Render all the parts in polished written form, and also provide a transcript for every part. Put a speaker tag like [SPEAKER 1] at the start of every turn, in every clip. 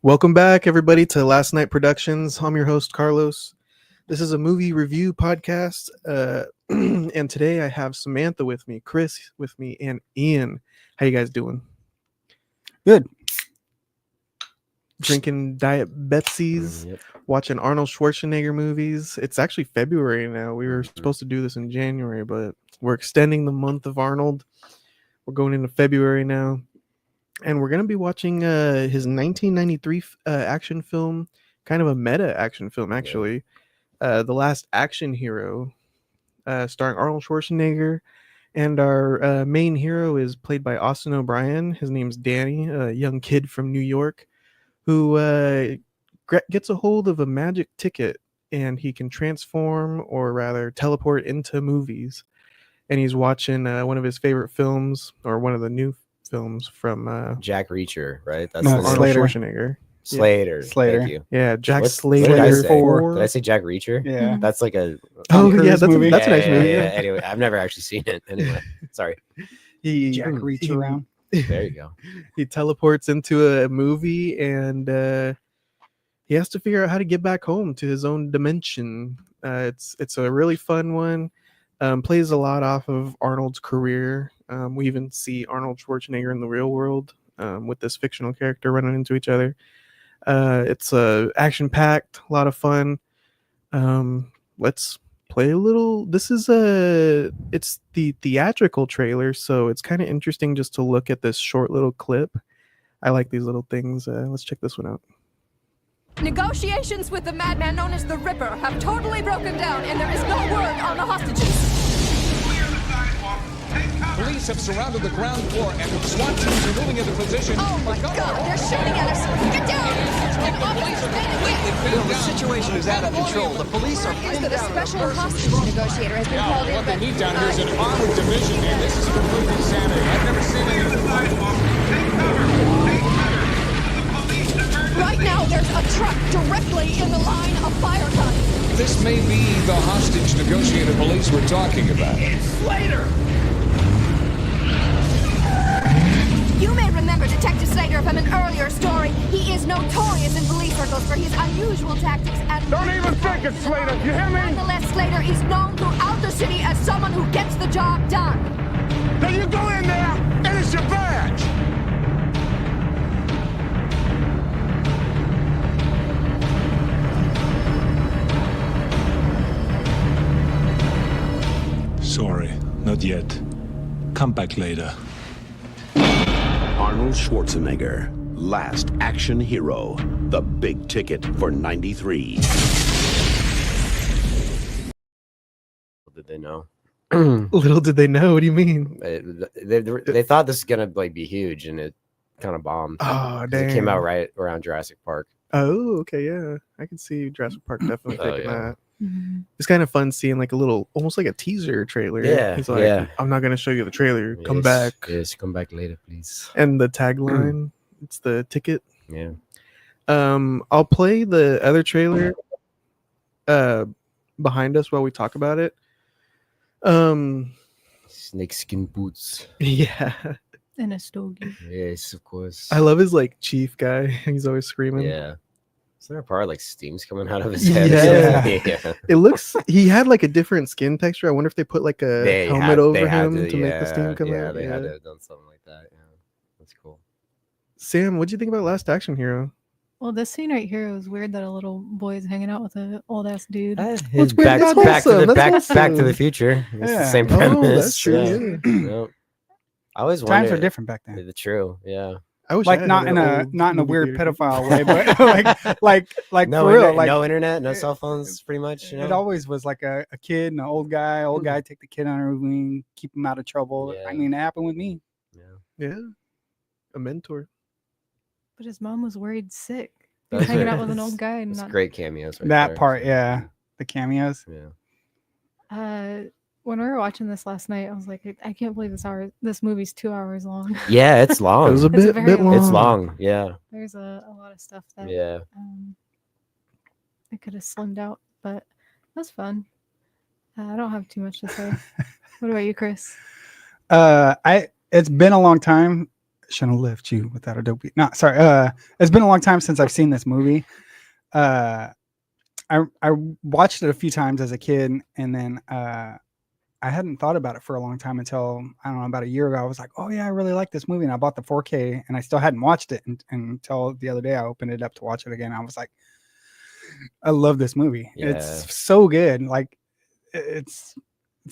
[SPEAKER 1] Welcome back, everybody, to Last Night Productions. I'm your host, Carlos. This is a movie review podcast, and today I have Samantha with me, Chris with me, and Ian. How you guys doing?
[SPEAKER 2] Good.
[SPEAKER 1] Drinking Diet Betsy's, watching Arnold Schwarzenegger movies. It's actually February now. We were supposed to do this in January, but we're extending the month of Arnold. We're going into February now. And we're going to be watching his 1993 action film, kind of a meta action film, actually. The Last Action Hero, starring Arnold Schwarzenegger. And our main hero is played by Austin O'Brien. His name's Danny, a young kid from New York who gets a hold of a magic ticket, and he can transform, or rather teleport, into movies. And he's watching one of his favorite films, or one of the new films from
[SPEAKER 3] Jack Reacher, right?
[SPEAKER 1] That's Arnold Schwarzenegger.
[SPEAKER 3] Slater.
[SPEAKER 2] Slater.
[SPEAKER 3] Thank you.
[SPEAKER 1] Yeah, Jack
[SPEAKER 3] Slater.
[SPEAKER 1] Slater.
[SPEAKER 3] Did I say Jack Reacher?
[SPEAKER 2] Yeah.
[SPEAKER 3] That's like a
[SPEAKER 1] that's
[SPEAKER 2] movie.
[SPEAKER 1] a nice movie.
[SPEAKER 3] Yeah. Anyway, I've never actually seen it. Anyway, sorry.
[SPEAKER 2] Jack Reacher around.
[SPEAKER 3] There you go.
[SPEAKER 1] He teleports into a movie, and he has to figure out how to get back home to his own dimension. It's a really fun one. Plays a lot off of Arnold's career. We even see Arnold Schwarzenegger in the real world with this fictional character running into each other. It's action-packed, a lot of fun. Let's play a little. This is it's the theatrical trailer, so it's kind of interesting just to look at this short little clip. I like these little things. Let's check this one out.
[SPEAKER 4] Negotiations with the madman known as the Ripper have totally broken down, and there is no word on the hostages.
[SPEAKER 5] Police have surrounded the ground floor, and the SWAT teams are moving into position.
[SPEAKER 4] Oh my God, they're shooting at us! Get down! Get off us!
[SPEAKER 6] The situation is out of control. The police are
[SPEAKER 4] Is that a special hostage negotiator has been called in?
[SPEAKER 5] What they need down here is an armored division, man. This is complete insanity. I've never seen anything like it.
[SPEAKER 4] Right now, there's a truck directly in the line of fire guns.
[SPEAKER 5] This may be the hostage negotiator police we're talking about.
[SPEAKER 4] Slater! You may remember Detective Slater from an earlier story. He is notorious in police circles for his unusual tactics and...
[SPEAKER 5] Don't even think it's Slater, you hear me?
[SPEAKER 4] Nonetheless, Slater is known throughout the city as someone who gets the job done.
[SPEAKER 5] Now you go in there, and it's your badge.
[SPEAKER 7] Sorry, not yet. Come back later.
[SPEAKER 8] Arnold Schwarzenegger, Last Action Hero, the big ticket for 93.
[SPEAKER 3] Did they know?
[SPEAKER 1] Little did they know. What do you mean?
[SPEAKER 3] They thought this was gonna be huge, and it kind of bombed.
[SPEAKER 1] Oh,
[SPEAKER 3] 'Cause
[SPEAKER 1] dang.
[SPEAKER 3] It came out right around Jurassic Park.
[SPEAKER 1] Oh, okay, yeah. I can see Jurassic Park definitely taking
[SPEAKER 3] yeah.
[SPEAKER 1] that. It's kind of fun seeing like a little, almost like a teaser trailer.
[SPEAKER 3] Yeah,
[SPEAKER 1] He's like,
[SPEAKER 3] yeah.
[SPEAKER 1] I'm not going to show you the trailer. Come
[SPEAKER 3] Yes,
[SPEAKER 1] back.
[SPEAKER 3] Yes, come back later, please.
[SPEAKER 1] And the tagline, it's the ticket.
[SPEAKER 3] Yeah.
[SPEAKER 1] I'll play the other trailer behind us while we talk about it.
[SPEAKER 3] Snakeskin boots.
[SPEAKER 1] Yeah.
[SPEAKER 9] And a stogie.
[SPEAKER 3] Yes, of course.
[SPEAKER 1] I love his like chief guy. He's always screaming.
[SPEAKER 3] Yeah. Isn't there a part like steam's coming out of his head?
[SPEAKER 1] Yeah.
[SPEAKER 3] Yeah.
[SPEAKER 1] It looks, he had like a different skin texture. I wonder if they put like a helmet over him to make the steam come out.
[SPEAKER 3] They had to have done something like that. Yeah. That's cool.
[SPEAKER 1] Sam, what'd you think about Last Action Hero?
[SPEAKER 9] Well, this scene right here was weird that a little boy is hanging out with an old ass dude.
[SPEAKER 1] What's weird about
[SPEAKER 3] back
[SPEAKER 1] wholesome? That's
[SPEAKER 3] back
[SPEAKER 1] awesome.
[SPEAKER 3] to the future. It's the
[SPEAKER 2] Yeah.
[SPEAKER 3] same
[SPEAKER 1] Oh,
[SPEAKER 3] premise.
[SPEAKER 1] that's true.
[SPEAKER 3] Yeah. Yep. I always
[SPEAKER 2] Times
[SPEAKER 3] wondered.
[SPEAKER 2] are different back then.
[SPEAKER 3] The true, yeah.
[SPEAKER 1] I wish
[SPEAKER 2] Like
[SPEAKER 1] I
[SPEAKER 2] not
[SPEAKER 1] had
[SPEAKER 2] in
[SPEAKER 1] an
[SPEAKER 2] a
[SPEAKER 1] old
[SPEAKER 2] not in a
[SPEAKER 1] movie
[SPEAKER 2] weird
[SPEAKER 1] theater.
[SPEAKER 2] pedophile way, but like
[SPEAKER 3] No,
[SPEAKER 2] for real.
[SPEAKER 3] internet,
[SPEAKER 2] Like
[SPEAKER 3] no internet, no cell phones, pretty much. You know?
[SPEAKER 2] it always was like a kid and an old guy. Old guy take the kid under his wing, keep him out of trouble.
[SPEAKER 3] Yeah.
[SPEAKER 2] I mean, it happened with me.
[SPEAKER 1] Yeah. A mentor.
[SPEAKER 9] But his mom was worried sick. He
[SPEAKER 3] That's
[SPEAKER 9] was hanging
[SPEAKER 3] it.
[SPEAKER 9] out with an old guy and
[SPEAKER 3] It's
[SPEAKER 9] not.
[SPEAKER 3] great cameos. Right
[SPEAKER 2] That
[SPEAKER 3] there.
[SPEAKER 2] part, yeah. The cameos.
[SPEAKER 3] Yeah.
[SPEAKER 9] When we were watching this last night, I was like, I can't believe this movie's 2 hours long.
[SPEAKER 3] Yeah, it's long.
[SPEAKER 1] It was a
[SPEAKER 9] It's
[SPEAKER 1] bit,
[SPEAKER 9] very
[SPEAKER 1] bit long.
[SPEAKER 9] long.
[SPEAKER 3] It's long. Yeah.
[SPEAKER 9] There's a lot of stuff that
[SPEAKER 3] Yeah.
[SPEAKER 9] I could have slimmed out, but it was fun. I don't have too much to say. What about you, Chris?
[SPEAKER 2] It's been a long time shouldn't have left you without a dope beat. No, sorry. It's been a long time since I've seen this movie. I watched it a few times as a kid, and then I hadn't thought about it for a long time until, I don't know, about a year ago. I was like, oh yeah, I really like this movie. And I bought the 4K and I still hadn't watched it until the other day. I opened it up to watch it again. I was like, I love this movie.
[SPEAKER 3] Yeah.
[SPEAKER 2] It's so good. Like it's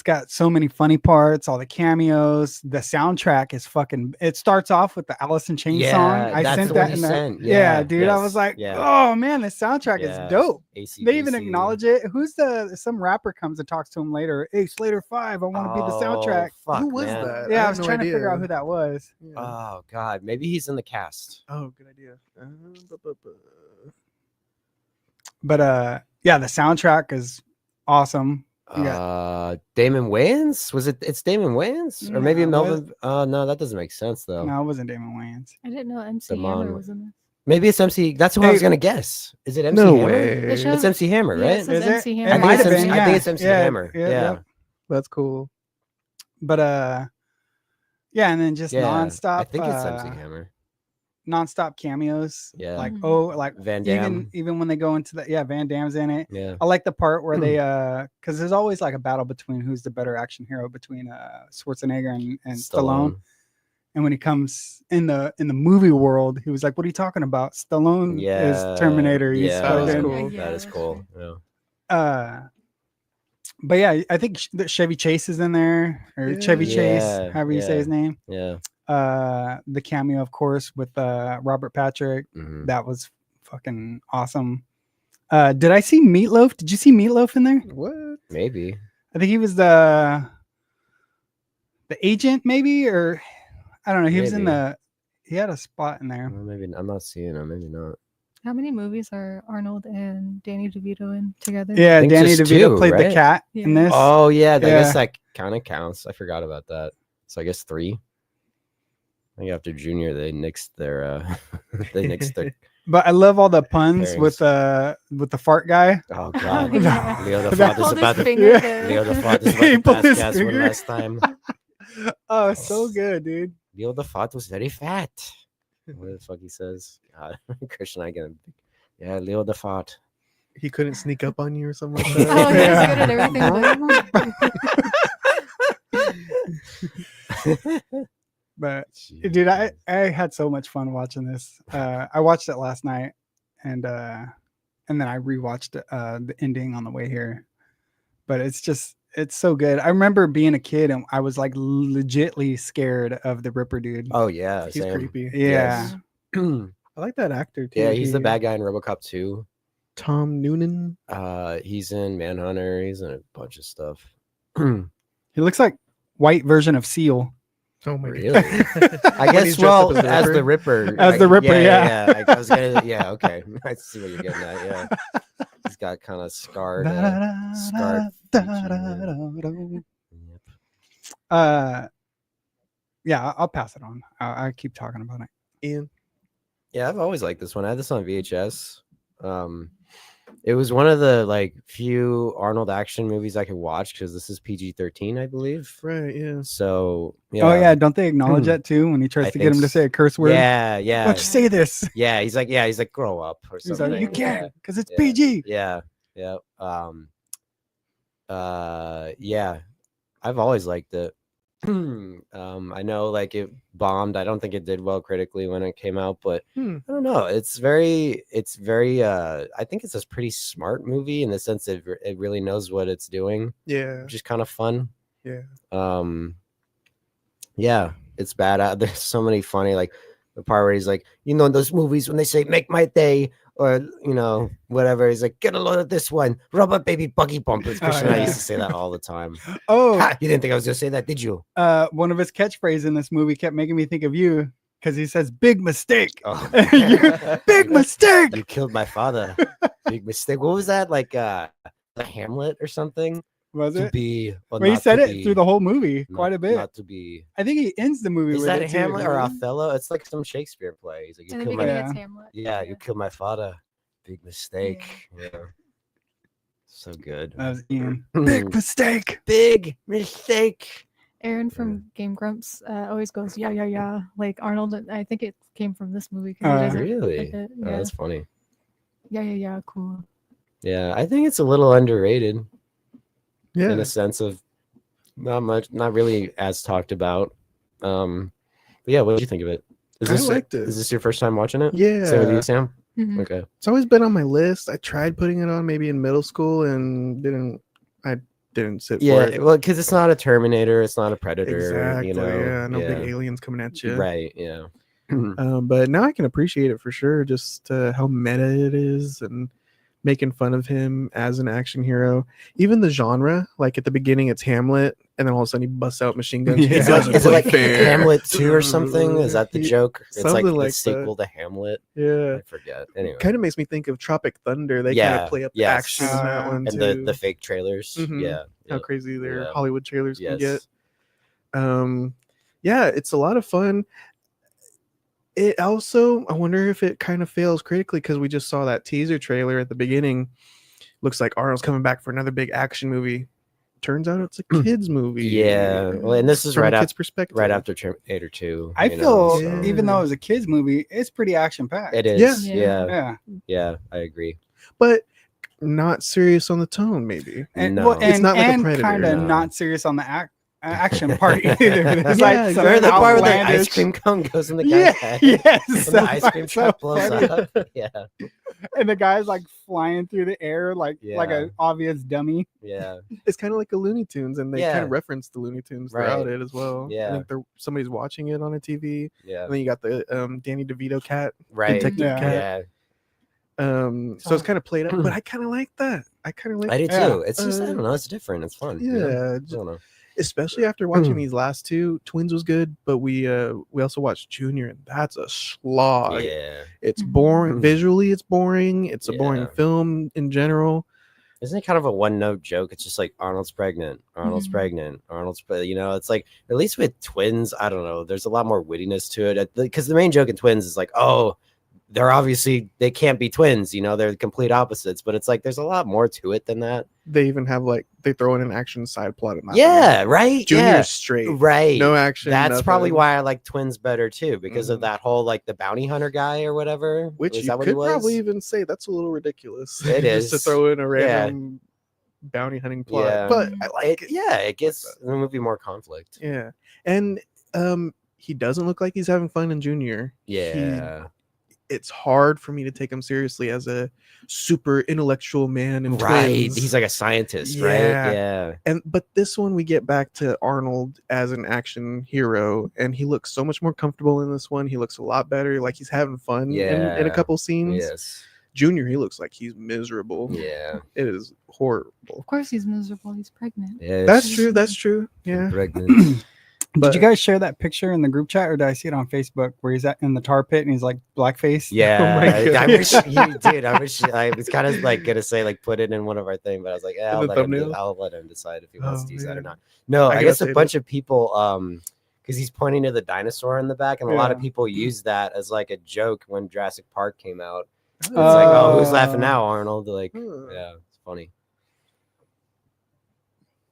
[SPEAKER 2] got so many funny parts, all the cameos. The soundtrack is fucking, it starts off with the Alice in Chains song. I
[SPEAKER 3] that's
[SPEAKER 2] sent
[SPEAKER 3] the
[SPEAKER 2] that
[SPEAKER 3] one
[SPEAKER 2] in
[SPEAKER 3] you
[SPEAKER 2] the,
[SPEAKER 3] sent.
[SPEAKER 2] yeah, dude. I was
[SPEAKER 3] yes,
[SPEAKER 2] like,
[SPEAKER 3] yeah.
[SPEAKER 2] oh man, the soundtrack is dope. They even
[SPEAKER 3] AC/DC.
[SPEAKER 2] acknowledge it. Some rapper comes and talks to him later. Hey, Slater 5, I want to be the soundtrack.
[SPEAKER 3] Fuck,
[SPEAKER 1] Who was
[SPEAKER 3] man.
[SPEAKER 1] that?
[SPEAKER 2] Yeah, I
[SPEAKER 1] had
[SPEAKER 2] was
[SPEAKER 1] no
[SPEAKER 2] trying to figure out
[SPEAKER 1] idea.
[SPEAKER 2] who that was.
[SPEAKER 1] Yeah.
[SPEAKER 3] Oh god, maybe he's in the cast.
[SPEAKER 1] Oh, good idea.
[SPEAKER 2] But yeah, the soundtrack is awesome.
[SPEAKER 3] Damon Wayans? Was it? It's Damon Wayans, or maybe
[SPEAKER 2] No,
[SPEAKER 3] Melvin? No, that doesn't make sense though.
[SPEAKER 2] No, it wasn't Damon Wayans.
[SPEAKER 9] I didn't know MC
[SPEAKER 3] Damon.
[SPEAKER 9] Hammer was in this.
[SPEAKER 3] Maybe it's MC. That's who I was gonna guess. Is it MC
[SPEAKER 1] No
[SPEAKER 3] Hammer?
[SPEAKER 1] way.
[SPEAKER 9] It shows,
[SPEAKER 3] It's MC Hammer,
[SPEAKER 9] yeah,
[SPEAKER 3] right?
[SPEAKER 9] it says
[SPEAKER 2] Is it?
[SPEAKER 9] MC
[SPEAKER 2] It
[SPEAKER 9] Hammer.
[SPEAKER 3] I think
[SPEAKER 2] might
[SPEAKER 3] it's
[SPEAKER 2] have
[SPEAKER 3] MC
[SPEAKER 2] been.
[SPEAKER 3] I
[SPEAKER 2] Yeah.
[SPEAKER 3] think it's MC
[SPEAKER 2] Yeah,
[SPEAKER 3] Hammer.
[SPEAKER 2] yeah,
[SPEAKER 3] Yeah.
[SPEAKER 2] yep.
[SPEAKER 1] That's cool.
[SPEAKER 2] But yeah, and then just nonstop.
[SPEAKER 3] I think it's MC Hammer.
[SPEAKER 2] Nonstop cameos.
[SPEAKER 3] Yeah.
[SPEAKER 2] Like
[SPEAKER 9] Mhm.
[SPEAKER 2] like
[SPEAKER 3] Van Damme.
[SPEAKER 2] even when they go into the Van Damme's in it.
[SPEAKER 3] Yeah.
[SPEAKER 2] I like the part where they because there's always like a battle between who's the better action hero between Schwarzenegger and Stallone. And when he comes in the movie world, he was like, "What are you talking about? Stallone is Terminator." He's
[SPEAKER 3] Yeah,
[SPEAKER 1] that was
[SPEAKER 2] fucking-
[SPEAKER 1] cool.
[SPEAKER 3] That is cool. Yeah.
[SPEAKER 2] But yeah, I think Chevy Chase is in there, or
[SPEAKER 1] Yeah.
[SPEAKER 2] Chevy Chase,
[SPEAKER 3] Yeah,
[SPEAKER 2] however you say
[SPEAKER 3] yeah.
[SPEAKER 2] his name.
[SPEAKER 3] Yeah.
[SPEAKER 2] The cameo, of course, with Robert Patrick.
[SPEAKER 3] Mhm.
[SPEAKER 2] That was fucking awesome. Did I see Meatloaf? Did you see Meatloaf in there?
[SPEAKER 1] What?
[SPEAKER 3] Maybe.
[SPEAKER 2] I think he was the agent, maybe, or I don't know. He was in
[SPEAKER 3] Maybe.
[SPEAKER 2] he had a spot in there.
[SPEAKER 3] Well, maybe I'm not seeing him. Maybe not.
[SPEAKER 9] How many movies are Arnold and Danny DeVito in together?
[SPEAKER 2] Yeah,
[SPEAKER 3] think
[SPEAKER 2] Danny
[SPEAKER 3] just
[SPEAKER 2] DeVito
[SPEAKER 3] two,
[SPEAKER 2] played the
[SPEAKER 3] right?
[SPEAKER 2] cat in
[SPEAKER 9] Yeah.
[SPEAKER 2] this.
[SPEAKER 3] Oh yeah, I guess
[SPEAKER 2] Yeah.
[SPEAKER 3] that kind of counts. I forgot about that. So I guess 3. I think after Junior, they nixed their. They nixed their.
[SPEAKER 2] But I love all the puns with
[SPEAKER 3] Pairings.
[SPEAKER 2] the fart guy.
[SPEAKER 3] Oh god,
[SPEAKER 9] yeah.
[SPEAKER 3] Leo the
[SPEAKER 2] That-
[SPEAKER 3] Fart is
[SPEAKER 9] Hold
[SPEAKER 3] about
[SPEAKER 9] his
[SPEAKER 3] to.
[SPEAKER 9] finger
[SPEAKER 2] Yeah.
[SPEAKER 9] to-
[SPEAKER 3] Leo the Fart is
[SPEAKER 2] He
[SPEAKER 3] about
[SPEAKER 2] pulled
[SPEAKER 3] to
[SPEAKER 2] his
[SPEAKER 3] pass gas one
[SPEAKER 2] finger.
[SPEAKER 3] last time.
[SPEAKER 2] Oh, so good, dude.
[SPEAKER 3] Leo the Fart was very fat. What the fuck he says? God, Christian, I get him. Yeah, Leo the Fart.
[SPEAKER 1] He couldn't sneak up on you or something like
[SPEAKER 9] Oh,
[SPEAKER 1] that.
[SPEAKER 9] he's
[SPEAKER 2] Yeah.
[SPEAKER 9] good at everything.
[SPEAKER 2] But dude, I had so much fun watching this. I watched it last night, and then I rewatched the ending on the way here. But it's so good. I remember being a kid and I was like legitly scared of the Ripper dude.
[SPEAKER 3] Oh yeah,
[SPEAKER 1] He's
[SPEAKER 3] same.
[SPEAKER 1] creepy.
[SPEAKER 2] Yeah.
[SPEAKER 3] Yes.
[SPEAKER 1] I like that actor too.
[SPEAKER 3] Yeah, he's the bad guy in RoboCop 2.
[SPEAKER 1] Tom Noonan.
[SPEAKER 3] He's in Manhunter. He's in a bunch of stuff.
[SPEAKER 2] He looks like white version of Seal.
[SPEAKER 1] Oh my
[SPEAKER 3] Really?
[SPEAKER 1] god.
[SPEAKER 3] I guess as the Ripper.
[SPEAKER 2] As the Ripper, yeah.
[SPEAKER 3] I was gonna, yeah, okay. I see what you're getting at. Yeah, he's got kind of scarred. Scarred features,
[SPEAKER 2] Yeah, I'll pass it on. I keep talking about it.
[SPEAKER 1] Ian.
[SPEAKER 3] Yeah, I've always liked this one. I had this on VHS. It was one of the like few Arnold action movies I could watch because this is PG-13, I believe.
[SPEAKER 1] Right, yeah.
[SPEAKER 3] So yeah.
[SPEAKER 2] Oh yeah, don't they acknowledge that too when he tries
[SPEAKER 3] I
[SPEAKER 2] to get him
[SPEAKER 3] think
[SPEAKER 2] to say a curse word?
[SPEAKER 3] Yeah,
[SPEAKER 2] Why don't you say this?
[SPEAKER 3] Yeah, he's like, grow up or
[SPEAKER 2] He's
[SPEAKER 3] something.
[SPEAKER 2] like, you can't because it's
[SPEAKER 3] Yeah.
[SPEAKER 2] PG.
[SPEAKER 3] Yeah. Yeah. I've always liked it. I know like it bombed. I don't think it did well critically when it came out, but I don't know. It's very I think it's a pretty smart movie in the sense that it really knows what it's doing.
[SPEAKER 1] Yeah.
[SPEAKER 3] Which is kind of fun.
[SPEAKER 1] Yeah.
[SPEAKER 3] Yeah, it's bad. There's so many funny like the part where he's like, those movies when they say make my day or whatever, he's like, get a load of this one, rubber baby buggy bumpers. Christian and I used to say that all the time.
[SPEAKER 2] Oh,
[SPEAKER 3] You didn't think I was gonna say that, did you?
[SPEAKER 2] one of his catchphrases in this movie kept making me think of you because he says big mistake.
[SPEAKER 3] Oh.
[SPEAKER 2] Big mistake.
[SPEAKER 3] You killed my father. Big mistake. What was that, like the Hamlet or something?
[SPEAKER 2] Was
[SPEAKER 3] To
[SPEAKER 2] it?
[SPEAKER 3] be or
[SPEAKER 2] Well, he
[SPEAKER 3] not
[SPEAKER 2] said
[SPEAKER 3] to
[SPEAKER 2] it
[SPEAKER 3] be,
[SPEAKER 2] through the whole movie quite a bit.
[SPEAKER 3] Not to be.
[SPEAKER 2] I think he ends the movie
[SPEAKER 3] Is
[SPEAKER 2] with
[SPEAKER 3] that
[SPEAKER 2] it
[SPEAKER 3] a
[SPEAKER 2] too,
[SPEAKER 3] Hamlet or
[SPEAKER 2] doesn't he?
[SPEAKER 3] Othello? It's like some Shakespeare play. He's like,
[SPEAKER 9] In
[SPEAKER 3] you
[SPEAKER 9] the
[SPEAKER 3] killed my
[SPEAKER 9] beginning,
[SPEAKER 2] Yeah.
[SPEAKER 9] it's Hamlet.
[SPEAKER 3] yeah, you killed my father. Big mistake. Yeah. So good.
[SPEAKER 2] That was Ian. Big mistake.
[SPEAKER 3] Big mistake.
[SPEAKER 9] Aaron from Game Grumps always goes yeah like Arnold. I think it came from this movie. 'Cause he does it
[SPEAKER 3] Really?
[SPEAKER 9] a bit,
[SPEAKER 3] Oh,
[SPEAKER 9] yeah.
[SPEAKER 3] that's funny.
[SPEAKER 9] Yeah, cool.
[SPEAKER 3] Yeah, I think it's a little underrated
[SPEAKER 1] Yeah.
[SPEAKER 3] in a sense of not really as talked about. But yeah, what did you think of it?
[SPEAKER 1] I liked it.
[SPEAKER 3] Is this your first time watching it?
[SPEAKER 1] Yeah.
[SPEAKER 3] Same with you, Sam?
[SPEAKER 9] Mhm.
[SPEAKER 3] Okay.
[SPEAKER 1] It's always been on my list. I tried putting it on maybe in middle school and didn't sit for
[SPEAKER 3] Yeah,
[SPEAKER 1] it.
[SPEAKER 3] well, because it's not a Terminator, it's not a Predator.
[SPEAKER 1] Exactly.
[SPEAKER 3] You know?
[SPEAKER 1] Yeah. No big aliens coming at you.
[SPEAKER 3] Right. Yeah.
[SPEAKER 1] But now I can appreciate it for sure. Just how meta it is and making fun of him as an action hero. Even the genre, like at the beginning, it's Hamlet, and then all of a sudden he busts out machine guns.
[SPEAKER 2] Yeah.
[SPEAKER 1] He
[SPEAKER 3] Is it
[SPEAKER 1] doesn't
[SPEAKER 3] like
[SPEAKER 1] play fair.
[SPEAKER 3] Hamlet 2 or something? Is that the
[SPEAKER 1] Yeah,
[SPEAKER 3] joke? It's like
[SPEAKER 1] something
[SPEAKER 3] the
[SPEAKER 1] like
[SPEAKER 3] sequel to Hamlet.
[SPEAKER 1] Yeah.
[SPEAKER 3] I forget. Anyway.
[SPEAKER 1] Kind of makes me think of Tropic Thunder. They kind
[SPEAKER 3] Yeah,
[SPEAKER 1] of play up the
[SPEAKER 3] yes.
[SPEAKER 1] action in that one
[SPEAKER 3] And
[SPEAKER 1] too.
[SPEAKER 3] the fake trailers.
[SPEAKER 1] Mhm.
[SPEAKER 3] Yeah.
[SPEAKER 1] How
[SPEAKER 3] yeah.
[SPEAKER 1] crazy their
[SPEAKER 3] Yeah.
[SPEAKER 1] Hollywood trailers can get.
[SPEAKER 3] Yes.
[SPEAKER 1] Yeah, it's a lot of fun. It also, I wonder if it kind of fails critically because we just saw that teaser trailer at the beginning. Looks like Arnold's coming back for another big action movie. Turns out it's a kids movie.
[SPEAKER 3] Yeah. Well, and this is
[SPEAKER 1] from
[SPEAKER 3] right
[SPEAKER 1] a kid's
[SPEAKER 3] after
[SPEAKER 1] perspective.
[SPEAKER 3] right after Terminator 2.
[SPEAKER 2] I
[SPEAKER 3] you know,
[SPEAKER 2] feel
[SPEAKER 3] so-
[SPEAKER 2] even though it was a kids movie, it's pretty action packed.
[SPEAKER 3] it is.
[SPEAKER 9] Yeah.
[SPEAKER 3] Yeah.
[SPEAKER 2] Yeah.
[SPEAKER 3] Yeah. I agree.
[SPEAKER 1] but not serious on the tone. Maybe
[SPEAKER 2] And,
[SPEAKER 3] No.
[SPEAKER 1] It's not like a Predator,
[SPEAKER 2] kind of
[SPEAKER 3] no.
[SPEAKER 2] not serious on the action part either. There's
[SPEAKER 1] Yeah,
[SPEAKER 2] like some
[SPEAKER 3] Remember the part where the ice
[SPEAKER 2] outlandish-
[SPEAKER 3] cream cone goes in the
[SPEAKER 2] Yeah,
[SPEAKER 3] guy's head?
[SPEAKER 2] yes.
[SPEAKER 3] When the
[SPEAKER 2] that
[SPEAKER 3] ice cream
[SPEAKER 2] part's
[SPEAKER 3] truck
[SPEAKER 2] so
[SPEAKER 3] blows
[SPEAKER 2] funny.
[SPEAKER 3] up. Yeah.
[SPEAKER 2] And the guy's like flying through the air like
[SPEAKER 3] Yeah.
[SPEAKER 2] an obvious dummy.
[SPEAKER 3] Yeah.
[SPEAKER 1] it's kind of like a Looney Tunes, and they
[SPEAKER 3] Yeah.
[SPEAKER 1] kind of reference the Looney Tunes throughout
[SPEAKER 3] Right.
[SPEAKER 1] it as well.
[SPEAKER 3] Yeah.
[SPEAKER 1] I think somebody's watching it on a TV,
[SPEAKER 3] Yeah.
[SPEAKER 1] and then you got the Danny DeVito cat.
[SPEAKER 3] Right.
[SPEAKER 1] Detective
[SPEAKER 2] Yeah.
[SPEAKER 1] Cat.
[SPEAKER 3] Yeah.
[SPEAKER 1] So it's kind of played up, but I kind of like that. I kind of like
[SPEAKER 3] I do
[SPEAKER 2] Yeah.
[SPEAKER 3] too. It's just I don't know. It's different. It's fun. you know?
[SPEAKER 1] Yeah,
[SPEAKER 3] I don't know.
[SPEAKER 1] especially after watching these last two. Twins was good, but we also watched Junior, and that's a slog.
[SPEAKER 3] Yeah.
[SPEAKER 1] It's
[SPEAKER 9] Mhm.
[SPEAKER 1] boring visually. It's boring. It's a boring
[SPEAKER 3] Yeah.
[SPEAKER 1] film in general.
[SPEAKER 3] Isn't it kind of a one-note joke? It's just like Arnold's pregnant, Arnold's
[SPEAKER 9] Mhm.
[SPEAKER 3] pregnant, you know, it's like at least with twins, I don't know. There's a lot more wittiness to it because the main joke in twins is like, oh, they can't be twins, you know, they're complete opposites. But it's like there's a lot more to it than that.
[SPEAKER 1] They even have they throw in an action side plot in that.
[SPEAKER 3] Yeah, right.
[SPEAKER 1] Junior's
[SPEAKER 3] Yeah,
[SPEAKER 1] straight,
[SPEAKER 3] right.
[SPEAKER 1] no action.
[SPEAKER 3] That's probably
[SPEAKER 1] nothing.
[SPEAKER 3] why I like twins better too, because of
[SPEAKER 1] Mhm.
[SPEAKER 3] that whole like the bounty hunter guy or whatever.
[SPEAKER 1] Which
[SPEAKER 3] is
[SPEAKER 1] you
[SPEAKER 3] that what he
[SPEAKER 1] could
[SPEAKER 3] was?
[SPEAKER 1] probably even say that's a little ridiculous.
[SPEAKER 3] It
[SPEAKER 1] just to
[SPEAKER 3] is.
[SPEAKER 1] throw in a
[SPEAKER 3] Yeah.
[SPEAKER 1] random bounty hunting plot.
[SPEAKER 3] Yeah.
[SPEAKER 1] But I like it.
[SPEAKER 3] Yeah, it gets the movie more conflict.
[SPEAKER 1] Yeah, and he doesn't look like he's having fun in Junior.
[SPEAKER 3] Yeah.
[SPEAKER 1] It's hard for me to take him seriously as a super intellectual man in
[SPEAKER 3] Right.
[SPEAKER 1] Twins.
[SPEAKER 3] He's like a scientist, right?
[SPEAKER 1] Yeah.
[SPEAKER 3] Yeah.
[SPEAKER 1] But this one we get back to Arnold as an action hero, and he looks so much more comfortable in this one. He looks a lot better, like he's having fun in a
[SPEAKER 3] Yeah.
[SPEAKER 1] couple scenes.
[SPEAKER 3] Yes.
[SPEAKER 1] Junior, he looks like he's miserable.
[SPEAKER 3] Yeah.
[SPEAKER 1] It is horrible.
[SPEAKER 9] Of course, he's miserable. He's pregnant.
[SPEAKER 3] Yeah.
[SPEAKER 1] That's true. That's true. Yeah.
[SPEAKER 3] Pregnant.
[SPEAKER 1] But
[SPEAKER 2] Did you guys share that picture in the group chat, or did I see it on Facebook where he's at in the tar pit and he's like blackface?
[SPEAKER 3] Yeah.
[SPEAKER 1] my
[SPEAKER 3] I
[SPEAKER 1] God.
[SPEAKER 3] wish you did. I was kind of like gonna say like put it in one of our things, but I was like, yeah,
[SPEAKER 1] In the thumbnail?
[SPEAKER 3] I'll let him decide if he wants
[SPEAKER 1] Oh,
[SPEAKER 3] to use that or
[SPEAKER 1] man.
[SPEAKER 3] not. No,
[SPEAKER 1] I
[SPEAKER 3] I
[SPEAKER 1] gotta
[SPEAKER 3] guess
[SPEAKER 1] say
[SPEAKER 3] a bunch of people because he's pointing to the dinosaur in the back, and a lot of
[SPEAKER 2] Yeah.
[SPEAKER 3] people use that as like a joke when Jurassic Park came out. It's like, oh, who's laughing now, Arnold? Like,
[SPEAKER 1] Huh.
[SPEAKER 3] yeah, it's funny.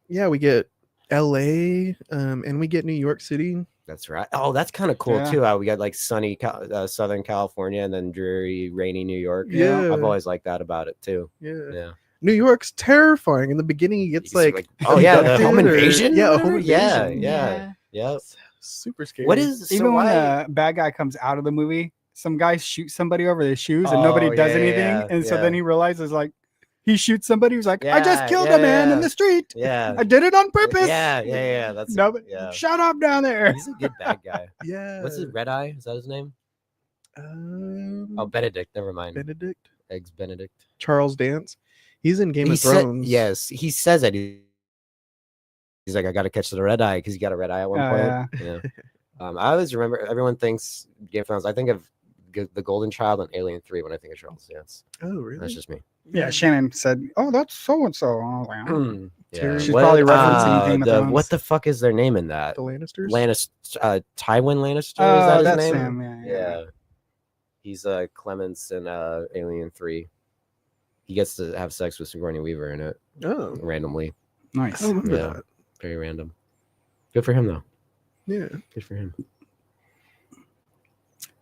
[SPEAKER 1] Yeah, we get LA, and we get New York City.
[SPEAKER 3] That's right. Oh, that's kind of cool
[SPEAKER 2] Yeah.
[SPEAKER 3] too. How we got like sunny Southern California and then dreary, rainy New York.
[SPEAKER 1] Yeah.
[SPEAKER 3] I've always liked that about it too.
[SPEAKER 1] Yeah.
[SPEAKER 3] Yeah.
[SPEAKER 1] New York's terrifying. In the beginning, he
[SPEAKER 3] You
[SPEAKER 1] gets
[SPEAKER 3] can see,
[SPEAKER 1] like,
[SPEAKER 3] oh yeah, the
[SPEAKER 1] abducted
[SPEAKER 3] home
[SPEAKER 1] or-
[SPEAKER 3] invasion.
[SPEAKER 1] Yeah,
[SPEAKER 3] or
[SPEAKER 1] a home
[SPEAKER 3] whatever? Yeah,
[SPEAKER 1] invasion.
[SPEAKER 3] yeah, yeah.
[SPEAKER 1] Super scary.
[SPEAKER 3] What is so
[SPEAKER 2] Even when
[SPEAKER 3] why?
[SPEAKER 2] the bad guy comes out of the movie, some guys shoot somebody over their shoes and nobody
[SPEAKER 3] Oh,
[SPEAKER 2] does
[SPEAKER 3] yeah,
[SPEAKER 2] anything.
[SPEAKER 3] yeah,
[SPEAKER 2] And so
[SPEAKER 3] yeah.
[SPEAKER 2] then he realizes like he shoots somebody who's like, I just
[SPEAKER 3] Yeah,
[SPEAKER 2] killed
[SPEAKER 3] yeah,
[SPEAKER 2] a man in
[SPEAKER 3] yeah.
[SPEAKER 2] the street.
[SPEAKER 3] Yeah,
[SPEAKER 2] I did it on purpose.
[SPEAKER 3] yeah. That's
[SPEAKER 2] No, but
[SPEAKER 3] yeah.
[SPEAKER 2] shut up down there.
[SPEAKER 3] He's a good bad guy.
[SPEAKER 1] Yeah.
[SPEAKER 3] What's his Red Eye? Is that his name? Oh,
[SPEAKER 1] Um,
[SPEAKER 3] Benedict. Never mind.
[SPEAKER 1] Benedict?
[SPEAKER 3] Eggs Benedict.
[SPEAKER 1] Charles Dance. He's in Game
[SPEAKER 3] He
[SPEAKER 1] of
[SPEAKER 3] said-
[SPEAKER 1] Thrones.
[SPEAKER 3] yes, he says that. He's like, I got to catch the red eye because he got a red eye at one
[SPEAKER 2] Oh,
[SPEAKER 3] point. Yeah. I always remember. Everyone thinks Game of Thrones. I think of The Golden Child and Alien 3 when I think of Charles Dance.
[SPEAKER 1] Oh, really?
[SPEAKER 3] That's just me.
[SPEAKER 2] Yeah, Shannon said, "Oh, that's so and so." I was like, "Oh."
[SPEAKER 3] Yeah.
[SPEAKER 2] She's probably referencing Game of
[SPEAKER 3] the,
[SPEAKER 2] Thrones.
[SPEAKER 3] what the fuck is their name in that?
[SPEAKER 1] The Lannisters?
[SPEAKER 3] Tywin Lannister. Is
[SPEAKER 2] Oh,
[SPEAKER 3] that his
[SPEAKER 2] that's
[SPEAKER 3] name?
[SPEAKER 2] him. Yeah,
[SPEAKER 3] Yeah. He's Clements in Alien 3. He gets to have sex with Sigourney Weaver in it
[SPEAKER 1] Oh,
[SPEAKER 3] randomly.
[SPEAKER 2] Nice.
[SPEAKER 1] I remember
[SPEAKER 3] Yeah.
[SPEAKER 1] that.
[SPEAKER 3] Very random. Good for him though.
[SPEAKER 1] Yeah.
[SPEAKER 3] Good for him.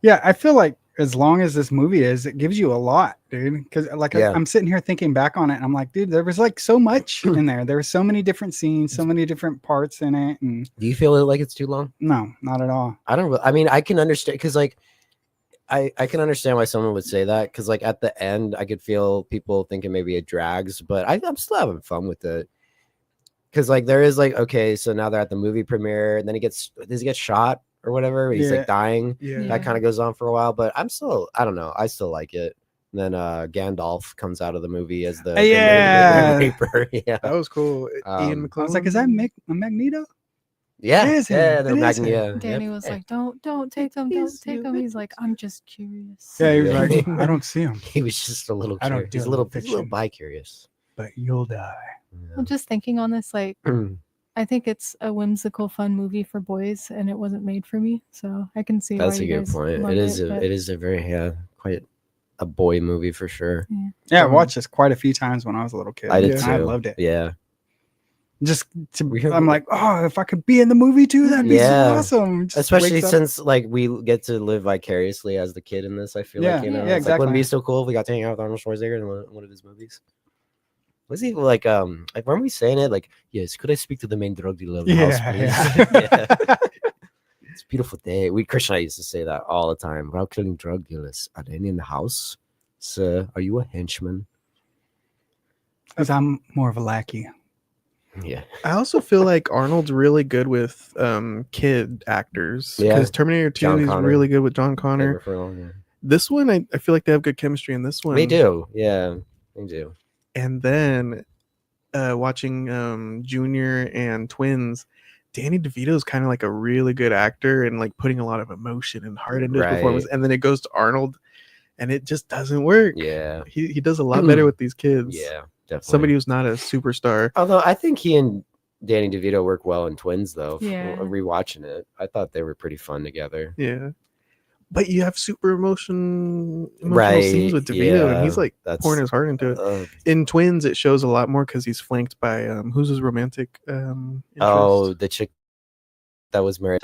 [SPEAKER 2] Yeah, I feel like as long as this movie is, it gives you a lot, dude. Because like
[SPEAKER 3] Yeah.
[SPEAKER 2] I'm sitting here thinking back on it, and I'm like, dude, there was like so much in there. There were so many different scenes, so many different parts in it, and
[SPEAKER 3] Do you feel like it's too long?
[SPEAKER 2] no, not at all.
[SPEAKER 3] I don't. I mean, I can understand because like I can understand why someone would say that because like at the end, I could feel people thinking maybe it drags, but I'm still having fun with it. Because like there is like okay, so now they're at the movie premiere, and then does he get shot or whatever? He's
[SPEAKER 2] Yeah.
[SPEAKER 3] like dying.
[SPEAKER 1] Yeah.
[SPEAKER 3] That kind of goes on for a while, but I don't know. I still like it. And then Gandalf comes out of the movie as the
[SPEAKER 2] Yeah.
[SPEAKER 3] raper. Yeah,
[SPEAKER 1] That was cool. Ian McClellan.
[SPEAKER 2] I was like, is that Magneto?
[SPEAKER 3] yeah,
[SPEAKER 2] It is him.
[SPEAKER 3] yeah.
[SPEAKER 2] It is him.
[SPEAKER 3] Yeah.
[SPEAKER 9] Danny was like, "Don't take them, don't take them." He's like, "I'm just curious."
[SPEAKER 2] Yeah, he was
[SPEAKER 3] Yeah.
[SPEAKER 2] like, I don't see him,
[SPEAKER 3] He was just a little.
[SPEAKER 2] I don't
[SPEAKER 3] He's a
[SPEAKER 2] deal
[SPEAKER 3] little.
[SPEAKER 2] with
[SPEAKER 3] He's a little
[SPEAKER 2] fiction.
[SPEAKER 3] bi-curious.
[SPEAKER 2] but you'll die.
[SPEAKER 9] I'm just thinking on this, like, I think it's a whimsical, fun movie for boys, and it wasn't made for me, so I can see
[SPEAKER 3] That's
[SPEAKER 9] why
[SPEAKER 3] a
[SPEAKER 9] you
[SPEAKER 3] good
[SPEAKER 9] guys
[SPEAKER 3] point.
[SPEAKER 9] love
[SPEAKER 3] It is.
[SPEAKER 9] but-
[SPEAKER 3] It is a very quite a boy movie for sure.
[SPEAKER 2] Yeah, I watched this quite a few times when I was a little kid.
[SPEAKER 3] I did
[SPEAKER 2] and
[SPEAKER 3] too.
[SPEAKER 2] I loved it.
[SPEAKER 3] Yeah.
[SPEAKER 2] Just
[SPEAKER 3] We have-
[SPEAKER 2] I'm like, oh, if I could be in the movie too, that'd be
[SPEAKER 3] Yeah.
[SPEAKER 2] so awesome. Just
[SPEAKER 3] Especially
[SPEAKER 2] wakes up-
[SPEAKER 3] since like we get to live vicariously as the kid in this. I feel
[SPEAKER 2] Yeah,
[SPEAKER 3] like
[SPEAKER 2] yeah,
[SPEAKER 3] it's like wouldn't it be
[SPEAKER 2] exactly.
[SPEAKER 3] so cool if we got to hang out with Arnold Schwarzenegger in one of his movies. Was he like weren't we saying it like yes? Could I speak to the main drug dealer of the house, please? Yeah. It's a beautiful day. Christian and I used to say that all the time. We're out killing drug dealers. Are there any in the house? Sir, are you a henchman?
[SPEAKER 2] Because I'm more of a lackey.
[SPEAKER 3] Yeah.
[SPEAKER 1] I also feel like Arnold's really good with kid actors.
[SPEAKER 3] Yeah.
[SPEAKER 1] Because Terminator 2,
[SPEAKER 3] John
[SPEAKER 1] he's
[SPEAKER 3] Connor.
[SPEAKER 1] really good with John
[SPEAKER 3] Never
[SPEAKER 1] Connor.
[SPEAKER 3] for long, yeah.
[SPEAKER 1] This one, I feel like they have good chemistry in this one.
[SPEAKER 3] They do. Yeah, they do.
[SPEAKER 1] And then watching Junior and Twins, Danny DeVito is kind of like a really good actor and like putting a lot of emotion and heart into his performance.
[SPEAKER 3] Right.
[SPEAKER 1] And then it goes to Arnold, and it just doesn't work.
[SPEAKER 3] Yeah.
[SPEAKER 1] He does a lot better with these kids.
[SPEAKER 3] Yeah, definitely.
[SPEAKER 1] Somebody who's not a superstar.
[SPEAKER 3] Although I think he and Danny DeVito work well in Twins, though.
[SPEAKER 9] Yeah.
[SPEAKER 3] Rewatching it, I thought they were pretty fun together.
[SPEAKER 1] Yeah. But you have super emotional
[SPEAKER 3] Right,
[SPEAKER 1] scenes with DeVito, and he's
[SPEAKER 3] yeah,
[SPEAKER 1] like
[SPEAKER 3] that's-
[SPEAKER 1] pouring his heart into it. In Twins, it shows a lot more because he's flanked by who's his romantic interest?
[SPEAKER 3] Oh, the chick that was married,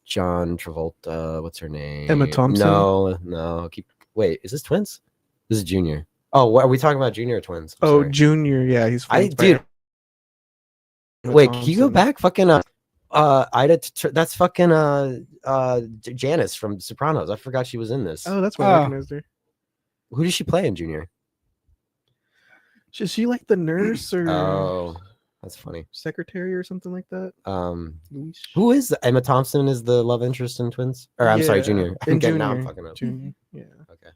[SPEAKER 3] John Travolta. What's her name?
[SPEAKER 1] Emma Thompson?
[SPEAKER 3] No. Wait, is this Twins? This is Junior. Oh, what are we talking about? Junior or Twins? I'm sorry.
[SPEAKER 1] Junior, yeah, he's flanked by
[SPEAKER 3] dude.
[SPEAKER 1] Emma
[SPEAKER 3] Wait, can you go
[SPEAKER 1] Thompson.
[SPEAKER 3] back? Fucking that's fucking Janice from Sopranos. I forgot she was in this.
[SPEAKER 1] Oh, that's why I recognized her.
[SPEAKER 3] Who did she play in Junior?
[SPEAKER 1] Is she like the nurse or
[SPEAKER 3] Oh, that's funny.
[SPEAKER 1] secretary or something like that?
[SPEAKER 3] Who is Emma Thompson? Is the love interest in Twins? Or I'm sorry,
[SPEAKER 1] Yeah,
[SPEAKER 3] Junior.
[SPEAKER 1] in
[SPEAKER 3] Now I'm
[SPEAKER 1] Junior.
[SPEAKER 3] fucking up.
[SPEAKER 1] Junior, yeah.
[SPEAKER 3] Okay.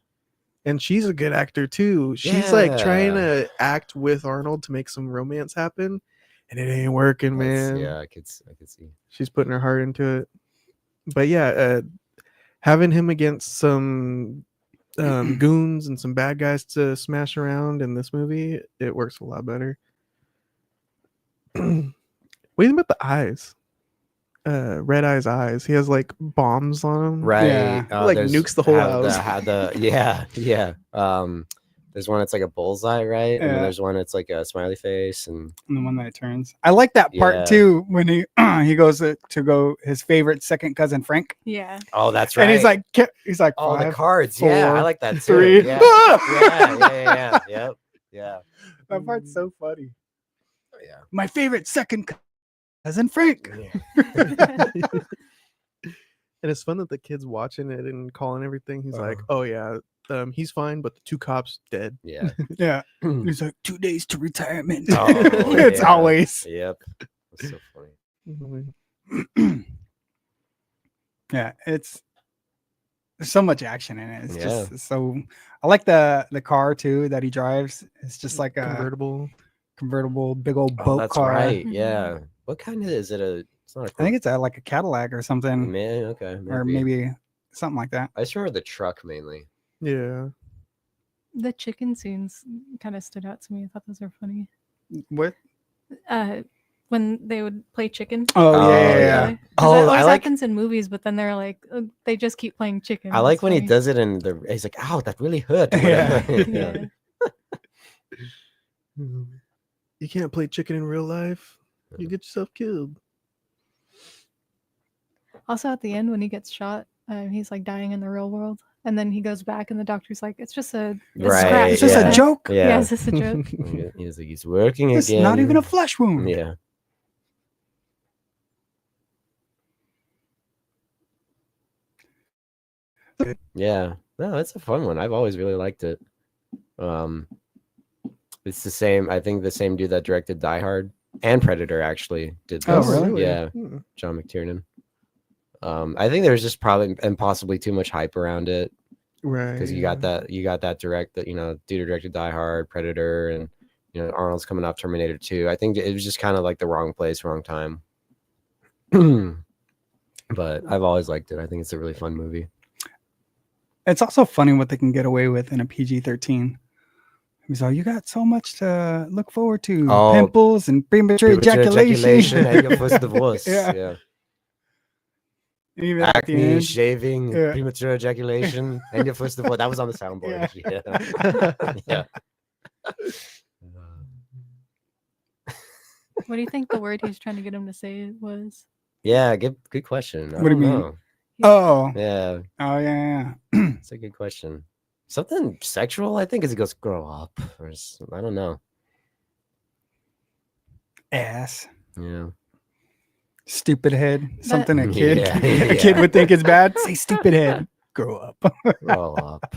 [SPEAKER 1] And she's a good actor too. She's like trying
[SPEAKER 3] Yeah.
[SPEAKER 1] to act with Arnold to make some romance happen, and it ain't working, man.
[SPEAKER 3] Yeah, I could see.
[SPEAKER 1] She's putting her heart into it. But yeah, having him against some goons and some bad guys to smash around in this movie, it works a lot better. What do you think about the eyes? Red eyes. He has like bombs on him.
[SPEAKER 3] Right.
[SPEAKER 2] Yeah.
[SPEAKER 1] Like nukes the whole house.
[SPEAKER 3] Yeah. There's one that's like a bullseye, right? And then
[SPEAKER 2] Yeah.
[SPEAKER 3] there's one that's like a smiley face, and
[SPEAKER 2] And the one that turns. I like that part
[SPEAKER 3] Yeah.
[SPEAKER 2] too when he he goes to go his favorite second cousin Frank,
[SPEAKER 9] Yeah.
[SPEAKER 3] oh, that's right.
[SPEAKER 2] and he's like
[SPEAKER 3] oh, the
[SPEAKER 2] five,
[SPEAKER 3] cards. Yeah, I
[SPEAKER 2] four,
[SPEAKER 3] like that too.
[SPEAKER 2] three.
[SPEAKER 3] Yeah. Yeah. Yep.
[SPEAKER 2] That part's so funny.
[SPEAKER 3] Oh, yeah.
[SPEAKER 2] My favorite second cousin Frank.
[SPEAKER 1] And it's fun that the kid's watching it and calling everything. He's like,
[SPEAKER 3] Uh-huh.
[SPEAKER 1] "Oh yeah, he's fine, but the two cops dead."
[SPEAKER 3] Yeah.
[SPEAKER 2] Yeah, he's like 2 days to retirement.
[SPEAKER 3] Oh,
[SPEAKER 2] It's
[SPEAKER 3] yeah.
[SPEAKER 2] always.
[SPEAKER 3] Yep. That's so funny.
[SPEAKER 2] Yeah, there's so much action in it. It's
[SPEAKER 3] Yeah.
[SPEAKER 2] just so. I like the car too that he drives. It's just like a
[SPEAKER 1] Convertible.
[SPEAKER 2] big old
[SPEAKER 3] Oh,
[SPEAKER 2] boat
[SPEAKER 3] that's
[SPEAKER 2] car.
[SPEAKER 3] right. Yeah. What kind of is it? It's not a
[SPEAKER 2] I think it's like a Cadillac or something,
[SPEAKER 3] man. Okay.
[SPEAKER 2] or maybe something like that.
[SPEAKER 3] I just remember the truck mainly.
[SPEAKER 1] Yeah.
[SPEAKER 9] The chicken scenes kind of stood out to me. I thought those were funny.
[SPEAKER 2] What?
[SPEAKER 9] When they would play chicken.
[SPEAKER 2] Oh,
[SPEAKER 3] Oh,
[SPEAKER 2] yeah.
[SPEAKER 9] 'Cause
[SPEAKER 3] Oh,
[SPEAKER 9] that
[SPEAKER 3] I
[SPEAKER 9] always
[SPEAKER 3] like-
[SPEAKER 9] happens in movies, but then they're like, they just keep playing chicken.
[SPEAKER 3] I like
[SPEAKER 9] It's
[SPEAKER 3] when he
[SPEAKER 9] funny.
[SPEAKER 3] does it in the. He's like, "Ow, that really hurt." or
[SPEAKER 2] Yeah.
[SPEAKER 3] whatever.
[SPEAKER 9] Yeah.
[SPEAKER 1] You can't play chicken in real life. You get yourself killed.
[SPEAKER 9] Also, at the end when he gets shot, he's like dying in the real world, and then he goes back, and the doctor's like, "It's just a scratch.
[SPEAKER 2] It's just a joke."
[SPEAKER 9] Yeah, it's just a joke.
[SPEAKER 3] He's like, he's working
[SPEAKER 2] It's
[SPEAKER 3] again.
[SPEAKER 2] not even a flesh wound.
[SPEAKER 3] Yeah. Yeah. No, it's a fun one. I've always really liked it. It's the same. I think the same dude that directed Die Hard and Predator actually did this.
[SPEAKER 2] Oh, really?
[SPEAKER 3] Yeah. John McTiernan. I think there's just probably and possibly too much hype around it.
[SPEAKER 1] Right.
[SPEAKER 3] Because you got that dude who directed Die Hard, Predator, and Arnold's coming off Terminator 2. I think it was just kind of like the wrong place, wrong time. But I've always liked it. I think it's a really fun movie.
[SPEAKER 2] It's also funny what they can get away with in a PG-13. He's all, you got so much to look forward to. Pimples and premature ejaculation.
[SPEAKER 3] And your first divorce. Yeah.
[SPEAKER 2] Even at the
[SPEAKER 3] Acne,
[SPEAKER 2] end.
[SPEAKER 3] shaving, premature ejaculation, and your first divorce. That was on the soundboard. Yeah.
[SPEAKER 9] What do you think the word he's trying to get him to say was?
[SPEAKER 3] Yeah, good question.
[SPEAKER 2] What do you mean?
[SPEAKER 3] Know.
[SPEAKER 2] Oh.
[SPEAKER 3] Yeah.
[SPEAKER 2] Oh, yeah.
[SPEAKER 3] It's a good question. Something sexual, I think, as he goes, grow up. Or I don't know.
[SPEAKER 2] Ass.
[SPEAKER 3] Yeah.
[SPEAKER 2] Stupid head. Something a kid
[SPEAKER 3] Yeah,
[SPEAKER 2] a kid would think is bad. Say stupid head. Grow up.
[SPEAKER 3] Grow up.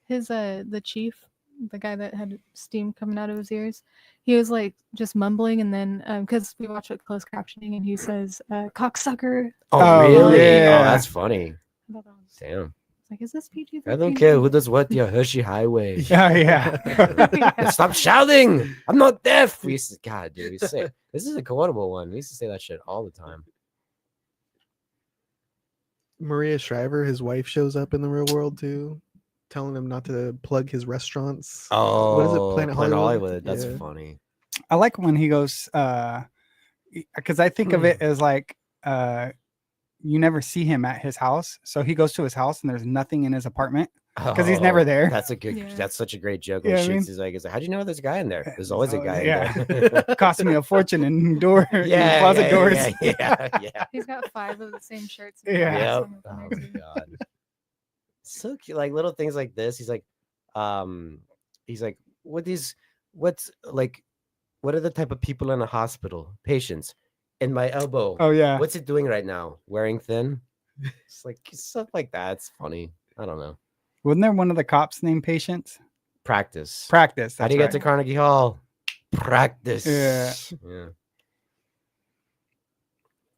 [SPEAKER 9] His the chief, the guy that had steam coming out of his ears, he was like just mumbling, and then because we watch it closed captioning, and he says cocksucker.
[SPEAKER 3] Oh, really?
[SPEAKER 2] Yeah.
[SPEAKER 3] Oh, that's funny. Damn.
[SPEAKER 9] Like, is this PG?
[SPEAKER 3] I don't care who does what, your Hershey Highway.
[SPEAKER 2] Yeah.
[SPEAKER 3] Stop shouting! I'm not deaf. We used to, God, dude, we used to say this is a quotable one. We used to say that shit all the time.
[SPEAKER 1] Maria Shriver, his wife, shows up in the real world too, telling him not to plug his restaurants.
[SPEAKER 3] Oh,
[SPEAKER 1] what is it? Planet Hollywood.
[SPEAKER 3] That's funny.
[SPEAKER 2] I like when he goes, because I think of it as like, you never see him at his house. So he goes to his house and there's nothing in his apartment because he's never there.
[SPEAKER 3] That's a good.
[SPEAKER 9] Yeah.
[SPEAKER 3] That's such a great joke.
[SPEAKER 2] Yeah,
[SPEAKER 3] When
[SPEAKER 2] I mean-
[SPEAKER 3] he's like, "How'd you know there's a guy in there? There's always a guy
[SPEAKER 2] yeah.
[SPEAKER 3] in there."
[SPEAKER 2] Cost me a fortune in closet doors.
[SPEAKER 3] Yeah.
[SPEAKER 9] He's got 5 of the same shirts.
[SPEAKER 2] Yeah.
[SPEAKER 3] Yep.
[SPEAKER 9] Some
[SPEAKER 3] Oh
[SPEAKER 9] of
[SPEAKER 3] my
[SPEAKER 9] them too.
[SPEAKER 3] god. So cute. Like little things like this. He's like, what are the type of people in a hospital? Patients. In my elbow.
[SPEAKER 2] Oh yeah.
[SPEAKER 3] What's it doing right now? Wearing thin? It's like stuff like that. It's funny. I don't know.
[SPEAKER 2] Wasn't there one of the cops named Patience?
[SPEAKER 3] Practice.
[SPEAKER 2] Practice.
[SPEAKER 3] How do you get to Carnegie Hall? Practice.
[SPEAKER 2] Yeah.
[SPEAKER 3] Yeah.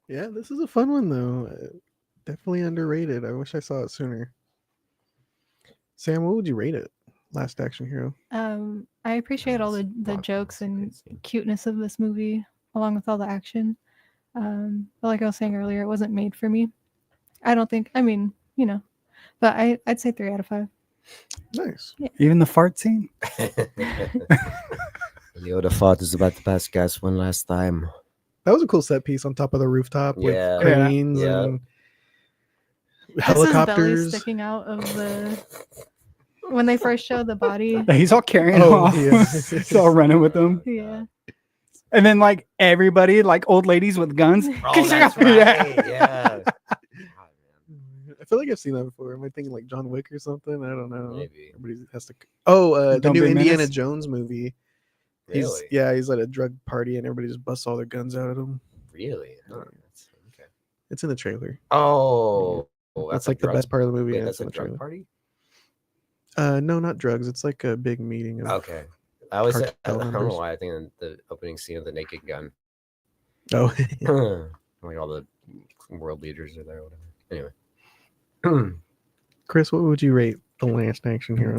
[SPEAKER 1] Yeah, this is a fun one though. Definitely underrated. I wish I saw it sooner. Sam, what would you rate it? Last Action Hero.
[SPEAKER 9] I appreciate all the jokes and cuteness of this movie, along with all the action. But like I was saying earlier, it wasn't made for me. I don't think. I mean, but I'd say 3 out of 5.
[SPEAKER 1] Nice.
[SPEAKER 9] Yeah.
[SPEAKER 2] Even the fart scene.
[SPEAKER 3] Leota fart is about to pass gas one last time.
[SPEAKER 1] That was a cool set piece on top of the rooftop with
[SPEAKER 3] Yeah.
[SPEAKER 1] cranes
[SPEAKER 3] Yeah.
[SPEAKER 1] and
[SPEAKER 9] That's his belly
[SPEAKER 1] helicopters.
[SPEAKER 9] sticking out of the. When they first show the body.
[SPEAKER 2] He's all carrying
[SPEAKER 1] Oh,
[SPEAKER 2] off.
[SPEAKER 1] yeah.
[SPEAKER 2] He's all running with them.
[SPEAKER 9] Yeah.
[SPEAKER 2] And then like everybody, like old ladies with guns.
[SPEAKER 3] Oh, that's right. Yeah.
[SPEAKER 1] I feel like I've seen that before. Am I thinking like John Wick or something? I don't know.
[SPEAKER 3] Maybe.
[SPEAKER 1] Everybody has to. Oh, the
[SPEAKER 2] Don't
[SPEAKER 1] new
[SPEAKER 2] Be
[SPEAKER 1] Indiana
[SPEAKER 2] Menace?
[SPEAKER 1] Jones movie.
[SPEAKER 3] Really?
[SPEAKER 1] He's at a drug party and everybody just busts all their guns out at him.
[SPEAKER 3] Really? Oh, that's, okay.
[SPEAKER 1] It's in the trailer.
[SPEAKER 3] Oh,
[SPEAKER 1] That's
[SPEAKER 3] a
[SPEAKER 1] like the
[SPEAKER 3] drug-
[SPEAKER 1] best part of the movie.
[SPEAKER 3] Wait,
[SPEAKER 1] and
[SPEAKER 3] that's
[SPEAKER 1] it's in
[SPEAKER 3] a
[SPEAKER 1] the
[SPEAKER 3] drug
[SPEAKER 1] trailer.
[SPEAKER 3] party?
[SPEAKER 1] No, not drugs. It's like a big meeting. Of,
[SPEAKER 3] Okay. I always I
[SPEAKER 1] cartel
[SPEAKER 3] don't know
[SPEAKER 1] members.
[SPEAKER 3] why I think in the opening scene of the Naked Gun.
[SPEAKER 1] Oh,
[SPEAKER 3] Like all the world leaders are there or whatever. Anyway.
[SPEAKER 1] Chris, what would you rate The Last Action Hero?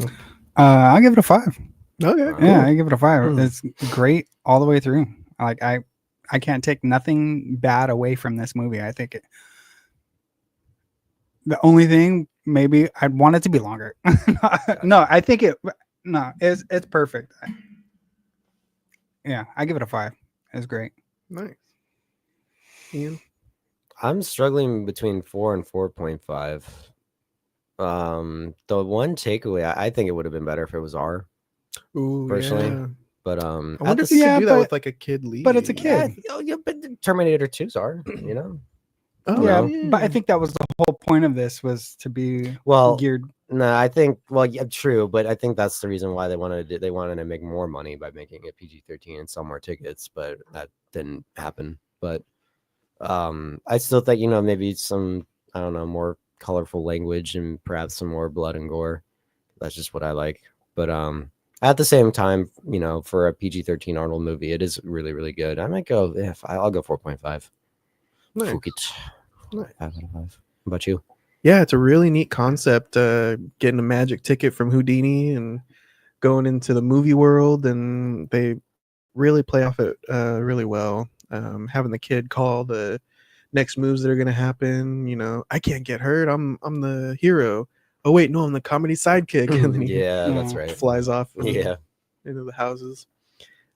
[SPEAKER 2] I'll give it a 5.
[SPEAKER 1] Okay, cool.
[SPEAKER 2] Yeah, I give it a 5.
[SPEAKER 1] Hmm.
[SPEAKER 2] It's great all the way through. Like I can't take nothing bad away from this movie. I think the only thing maybe I'd want it to be longer. No, I think it's perfect. Yeah, I give it a 5. It's great.
[SPEAKER 1] Nice. Ian?
[SPEAKER 3] I'm struggling between 4 and 4.5. The one takeaway, I think it would have been better if it was R.
[SPEAKER 1] Ooh,
[SPEAKER 3] Personally,
[SPEAKER 1] yeah.
[SPEAKER 3] But
[SPEAKER 1] I
[SPEAKER 3] at
[SPEAKER 1] wonder
[SPEAKER 3] the
[SPEAKER 1] if you
[SPEAKER 2] Yeah,
[SPEAKER 1] could do that
[SPEAKER 2] but-
[SPEAKER 1] with like a kid lead.
[SPEAKER 2] but it's a kid.
[SPEAKER 3] yeah, but the Terminator 2's are,
[SPEAKER 1] Oh,
[SPEAKER 2] yeah,
[SPEAKER 1] yeah.
[SPEAKER 2] but I think that was the whole point of this, was to be
[SPEAKER 3] Well,
[SPEAKER 2] geared.
[SPEAKER 3] no, I think, well, yeah, true, but I think that's the reason why they wanted to make more money by making it PG-13 and sell more tickets, but that didn't happen. But I still think, maybe some, I don't know, more colorful language and perhaps some more blood and gore. That's just what I like. But at the same time, for a PG-13 Arnold movie, it is really, really good. I might go, I'll go 4.5.
[SPEAKER 1] Nice.
[SPEAKER 3] Fuck it. 5 out of 5. How about you?
[SPEAKER 1] Yeah, it's a really neat concept. Getting a magic ticket from Houdini and going into the movie world, and they really play off it really well. Having the kid call the next moves that are going to happen. I can't get hurt. I'm the hero. Oh wait, no, I'm the comedy sidekick. And then he
[SPEAKER 3] That's right.
[SPEAKER 1] flies off into the houses.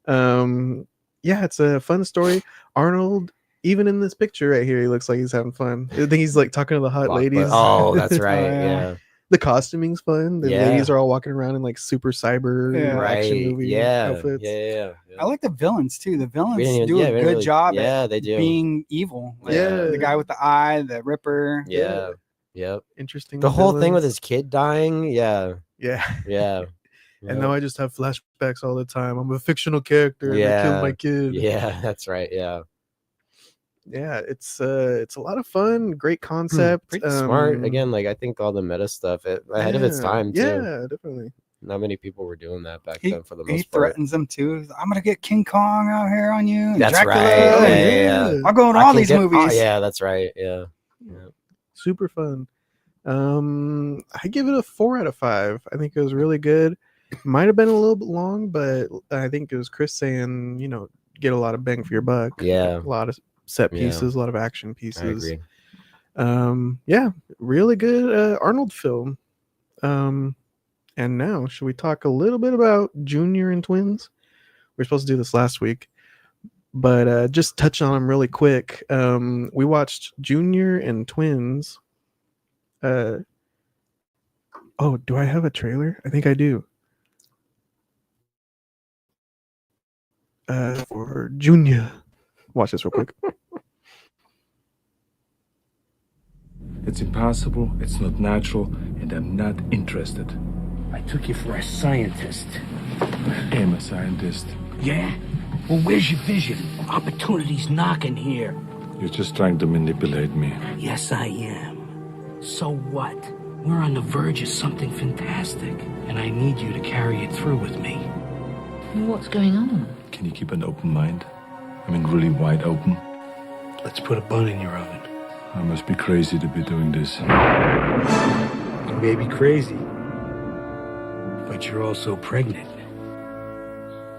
[SPEAKER 1] Yeah, it's a fun story. Arnold, even in this picture right here, he looks like he's having fun. I think he's like talking to the hot ladies.
[SPEAKER 3] Oh, that's right. Yeah.
[SPEAKER 1] The costuming's fun. The ladies are all walking around in like super cyber action movie outfits.
[SPEAKER 3] Yeah.
[SPEAKER 2] I like the villains too. The villains
[SPEAKER 3] We didn't-
[SPEAKER 2] do
[SPEAKER 3] yeah,
[SPEAKER 2] a
[SPEAKER 3] we didn't
[SPEAKER 2] good
[SPEAKER 3] really-
[SPEAKER 2] job
[SPEAKER 3] yeah,
[SPEAKER 2] at
[SPEAKER 3] they do.
[SPEAKER 2] being evil. Like,
[SPEAKER 1] Yeah.
[SPEAKER 2] the guy with the eye, the Ripper.
[SPEAKER 3] Yeah. Yep.
[SPEAKER 1] Interesting.
[SPEAKER 3] The whole thing with
[SPEAKER 1] villains.
[SPEAKER 3] his kid dying. Yeah.
[SPEAKER 1] Yeah.
[SPEAKER 3] Yeah.
[SPEAKER 1] And now I just have flashbacks all the time. I'm a fictional character. And I killed my kid.
[SPEAKER 3] Yeah, that's right. Yeah.
[SPEAKER 1] Yeah, it's a lot of fun. Great concept.
[SPEAKER 3] Pretty smart. Again, like I think all the meta stuff ahead of its time too.
[SPEAKER 1] Yeah, definitely.
[SPEAKER 3] Not many people were doing that back
[SPEAKER 2] He,
[SPEAKER 3] then for the
[SPEAKER 2] he
[SPEAKER 3] most part.
[SPEAKER 2] threatens them too. He's like, I'm gonna get King Kong out here on you. And
[SPEAKER 3] That's
[SPEAKER 2] Dracula.
[SPEAKER 3] right.
[SPEAKER 1] Yeah.
[SPEAKER 2] I'll go in
[SPEAKER 3] I
[SPEAKER 2] all
[SPEAKER 3] can
[SPEAKER 2] these
[SPEAKER 3] get-
[SPEAKER 2] movies.
[SPEAKER 3] yeah, that's right. Yeah.
[SPEAKER 1] Super fun. I give it a 4 out of 5. I think it was really good. Might have been a little bit long, but I think it was Chris saying, get a lot of bang for your buck.
[SPEAKER 3] Yeah.
[SPEAKER 1] A lot of set
[SPEAKER 3] Yeah.
[SPEAKER 1] pieces, a lot of action
[SPEAKER 3] I
[SPEAKER 1] pieces.
[SPEAKER 3] agree.
[SPEAKER 1] Yeah, really good Arnold film. And now, should we talk a little bit about Junior and Twins? We were supposed to do this last week, but just touch on them really quick. We watched Junior and Twins. Oh, do I have a trailer? I think I do. For Junior. Watch this real quick.
[SPEAKER 7] It's impossible, it's not natural, and I'm not interested.
[SPEAKER 10] I took you for a scientist.
[SPEAKER 7] I am a scientist.
[SPEAKER 10] Yeah? Well, where's your vision? Opportunity's knocking here.
[SPEAKER 7] You're just trying to manipulate me.
[SPEAKER 10] Yes, I am. So what? We're on the verge of something fantastic, and I need you to carry it through with me.
[SPEAKER 11] What's going on?
[SPEAKER 7] Can you keep an open mind? I mean, really wide open?
[SPEAKER 10] Let's put a bun in your oven.
[SPEAKER 7] I must be crazy to be doing this.
[SPEAKER 10] You may be crazy, but you're also pregnant.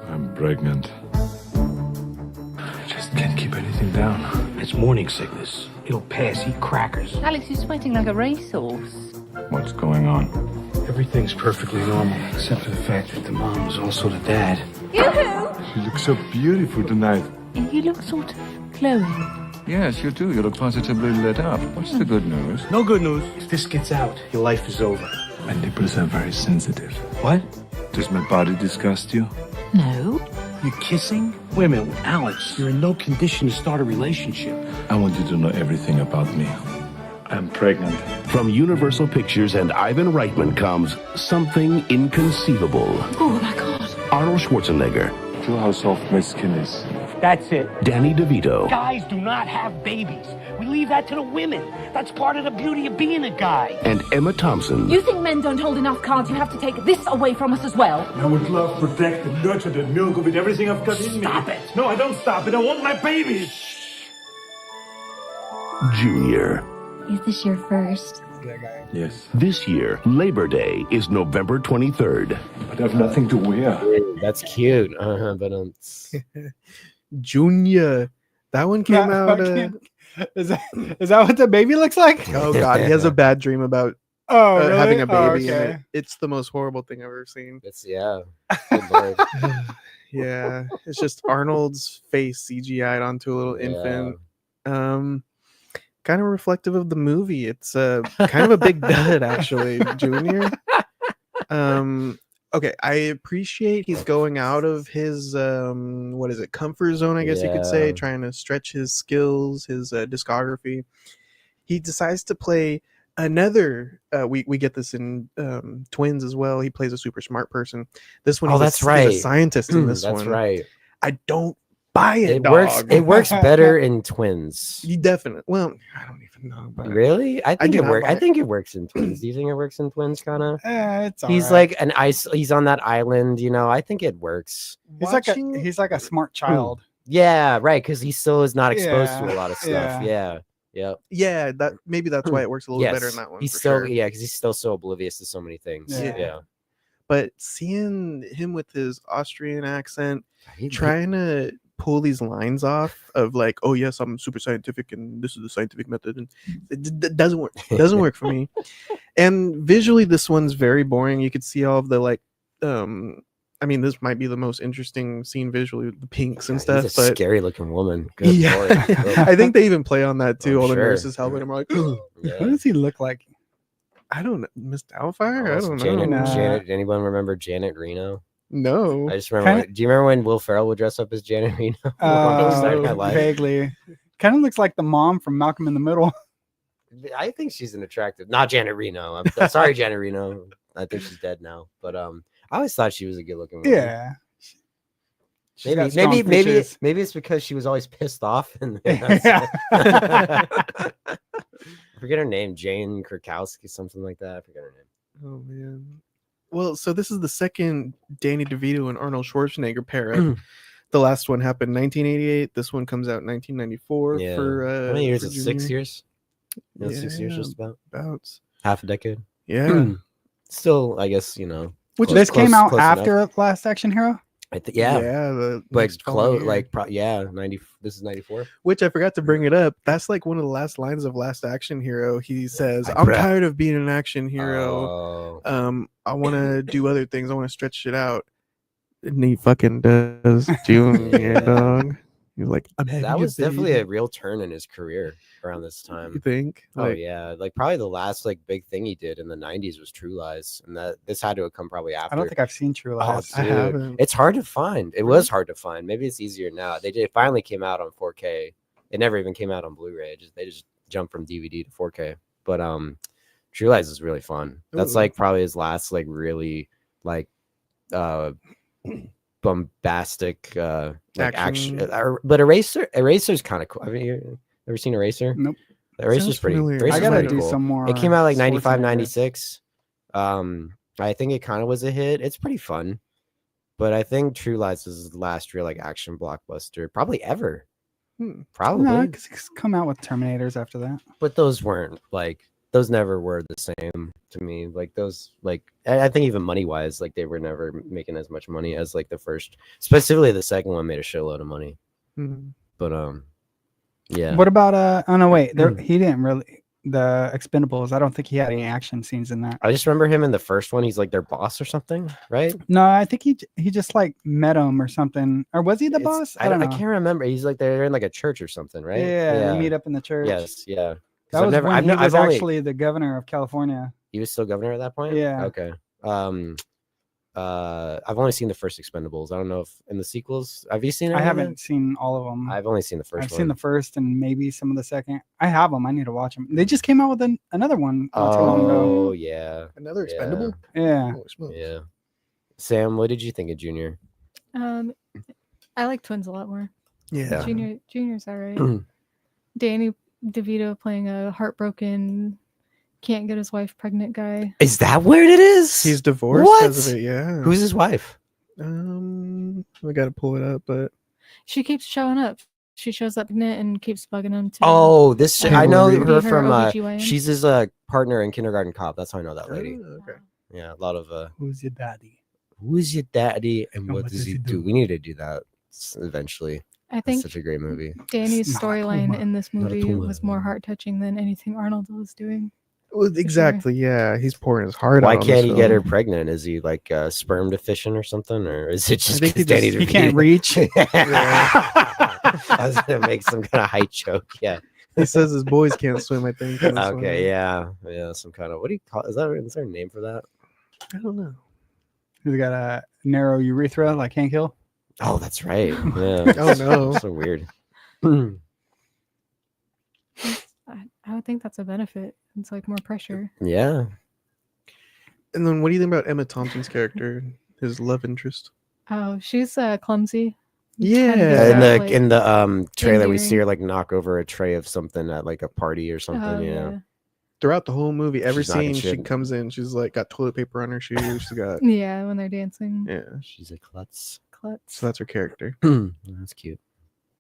[SPEAKER 7] I'm pregnant. I just can't keep anything down.
[SPEAKER 10] It's morning sickness. It'll pass. Eat crackers.
[SPEAKER 11] Alex is sweating like a racehorse.
[SPEAKER 7] What's going on?
[SPEAKER 10] Everything's perfectly normal, except for the fact that the mom is also the dad.
[SPEAKER 7] You look so beautiful tonight.
[SPEAKER 11] You look sort of glowing.
[SPEAKER 7] Yes, you do. You look positively lit up. What's the good news?
[SPEAKER 10] No good news. If this gets out, your life is over.
[SPEAKER 7] My nipples are very sensitive.
[SPEAKER 10] What?
[SPEAKER 7] Does my body disgust you?
[SPEAKER 11] No.
[SPEAKER 10] You're kissing? Wait a minute, Alex. You're in no condition to start a relationship.
[SPEAKER 7] I want you to know everything about me. I'm pregnant.
[SPEAKER 8] From Universal Pictures and Ivan Reitman comes Something Inconceivable.
[SPEAKER 11] Oh my God.
[SPEAKER 8] Arnold Schwarzenegger,
[SPEAKER 7] Feel how soft my skin is.
[SPEAKER 10] That's it.
[SPEAKER 8] Danny DeVito,
[SPEAKER 10] Guys do not have babies. We leave that to the women. That's part of the beauty of being a guy.
[SPEAKER 8] and Emma Thompson.
[SPEAKER 11] You think men don't hold enough cards? You have to take this away from us as well.
[SPEAKER 7] I would love, protect, and nurture that milk with everything I've got in me.
[SPEAKER 10] Stop it.
[SPEAKER 7] No, I don't stop it. I want my babies.
[SPEAKER 8] Junior.
[SPEAKER 11] Is this your first?
[SPEAKER 7] Yes,
[SPEAKER 8] This year, Labor Day is November 23rd.
[SPEAKER 7] but I've nothing to wear.
[SPEAKER 3] That's cute. But
[SPEAKER 1] Junior. That one came out.
[SPEAKER 2] Is that what the baby looks like?
[SPEAKER 1] Oh God, he has a bad dream about
[SPEAKER 2] Oh, really?
[SPEAKER 1] having a
[SPEAKER 2] Oh,
[SPEAKER 1] baby.
[SPEAKER 2] okay.
[SPEAKER 1] And it's the most horrible thing I've ever seen.
[SPEAKER 3] it's Good Lord.
[SPEAKER 1] Yeah, it's just Arnold's face CGI'd onto a little infant. Kind of reflective of the movie. It's kind of a big dud, actually, Junior. Okay, I appreciate he's going out of his comfort zone, I guess you could say,
[SPEAKER 3] Yeah.
[SPEAKER 1] trying to stretch his skills, his discography. he decides to play another. We get this in Twins as well. He plays a super smart person. This one,
[SPEAKER 3] that's
[SPEAKER 1] he's
[SPEAKER 3] right.
[SPEAKER 1] a scientist in this one.
[SPEAKER 3] That's right.
[SPEAKER 1] I don't buy it.
[SPEAKER 3] It works better in Twins.
[SPEAKER 1] You definitely. Well, I don't even know. But
[SPEAKER 3] Really? I think
[SPEAKER 1] do
[SPEAKER 3] it
[SPEAKER 1] not
[SPEAKER 3] works.
[SPEAKER 1] buy
[SPEAKER 3] I
[SPEAKER 1] it.
[SPEAKER 3] think it works in Twins. Do you think it works in Twins, kind of?
[SPEAKER 2] It's
[SPEAKER 3] He's
[SPEAKER 2] alright.
[SPEAKER 3] like he's on that island, you know. I think it works.
[SPEAKER 2] He's like a smart child.
[SPEAKER 3] Yeah, right. Because he still is not exposed to a lot of
[SPEAKER 2] Yeah.
[SPEAKER 3] stuff. Yeah. Yep.
[SPEAKER 1] Yeah, that maybe that's why it works a little better in that one.
[SPEAKER 3] He's
[SPEAKER 1] for
[SPEAKER 3] still
[SPEAKER 1] sure.
[SPEAKER 3] because he's still so oblivious to so many things. Yeah.
[SPEAKER 1] But seeing him with his Austrian accent,
[SPEAKER 3] He-
[SPEAKER 1] trying to pull these lines off of like, oh yes, I'm super scientific and this is the scientific method, and it doesn't work. It doesn't work for me. And visually, this one's very boring. You could see all of the like, I mean, this might be the most interesting scene visually, with the pinks and stuff.
[SPEAKER 3] He's a
[SPEAKER 1] But
[SPEAKER 3] scary looking woman. Good
[SPEAKER 1] yeah,
[SPEAKER 3] Lord.
[SPEAKER 1] I think they even play on that too.
[SPEAKER 3] I'm
[SPEAKER 1] All the
[SPEAKER 3] sure.
[SPEAKER 1] nurses helping him are like,
[SPEAKER 2] What does he look like?
[SPEAKER 1] I don't know, Miss Doubtfire. I don't
[SPEAKER 3] Janet,
[SPEAKER 1] know.
[SPEAKER 3] Janet, anyone remember Janet Reno?
[SPEAKER 1] No,
[SPEAKER 3] I just remember. Do you remember when Will Ferrell would dress up as Janet Reno? Saturday Night Live?
[SPEAKER 2] Vaguely. Kind of looks like the mom from Malcolm in the Middle.
[SPEAKER 3] I think she's an attractive, not Janet Reno. I'm sorry, Janet Reno. I think she's dead now. But I always thought she was a good looking woman.
[SPEAKER 2] Yeah. She's got strong
[SPEAKER 3] Maybe
[SPEAKER 2] features.
[SPEAKER 3] it's because she was always pissed off. And
[SPEAKER 2] Yeah.
[SPEAKER 3] I forget her name, Jane Krakowski, something like that. I forget her name.
[SPEAKER 1] Oh man. Well, so this is the second Danny DeVito and Arnold Schwarzenegger pair up. The last one happened in 1988. This one comes out in 1994.
[SPEAKER 3] Yeah.
[SPEAKER 1] For
[SPEAKER 3] how many years?
[SPEAKER 1] for
[SPEAKER 3] It's 6
[SPEAKER 1] Junior.
[SPEAKER 3] years. Yeah, 6 years, just about
[SPEAKER 1] About.
[SPEAKER 3] half a decade.
[SPEAKER 1] Yeah.
[SPEAKER 3] Still, I guess
[SPEAKER 2] Which
[SPEAKER 3] close-
[SPEAKER 2] this came
[SPEAKER 3] close-
[SPEAKER 2] out
[SPEAKER 3] close enough.
[SPEAKER 2] after Last Action Hero.
[SPEAKER 3] Yeah,
[SPEAKER 1] The
[SPEAKER 3] but
[SPEAKER 1] next following
[SPEAKER 3] close,
[SPEAKER 1] year.
[SPEAKER 3] 90. This is 94.
[SPEAKER 1] Which I forgot to bring it up. That's like one of the last lines of Last Action Hero. He says,
[SPEAKER 3] Hi,
[SPEAKER 1] "I'm
[SPEAKER 3] bruh."
[SPEAKER 1] tired of being an action hero.
[SPEAKER 3] Oh.
[SPEAKER 1] I want to do other things. I want to stretch shit out." And he fucking does, Junior dog. He's like, "I'm having
[SPEAKER 3] That
[SPEAKER 1] a
[SPEAKER 3] was definitely
[SPEAKER 1] baby."
[SPEAKER 3] a real turn in his career around this
[SPEAKER 1] You
[SPEAKER 3] time.
[SPEAKER 1] think?
[SPEAKER 3] Oh
[SPEAKER 1] Like,
[SPEAKER 3] yeah, like probably the last big thing he did in the 90s was True Lies, and this had to have come probably after.
[SPEAKER 2] I don't think I've seen True
[SPEAKER 3] Oh,
[SPEAKER 2] Lies.
[SPEAKER 1] I
[SPEAKER 3] dude,
[SPEAKER 1] haven't.
[SPEAKER 3] it's hard to find. It was hard to find. Maybe it's easier now. It finally came out on 4K. It never even came out on Blu-ray. They just jumped from DVD to 4K. But True Lies is really fun. That's
[SPEAKER 1] Ooh.
[SPEAKER 3] like probably his last really bombastic action. But Eraser's kind of cool. Have you ever seen Eraser?
[SPEAKER 2] Nope.
[SPEAKER 3] Eraser's
[SPEAKER 1] Sounds
[SPEAKER 3] pretty.
[SPEAKER 1] familiar.
[SPEAKER 3] Eraser's
[SPEAKER 2] I gotta
[SPEAKER 3] pretty
[SPEAKER 2] do
[SPEAKER 3] cool.
[SPEAKER 2] some more.
[SPEAKER 3] It came out like 95,
[SPEAKER 2] Schwarzenegger.
[SPEAKER 3] 96. I think it kind of was a hit. It's pretty fun. But I think True Lies was his last real action blockbuster, probably ever. Probably.
[SPEAKER 2] No, 'cause it's come out with Terminators after that.
[SPEAKER 3] But those weren't those never were the same to me. I think even money wise, they were never making as much money as the first. Specifically, the second one made a shitload of money.
[SPEAKER 1] Mhm.
[SPEAKER 3] But yeah.
[SPEAKER 2] What about oh no, wait, he didn't really. The Expendables, I don't think he had any action scenes in that.
[SPEAKER 3] I just remember him in the first one. He's their boss or something, right?
[SPEAKER 2] No, I think he just met him or something. Or was he the boss? I don't know.
[SPEAKER 3] I can't remember. He's they're in a church or something, right?
[SPEAKER 2] Yeah, they meet up in the church.
[SPEAKER 3] Yes, yeah.
[SPEAKER 2] That was when he was
[SPEAKER 3] I've only-
[SPEAKER 2] actually the governor of California.
[SPEAKER 3] He was still governor at that point?
[SPEAKER 2] Yeah.
[SPEAKER 3] Okay. I've only seen the first Expendables. I don't know if in the sequels. Have you seen it?
[SPEAKER 2] I haven't seen all of them.
[SPEAKER 3] I've only seen the 1st
[SPEAKER 2] I've
[SPEAKER 3] one.
[SPEAKER 2] seen the first and maybe some of the second. I have them. I need to watch them. They just came out with another one not too long ago.
[SPEAKER 3] Oh yeah.
[SPEAKER 1] Another Expendable?
[SPEAKER 2] Yeah.
[SPEAKER 1] Holy smokes.
[SPEAKER 3] Yeah. Sam, what did you think of Junior?
[SPEAKER 9] I like Twins a lot more.
[SPEAKER 1] Yeah.
[SPEAKER 9] Junior's all right. Danny DeVito playing a heartbroken, can't get his wife pregnant guy.
[SPEAKER 3] Is that where it is?
[SPEAKER 1] He's divorced
[SPEAKER 3] What?
[SPEAKER 1] because of it, yeah.
[SPEAKER 3] Who's his wife?
[SPEAKER 1] We gotta pull it up, but
[SPEAKER 9] She keeps showing up. She shows up pregnant and keeps bugging him to.
[SPEAKER 3] Oh, this I know
[SPEAKER 9] be
[SPEAKER 3] her from.
[SPEAKER 9] OBGYN.
[SPEAKER 3] She's his partner in Kindergarten Cop. That's how I know that lady.
[SPEAKER 1] okay.
[SPEAKER 3] Yeah, a lot of.
[SPEAKER 2] Who's your daddy?
[SPEAKER 3] Who's your daddy and what does he do? We need to do that eventually.
[SPEAKER 9] I
[SPEAKER 3] It's
[SPEAKER 9] think
[SPEAKER 3] such a great movie.
[SPEAKER 9] Danny's
[SPEAKER 2] Not a
[SPEAKER 9] storyline
[SPEAKER 2] tumor.
[SPEAKER 9] in this
[SPEAKER 3] Not a
[SPEAKER 9] movie
[SPEAKER 3] tumor.
[SPEAKER 9] was more heart touching than anything Arnold was doing.
[SPEAKER 1] Well, exactly, yeah. He's pouring his heart
[SPEAKER 3] Why
[SPEAKER 1] out. on
[SPEAKER 3] can't
[SPEAKER 1] this
[SPEAKER 3] he get her
[SPEAKER 1] film.
[SPEAKER 3] pregnant? Is he sperm deficient or something, or is it just
[SPEAKER 1] think he
[SPEAKER 3] because Danny
[SPEAKER 1] just-
[SPEAKER 2] He can't reach.
[SPEAKER 3] I was gonna make some kind of height joke. Yeah.
[SPEAKER 1] He says his boys can't swim, I think. in this one.
[SPEAKER 3] Okay. Yeah. Some kind of what do you call? Is there a name for that?
[SPEAKER 1] I don't know.
[SPEAKER 2] He's got a narrow urethra like Hank Hill.
[SPEAKER 3] Oh, that's right. Yeah.
[SPEAKER 1] Oh, no.
[SPEAKER 3] So weird.
[SPEAKER 9] I would think that's a benefit. It's like more pressure.
[SPEAKER 3] Yeah.
[SPEAKER 1] And then what do you think about Emma Thompson's character, his love interest?
[SPEAKER 9] Oh, she's clumsy.
[SPEAKER 1] Yeah.
[SPEAKER 9] Kinda gives
[SPEAKER 3] In
[SPEAKER 9] out,
[SPEAKER 3] the
[SPEAKER 9] like,
[SPEAKER 3] in the trailer, we see her
[SPEAKER 9] endearing.
[SPEAKER 3] like knock over a tray of something at like a party or something.
[SPEAKER 9] Oh,
[SPEAKER 3] Yeah.
[SPEAKER 9] yeah.
[SPEAKER 1] Throughout the whole movie, every
[SPEAKER 3] She's knocking
[SPEAKER 1] scene she
[SPEAKER 3] shit.
[SPEAKER 1] comes in, she's like got toilet paper on her shoes. She's got
[SPEAKER 9] Yeah, when they're dancing.
[SPEAKER 1] yeah.
[SPEAKER 3] She's a klutz.
[SPEAKER 9] Klutz.
[SPEAKER 1] So that's her character.
[SPEAKER 3] That's cute.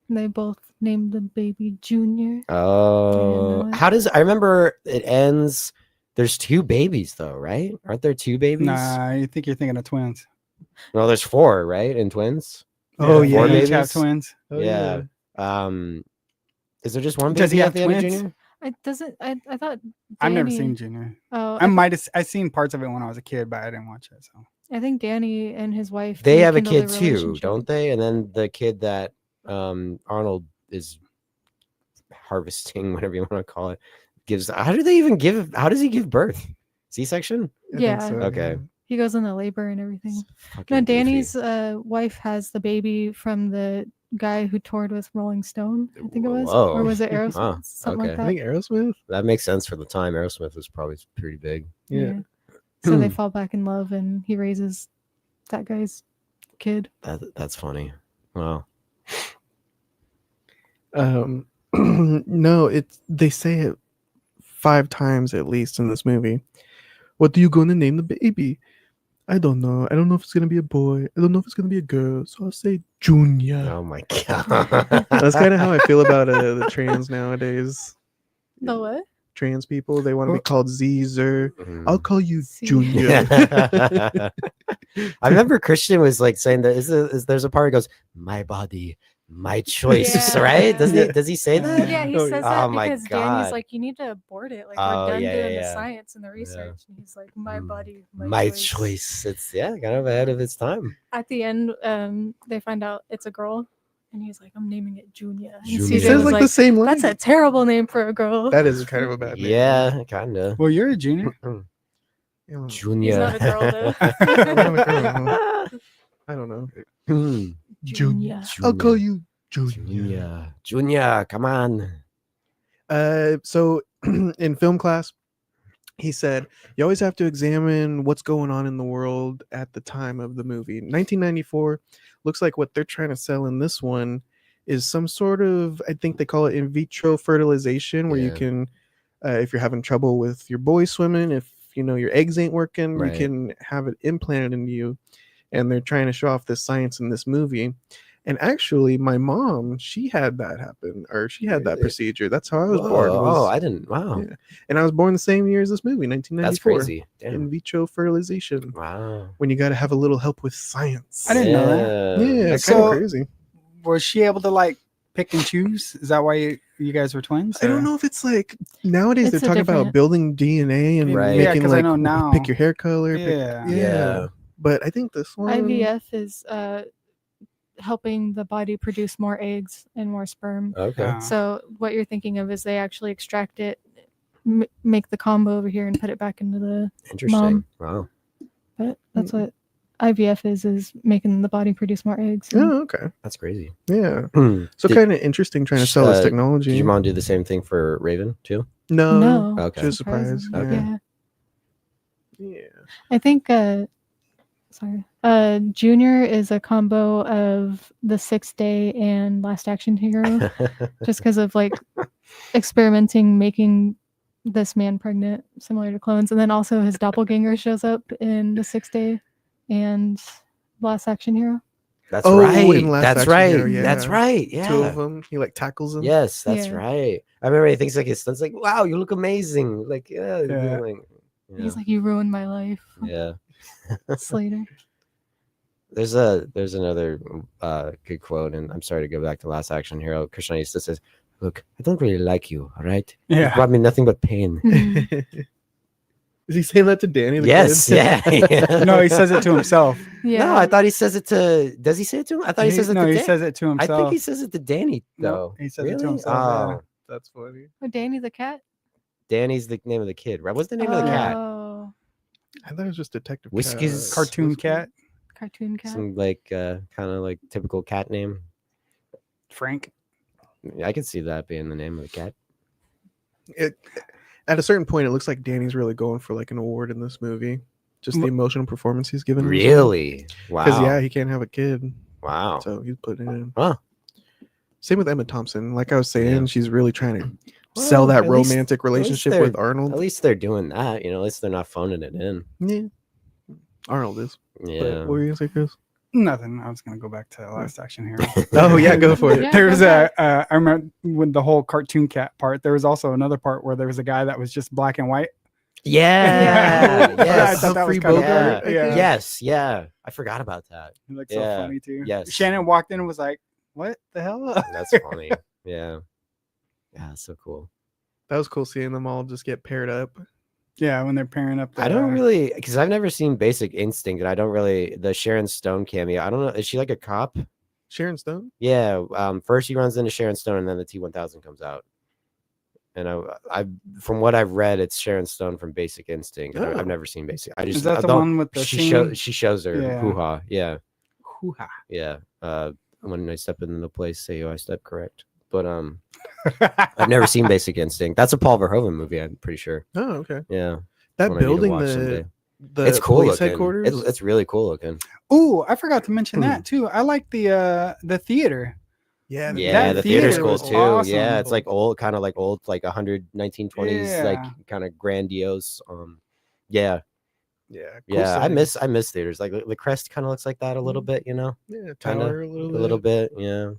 [SPEAKER 9] And they both named the baby Junior.
[SPEAKER 3] Oh, how does I remember it ends? There's 2 babies though, right? Aren't there 2 babies?
[SPEAKER 2] Nah, I think you're thinking of twins.
[SPEAKER 3] No, there's 4, right? In twins.
[SPEAKER 1] Oh,
[SPEAKER 2] yeah,
[SPEAKER 3] Four
[SPEAKER 2] they each have
[SPEAKER 3] babies?
[SPEAKER 2] twins.
[SPEAKER 1] Oh,
[SPEAKER 3] Yeah. Is there just one
[SPEAKER 2] Does he
[SPEAKER 3] baby
[SPEAKER 2] have
[SPEAKER 3] at the end of
[SPEAKER 2] twins?
[SPEAKER 3] Junior?
[SPEAKER 9] I doesn't. I thought.
[SPEAKER 2] I've never
[SPEAKER 9] Danny-
[SPEAKER 2] seen Junior.
[SPEAKER 9] Oh,
[SPEAKER 2] I seen parts of it when I was a kid, but I didn't watch it. So
[SPEAKER 9] I think Danny and his wife.
[SPEAKER 3] They have a
[SPEAKER 9] rekindled
[SPEAKER 3] kid
[SPEAKER 9] their
[SPEAKER 3] too,
[SPEAKER 9] relationship.
[SPEAKER 3] don't they? And then the kid that Arnold is harvesting, whatever you want to call it, gives. How do they even give? How does he give birth? C-section?
[SPEAKER 1] I think
[SPEAKER 9] Yeah.
[SPEAKER 1] so,
[SPEAKER 3] Okay.
[SPEAKER 9] He goes into labor and everything.
[SPEAKER 3] Fucking
[SPEAKER 9] No,
[SPEAKER 3] goofy.
[SPEAKER 9] Danny's wife has the baby from the guy who toured with Rolling Stone. I think it was,
[SPEAKER 3] Whoa.
[SPEAKER 9] or was it Aerosmith?
[SPEAKER 3] Wow,
[SPEAKER 9] Something
[SPEAKER 3] okay.
[SPEAKER 9] like
[SPEAKER 1] I
[SPEAKER 9] that.
[SPEAKER 1] think Aerosmith.
[SPEAKER 3] That makes sense for the time. Aerosmith was probably pretty big.
[SPEAKER 1] Yeah.
[SPEAKER 9] So they fall back in love, and he raises that guy's kid.
[SPEAKER 3] That's funny. Wow.
[SPEAKER 1] No, they say it 5 times at least in this movie. What are you going to name the baby? I don't know. I don't know if it's going to be a boy. I don't know if it's going to be a girl. So I'll say Junior.
[SPEAKER 3] Oh my god.
[SPEAKER 1] That's kind of how I feel about the trans nowadays.
[SPEAKER 9] The what?
[SPEAKER 1] Trans people, they want to be called Zer.
[SPEAKER 3] Mhm.
[SPEAKER 1] I'll call you
[SPEAKER 9] Z.
[SPEAKER 1] Junior.
[SPEAKER 3] I remember Christian was like saying that there's a part where he goes, "My body, my choice,"
[SPEAKER 9] Yeah.
[SPEAKER 3] right? Does he say that?
[SPEAKER 9] Yeah, he
[SPEAKER 1] Oh,
[SPEAKER 9] says
[SPEAKER 3] yeah.
[SPEAKER 9] that
[SPEAKER 3] Oh my
[SPEAKER 9] because
[SPEAKER 3] God.
[SPEAKER 9] Danny's like, you need to abort it. Like,
[SPEAKER 3] Oh,
[SPEAKER 9] we're done
[SPEAKER 3] yeah,
[SPEAKER 9] doing
[SPEAKER 3] yeah,
[SPEAKER 9] the
[SPEAKER 3] yeah.
[SPEAKER 9] science and the research. And he's like, my body,
[SPEAKER 3] My choice. It's kind of ahead of its time.
[SPEAKER 9] At the end, they find out it's a girl, and he's like, I'm naming it Junior. And
[SPEAKER 3] Junior.
[SPEAKER 1] He
[SPEAKER 9] CJ
[SPEAKER 1] says
[SPEAKER 9] was
[SPEAKER 1] like the same line.
[SPEAKER 9] that's a terrible name for a girl.
[SPEAKER 1] That is kind of a bad name.
[SPEAKER 3] Yeah, kind of.
[SPEAKER 2] well, you're a junior.
[SPEAKER 1] Yeah.
[SPEAKER 3] Junior.
[SPEAKER 9] He's not a girl, though.
[SPEAKER 1] I'm not a girl. I don't know.
[SPEAKER 9] Junior.
[SPEAKER 1] I'll call you Junior.
[SPEAKER 3] Junior. Junior, come on.
[SPEAKER 1] So in film class, he said you always have to examine what's going on in the world at the time of the movie. 1994 looks like what they're trying to sell in this one is some sort of, I think they call it in vitro fertilization, where you
[SPEAKER 3] Yeah.
[SPEAKER 1] can, if you're having trouble with your boy swimming, if your eggs ain't working,
[SPEAKER 3] Right.
[SPEAKER 1] you can have it implanted into you. And they're trying to show off this science in this movie. And actually, my mom, she had that happen, or she had that
[SPEAKER 3] Really?
[SPEAKER 1] procedure. That's how I was
[SPEAKER 3] Whoa,
[SPEAKER 1] born.
[SPEAKER 3] oh, I didn't. Wow.
[SPEAKER 1] Yeah. And I was born the same year as this movie, 1994.
[SPEAKER 3] That's crazy.
[SPEAKER 1] In
[SPEAKER 3] Damn.
[SPEAKER 1] vitro fertilization.
[SPEAKER 3] Wow.
[SPEAKER 1] When you got to have a little help with science.
[SPEAKER 2] I didn't know that.
[SPEAKER 1] Yeah, kind
[SPEAKER 2] So-
[SPEAKER 1] of crazy.
[SPEAKER 2] Was she able to like pick and choose? Is that why you guys were twins?
[SPEAKER 1] I don't know if it's like nowadays
[SPEAKER 9] It's a
[SPEAKER 1] they're talking about
[SPEAKER 9] different-
[SPEAKER 1] building DNA and
[SPEAKER 3] Right.
[SPEAKER 2] Yeah,
[SPEAKER 1] making
[SPEAKER 2] 'cause I
[SPEAKER 1] like
[SPEAKER 2] know now-
[SPEAKER 1] pick your hair color.
[SPEAKER 2] Yeah.
[SPEAKER 3] Yeah.
[SPEAKER 1] But I think this one
[SPEAKER 9] IVF is helping the body produce more eggs and more sperm.
[SPEAKER 3] Okay.
[SPEAKER 9] So what you're thinking of is they actually extract it, make the combo over here, and put it back into the.
[SPEAKER 3] Interesting.
[SPEAKER 9] Mom.
[SPEAKER 3] Wow.
[SPEAKER 9] But that's what IVF is making the body produce more eggs. and-
[SPEAKER 1] Oh, okay.
[SPEAKER 3] That's crazy.
[SPEAKER 1] Yeah.
[SPEAKER 3] So
[SPEAKER 1] So kind of interesting trying to sell this technology.
[SPEAKER 3] Did your mom do the same thing for Raven too?
[SPEAKER 1] No.
[SPEAKER 9] No.
[SPEAKER 3] Okay.
[SPEAKER 1] She was surprised.
[SPEAKER 9] Surprisingly,
[SPEAKER 1] Yeah.
[SPEAKER 9] Yeah.
[SPEAKER 1] Yeah.
[SPEAKER 9] I think Junior is a combo of the 6th Day and Last Action Hero, just because of like experimenting, making this man pregnant, similar to clones, and then also his doppelganger shows up in the 6th Day and Last Action Hero.
[SPEAKER 3] That's
[SPEAKER 1] Oh,
[SPEAKER 3] right.
[SPEAKER 1] in Last
[SPEAKER 3] That's
[SPEAKER 1] Action
[SPEAKER 3] right.
[SPEAKER 1] Hero, yeah.
[SPEAKER 3] That's right. Yeah.
[SPEAKER 1] 2 of them. He like tackles them.
[SPEAKER 3] Yes, that's
[SPEAKER 9] Yeah.
[SPEAKER 3] right. I remember he thinks like his son's like, "Wow, you look amazing." Like, yeah.
[SPEAKER 2] Yeah.
[SPEAKER 3] Like,
[SPEAKER 9] He's like, "You ruined my life,
[SPEAKER 3] yeah.
[SPEAKER 9] Slater."
[SPEAKER 3] There's another good quote, and I'm sorry to go back to Last Action Hero. Krishna used to says, "Look, I don't really like you. All right, you
[SPEAKER 2] Yeah.
[SPEAKER 3] brought me nothing but pain."
[SPEAKER 1] Is he saying that to Danny? The
[SPEAKER 3] Yes,
[SPEAKER 1] kid?
[SPEAKER 3] yeah.
[SPEAKER 2] No, he says it to himself.
[SPEAKER 9] Yeah.
[SPEAKER 3] No, I thought he says it to. Does he say it to him? I thought he says it
[SPEAKER 2] no,
[SPEAKER 3] to.
[SPEAKER 2] he
[SPEAKER 3] Dan-
[SPEAKER 2] says it to
[SPEAKER 3] I
[SPEAKER 2] himself.
[SPEAKER 3] think he says it to Danny
[SPEAKER 2] No,
[SPEAKER 3] though.
[SPEAKER 2] he says it to
[SPEAKER 3] Really?
[SPEAKER 2] himself, yeah.
[SPEAKER 3] Oh,
[SPEAKER 1] That's funny.
[SPEAKER 9] Oh, Danny the cat.
[SPEAKER 3] Danny's the name of the kid, right? What's the name of the cat?
[SPEAKER 9] Oh,
[SPEAKER 1] I thought it was just Detective
[SPEAKER 3] Whiskey's
[SPEAKER 1] Cat.
[SPEAKER 2] Cartoon cat,
[SPEAKER 9] cartoon cat.
[SPEAKER 3] Some like kind of like typical cat name.
[SPEAKER 2] Frank.
[SPEAKER 3] I can see that being the name of the cat.
[SPEAKER 1] At a certain point, it looks like Danny's really going for like an award in this movie. Just the emotional performance he's given.
[SPEAKER 3] Really? Wow.
[SPEAKER 1] Because he can't have a kid.
[SPEAKER 3] Wow.
[SPEAKER 1] So he's putting it in.
[SPEAKER 3] Huh.
[SPEAKER 1] Same with Emma Thompson. Like I was saying, she's really trying to sell that romantic relationship with Arnold.
[SPEAKER 3] At least they're doing that. At least they're not phoning it in.
[SPEAKER 1] Yeah. Arnold is.
[SPEAKER 3] Yeah.
[SPEAKER 1] But what were you gonna say, Chris?
[SPEAKER 2] Nothing. I was gonna go back to Last Action Hero.
[SPEAKER 1] Oh yeah, go for it.
[SPEAKER 9] Yeah,
[SPEAKER 2] There was
[SPEAKER 9] go
[SPEAKER 2] I remember with the whole cartoon cat part. There was also another part where there was a guy that was just black and white.
[SPEAKER 3] Yeah.
[SPEAKER 2] I
[SPEAKER 3] Yes.
[SPEAKER 2] thought that was
[SPEAKER 1] Humphrey
[SPEAKER 2] kind of
[SPEAKER 1] Bogart,
[SPEAKER 2] weird. Yeah.
[SPEAKER 3] Yes. Yeah. I forgot about that.
[SPEAKER 2] He looked
[SPEAKER 3] Yeah.
[SPEAKER 2] so funny too.
[SPEAKER 3] Yes.
[SPEAKER 2] Shannon walked in and was like, "What the hell?"
[SPEAKER 3] That's funny. Yeah. Yeah. That's so cool.
[SPEAKER 1] That was cool seeing them all just get paired up.
[SPEAKER 2] Yeah, when they're pairing up.
[SPEAKER 3] I don't really, because I've never seen Basic Instinct, and I don't really the Sharon Stone cameo. I don't know. Is she like a cop?
[SPEAKER 1] Sharon Stone?
[SPEAKER 3] Yeah. First he runs into Sharon Stone, and then the T-1000 comes out. And I from what I've read, it's Sharon Stone from Basic Instinct.
[SPEAKER 1] Oh.
[SPEAKER 3] I've never seen Basic.
[SPEAKER 2] Is that the one with the
[SPEAKER 3] she shows her
[SPEAKER 2] Yeah.
[SPEAKER 3] hoo-ha. Yeah.
[SPEAKER 2] Hoo-ha.
[SPEAKER 3] Yeah. When I step into the place, say, "Oh, I step correct." But I've never seen Basic Instinct. That's a Paul Verhoeven movie, I'm pretty sure.
[SPEAKER 1] Oh, okay.
[SPEAKER 3] Yeah.
[SPEAKER 1] That
[SPEAKER 3] One I need to
[SPEAKER 1] building,
[SPEAKER 3] watch someday.
[SPEAKER 1] the
[SPEAKER 3] It's cool
[SPEAKER 1] police
[SPEAKER 3] looking.
[SPEAKER 1] headquarters.
[SPEAKER 3] It's really cool looking.
[SPEAKER 2] Ooh, I forgot to mention that too. I like the theater.
[SPEAKER 1] Yeah,
[SPEAKER 3] Yeah,
[SPEAKER 2] That
[SPEAKER 3] the theater's
[SPEAKER 2] theater
[SPEAKER 3] cool
[SPEAKER 2] was
[SPEAKER 3] too.
[SPEAKER 2] awesome.
[SPEAKER 3] Yeah, it's like old, kind of like old, like 1920s,
[SPEAKER 2] Yeah.
[SPEAKER 3] like kind of grandiose. Yeah,
[SPEAKER 1] yeah,
[SPEAKER 3] yeah.
[SPEAKER 1] setting.
[SPEAKER 3] I miss theaters. Like the crest kind of looks like that a little bit,
[SPEAKER 1] Yeah,
[SPEAKER 3] kind of
[SPEAKER 1] tower
[SPEAKER 3] a little bit. Yeah,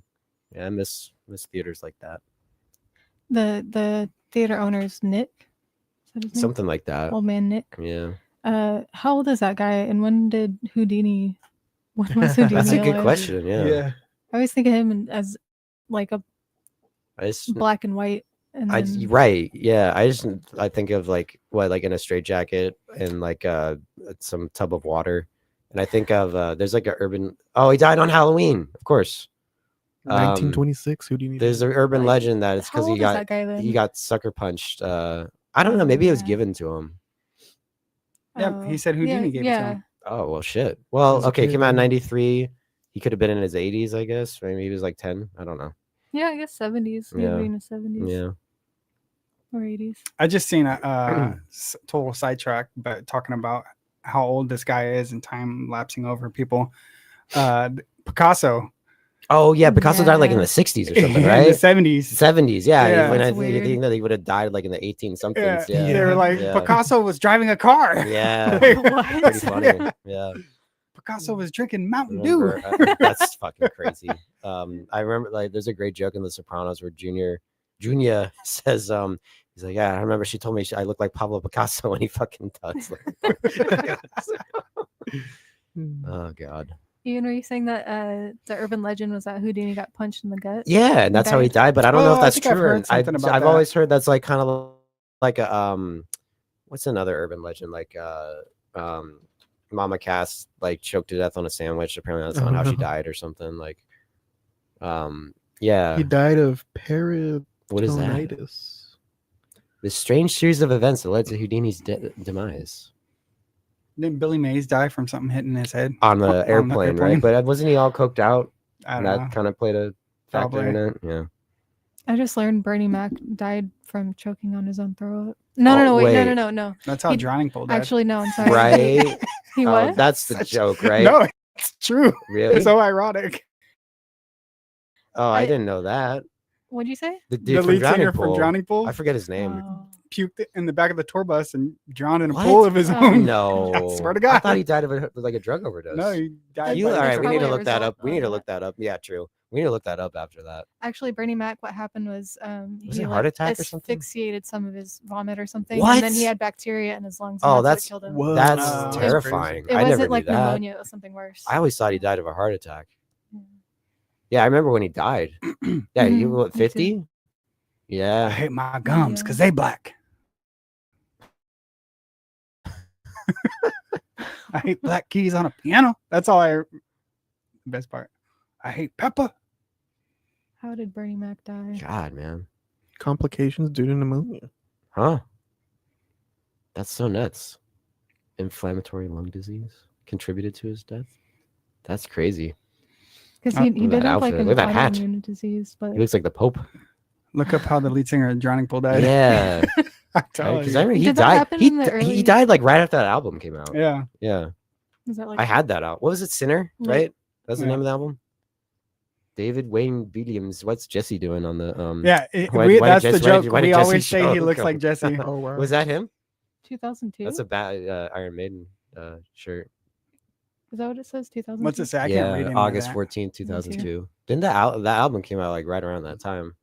[SPEAKER 3] yeah. I miss theaters like that.
[SPEAKER 9] The theater owner's Nick. Is that his name?
[SPEAKER 3] Something like that.
[SPEAKER 9] Old man Nick.
[SPEAKER 3] Yeah,
[SPEAKER 9] How old is that guy? And when was Houdini
[SPEAKER 3] that's a good
[SPEAKER 9] alive?
[SPEAKER 3] question. Yeah,
[SPEAKER 9] I always think of him as like a
[SPEAKER 3] I just
[SPEAKER 9] black and white. And then,
[SPEAKER 3] right. Yeah, I think of like in a straitjacket and like some tub of water, and I think of there's like a urban. Oh, he died on Halloween, of course.
[SPEAKER 1] 1926. Who do you need?
[SPEAKER 3] There's an urban
[SPEAKER 9] Like,
[SPEAKER 3] legend that it's
[SPEAKER 9] how
[SPEAKER 3] because
[SPEAKER 9] old is that guy then?
[SPEAKER 3] he got sucker punched. I don't know. Maybe it was
[SPEAKER 9] Yeah.
[SPEAKER 3] given to him.
[SPEAKER 2] Yep, he said Houdini gave it to him.
[SPEAKER 3] Oh well, shit. Well,
[SPEAKER 1] As a
[SPEAKER 3] okay, it
[SPEAKER 1] kid,
[SPEAKER 3] came out in
[SPEAKER 1] yeah.
[SPEAKER 3] '93. He could have been in his 80s, I guess. Maybe he was like 10. I don't know.
[SPEAKER 9] Yeah, I guess 70s.
[SPEAKER 3] Yeah.
[SPEAKER 9] Maybe in the 70s
[SPEAKER 3] Yeah.
[SPEAKER 9] or 80s.
[SPEAKER 2] I just seen a total sidetrack, but talking about how old this guy is and time lapsing over people. Picasso.
[SPEAKER 3] Oh yeah, Picasso died like in
[SPEAKER 9] Yeah.
[SPEAKER 3] the 60s or something,
[SPEAKER 2] In the
[SPEAKER 3] right?
[SPEAKER 2] 70s.
[SPEAKER 3] 70s, yeah.
[SPEAKER 2] Yeah.
[SPEAKER 3] When I
[SPEAKER 9] That's
[SPEAKER 3] think
[SPEAKER 9] weird.
[SPEAKER 3] that he would have died like in the 18 somethings.
[SPEAKER 2] Yeah.
[SPEAKER 3] Yeah.
[SPEAKER 2] They were like,
[SPEAKER 3] yeah.
[SPEAKER 2] Picasso was driving a car.
[SPEAKER 3] Yeah.
[SPEAKER 9] What?
[SPEAKER 3] Pretty funny.
[SPEAKER 2] Yeah.
[SPEAKER 3] Yeah.
[SPEAKER 2] Picasso was drinking Mountain Dew.
[SPEAKER 3] Remember, that's fucking crazy. I remember like there's a great joke in The Sopranos where Junior says he's like, yeah, I remember she told me I look like Pablo Picasso, and he fucking does. Oh god.
[SPEAKER 9] Ian, were you saying that the urban legend was that Houdini got punched in the gut?
[SPEAKER 3] Yeah, and that's how he died. But I don't know
[SPEAKER 2] Well,
[SPEAKER 3] if
[SPEAKER 2] I
[SPEAKER 3] that's
[SPEAKER 2] think I've
[SPEAKER 3] true.
[SPEAKER 2] heard
[SPEAKER 3] And
[SPEAKER 2] something about
[SPEAKER 3] I've
[SPEAKER 2] that.
[SPEAKER 3] always heard that's like kind of like a what's another urban legend, like Mama Cass like choked to death on a sandwich. Apparently that's not how she died or something. Like yeah.
[SPEAKER 1] He died of peritonitis.
[SPEAKER 3] What is that? The strange series of events that led to Houdini's demise.
[SPEAKER 2] Didn't Billy Mays die from something hitting his head?
[SPEAKER 3] On the airplane, right? But wasn't he all coked out?
[SPEAKER 2] I
[SPEAKER 3] And
[SPEAKER 2] don't
[SPEAKER 3] that
[SPEAKER 2] know.
[SPEAKER 3] kind of played a factor in it. Yeah.
[SPEAKER 9] I just learned Bernie Mac died from choking on his own throat. No, wait, no.
[SPEAKER 2] That's how
[SPEAKER 9] He-
[SPEAKER 2] Drowning Pool died.
[SPEAKER 9] Actually, no, I'm sorry.
[SPEAKER 3] Right?
[SPEAKER 9] He
[SPEAKER 3] Oh,
[SPEAKER 9] what?
[SPEAKER 3] that's the joke, right?
[SPEAKER 2] No, it's true.
[SPEAKER 3] Really?
[SPEAKER 2] It's so ironic.
[SPEAKER 3] Oh, I didn't know that.
[SPEAKER 9] What'd you say?
[SPEAKER 3] The
[SPEAKER 2] The
[SPEAKER 3] dude from
[SPEAKER 2] lead
[SPEAKER 3] Drowning
[SPEAKER 2] singer
[SPEAKER 3] Pool.
[SPEAKER 2] from Drowning Pool
[SPEAKER 3] I forget his name.
[SPEAKER 9] Oh.
[SPEAKER 2] puked in the back of the tour bus and drowned in a
[SPEAKER 3] What?
[SPEAKER 2] pool of his
[SPEAKER 9] Oh.
[SPEAKER 2] own.
[SPEAKER 3] No.
[SPEAKER 2] I swear to
[SPEAKER 3] I
[SPEAKER 2] God.
[SPEAKER 3] thought he died of like a drug overdose.
[SPEAKER 2] No, he died.
[SPEAKER 3] You, all
[SPEAKER 2] by-
[SPEAKER 3] right, we need to
[SPEAKER 9] probably a
[SPEAKER 3] look that
[SPEAKER 9] result
[SPEAKER 3] up. We need to
[SPEAKER 9] of
[SPEAKER 3] look that up. Yeah, true. We need to look that up after that.
[SPEAKER 9] Actually, Bernie Mac, what happened was
[SPEAKER 3] Was
[SPEAKER 9] he
[SPEAKER 3] it a heart attack or something?
[SPEAKER 9] asphyxiated some of his vomit or something.
[SPEAKER 3] What?
[SPEAKER 9] And then he had bacteria in his lungs. And
[SPEAKER 3] Oh,
[SPEAKER 9] that's what killed him.
[SPEAKER 1] Whoa.
[SPEAKER 3] That's
[SPEAKER 2] Oh,
[SPEAKER 3] terrifying.
[SPEAKER 9] It
[SPEAKER 3] I never
[SPEAKER 9] wasn't
[SPEAKER 3] knew
[SPEAKER 9] like
[SPEAKER 3] that.
[SPEAKER 9] pneumonia, it was something worse.
[SPEAKER 3] I always thought he died of a heart attack.
[SPEAKER 9] Yeah.
[SPEAKER 3] Yeah, I remember when he died. Yeah, he
[SPEAKER 9] Mhm,
[SPEAKER 3] was
[SPEAKER 9] me
[SPEAKER 3] 50?
[SPEAKER 9] too.
[SPEAKER 2] I
[SPEAKER 3] Yeah.
[SPEAKER 2] hate my gums
[SPEAKER 9] Yeah.
[SPEAKER 2] because they black. I hate black keys on a piano. That's all I. Best part. I hate pepper.
[SPEAKER 9] How did Bernie Mac die?
[SPEAKER 3] God, man.
[SPEAKER 1] Complications due to pneumonia.
[SPEAKER 3] Huh? That's so nuts. Inflammatory lung disease contributed to his death. That's crazy.
[SPEAKER 9] Because he
[SPEAKER 3] Look at
[SPEAKER 9] did
[SPEAKER 3] that
[SPEAKER 9] have like
[SPEAKER 3] outfit.
[SPEAKER 9] an
[SPEAKER 3] Look at that hat.
[SPEAKER 9] autoimmune disease, but
[SPEAKER 3] He looks like the Pope.
[SPEAKER 2] Look up how the lead singer of Drowning Pool died.
[SPEAKER 3] Yeah.
[SPEAKER 2] I tell
[SPEAKER 3] Because
[SPEAKER 2] you.
[SPEAKER 3] I remember he
[SPEAKER 9] Did that
[SPEAKER 3] died.
[SPEAKER 9] happen in the
[SPEAKER 3] He
[SPEAKER 9] early-
[SPEAKER 3] died like right after that album came out.
[SPEAKER 2] Yeah.
[SPEAKER 3] Yeah.
[SPEAKER 9] Was that like
[SPEAKER 3] I had that out. What was it? Sinner,
[SPEAKER 9] Late-
[SPEAKER 3] right? That's the
[SPEAKER 2] Yeah.
[SPEAKER 3] name of the album. David Wayne Williams. What's Jesse doing on the
[SPEAKER 2] Yeah,
[SPEAKER 3] why
[SPEAKER 2] that's
[SPEAKER 3] did
[SPEAKER 2] the
[SPEAKER 3] Jesse- why
[SPEAKER 2] joke.
[SPEAKER 3] did- why did
[SPEAKER 2] We
[SPEAKER 3] Jesse
[SPEAKER 2] always say he
[SPEAKER 3] show
[SPEAKER 2] looks
[SPEAKER 3] go?
[SPEAKER 2] like Jesse.
[SPEAKER 1] Oh wow.
[SPEAKER 3] Was that him?
[SPEAKER 9] 2002?
[SPEAKER 3] That's a bad Iron Maiden shirt.
[SPEAKER 9] Is that what it says? 2002.
[SPEAKER 2] What's it say? I can't read
[SPEAKER 3] Yeah,
[SPEAKER 2] any
[SPEAKER 3] August
[SPEAKER 2] of that.
[SPEAKER 3] 14th, 2002. Didn't that album came out like right around that time?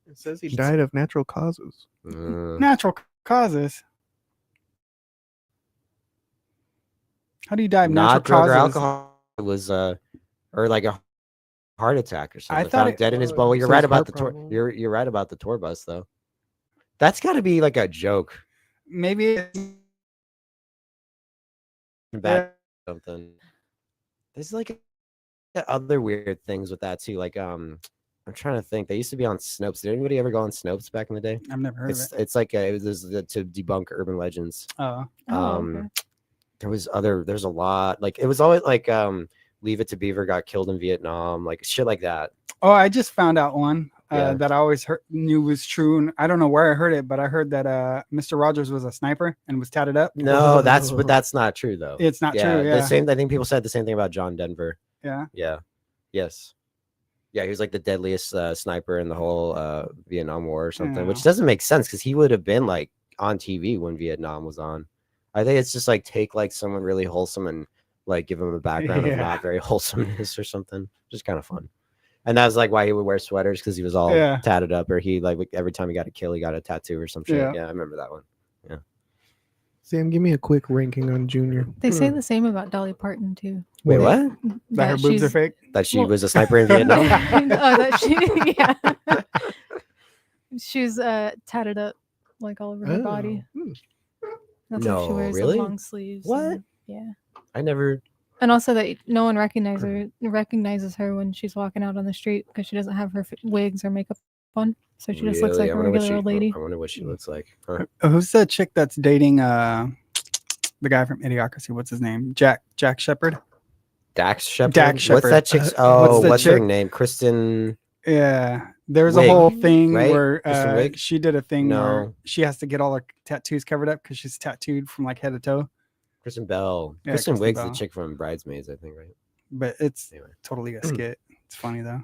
[SPEAKER 1] It says he died of natural causes.
[SPEAKER 2] Natural causes. How do you die of natural
[SPEAKER 3] Not drug or
[SPEAKER 2] causes?
[SPEAKER 3] alcohol. It was or like a heart attack or something.
[SPEAKER 2] I thought
[SPEAKER 3] Found dead in his bowl.
[SPEAKER 1] it
[SPEAKER 3] You're
[SPEAKER 1] says
[SPEAKER 3] right about
[SPEAKER 1] heart
[SPEAKER 3] the tour.
[SPEAKER 1] problem.
[SPEAKER 3] You're right about the tour bus though. That's got to be like a joke.
[SPEAKER 2] Maybe it's
[SPEAKER 3] Bad something. There's like other weird things with that too. Like I'm trying to think. They used to be on Snopes. Did anybody ever go on Snopes back in the day?
[SPEAKER 2] I've never heard of it.
[SPEAKER 3] It's like it was to debunk urban legends.
[SPEAKER 2] Oh.
[SPEAKER 9] Okay.
[SPEAKER 3] There's a lot. Like it was always like Leave It to Beaver got killed in Vietnam, like shit like that.
[SPEAKER 2] Oh, I just found out one
[SPEAKER 3] Yeah.
[SPEAKER 2] that I always knew was true. And I don't know where I heard it, but I heard that Mr. Rogers was a sniper and was tatted up.
[SPEAKER 3] No, but that's not true though.
[SPEAKER 2] It's not true. Yeah.
[SPEAKER 3] The same. I think people said the same thing about John Denver.
[SPEAKER 2] Yeah.
[SPEAKER 3] Yeah. Yes. Yeah, he was like the deadliest sniper in the whole Vietnam War or something, which doesn't make sense because he would have been like on TV when Vietnam was on. I think it's just like take like someone really wholesome and like give him a background of not very wholesomeness or something. Just kind of fun. And that's like why he would wear sweaters because he was all tatted up, or he like every time he got a kill, he got a tattoo or some shit. Yeah, I remember that one. Yeah.
[SPEAKER 1] Sam, give me a quick ranking on Junior.
[SPEAKER 9] They say the same about Dolly Parton too.
[SPEAKER 3] Wait, what?
[SPEAKER 2] That her boobs are fake?
[SPEAKER 3] That she was a sniper in Vietnam?
[SPEAKER 9] Oh, that she, yeah. She's tatted up like all over her body. That's why she wears the long sleeves.
[SPEAKER 3] What?
[SPEAKER 9] and- yeah.
[SPEAKER 3] I never.
[SPEAKER 9] And also that no one recognizes her when she's walking out on the street because she doesn't have her wigs or makeup on, so she just looks like a regular old lady.
[SPEAKER 3] I wonder what she looks like. Huh?
[SPEAKER 2] Who's the chick that's dating the guy from Idiocracy? What's his name? Jack Shepard.
[SPEAKER 3] Dax Shepard.
[SPEAKER 2] Dax Shepard.
[SPEAKER 3] What's that chick's? What's her name? Kristen.
[SPEAKER 2] Yeah, there was a
[SPEAKER 3] Wiig,
[SPEAKER 2] whole thing
[SPEAKER 3] right?
[SPEAKER 2] where
[SPEAKER 3] Kristen Wiig?
[SPEAKER 2] she did a thing where
[SPEAKER 3] No.
[SPEAKER 2] she has to get all her tattoos covered up because she's tattooed from like head to toe.
[SPEAKER 3] Kristen Bell.
[SPEAKER 2] Yeah,
[SPEAKER 3] Kristen
[SPEAKER 2] Kristen
[SPEAKER 3] Wiig's the
[SPEAKER 2] Bell.
[SPEAKER 3] chick from Bridesmaids, I think, right?
[SPEAKER 2] But it's totally a skit. It's funny though.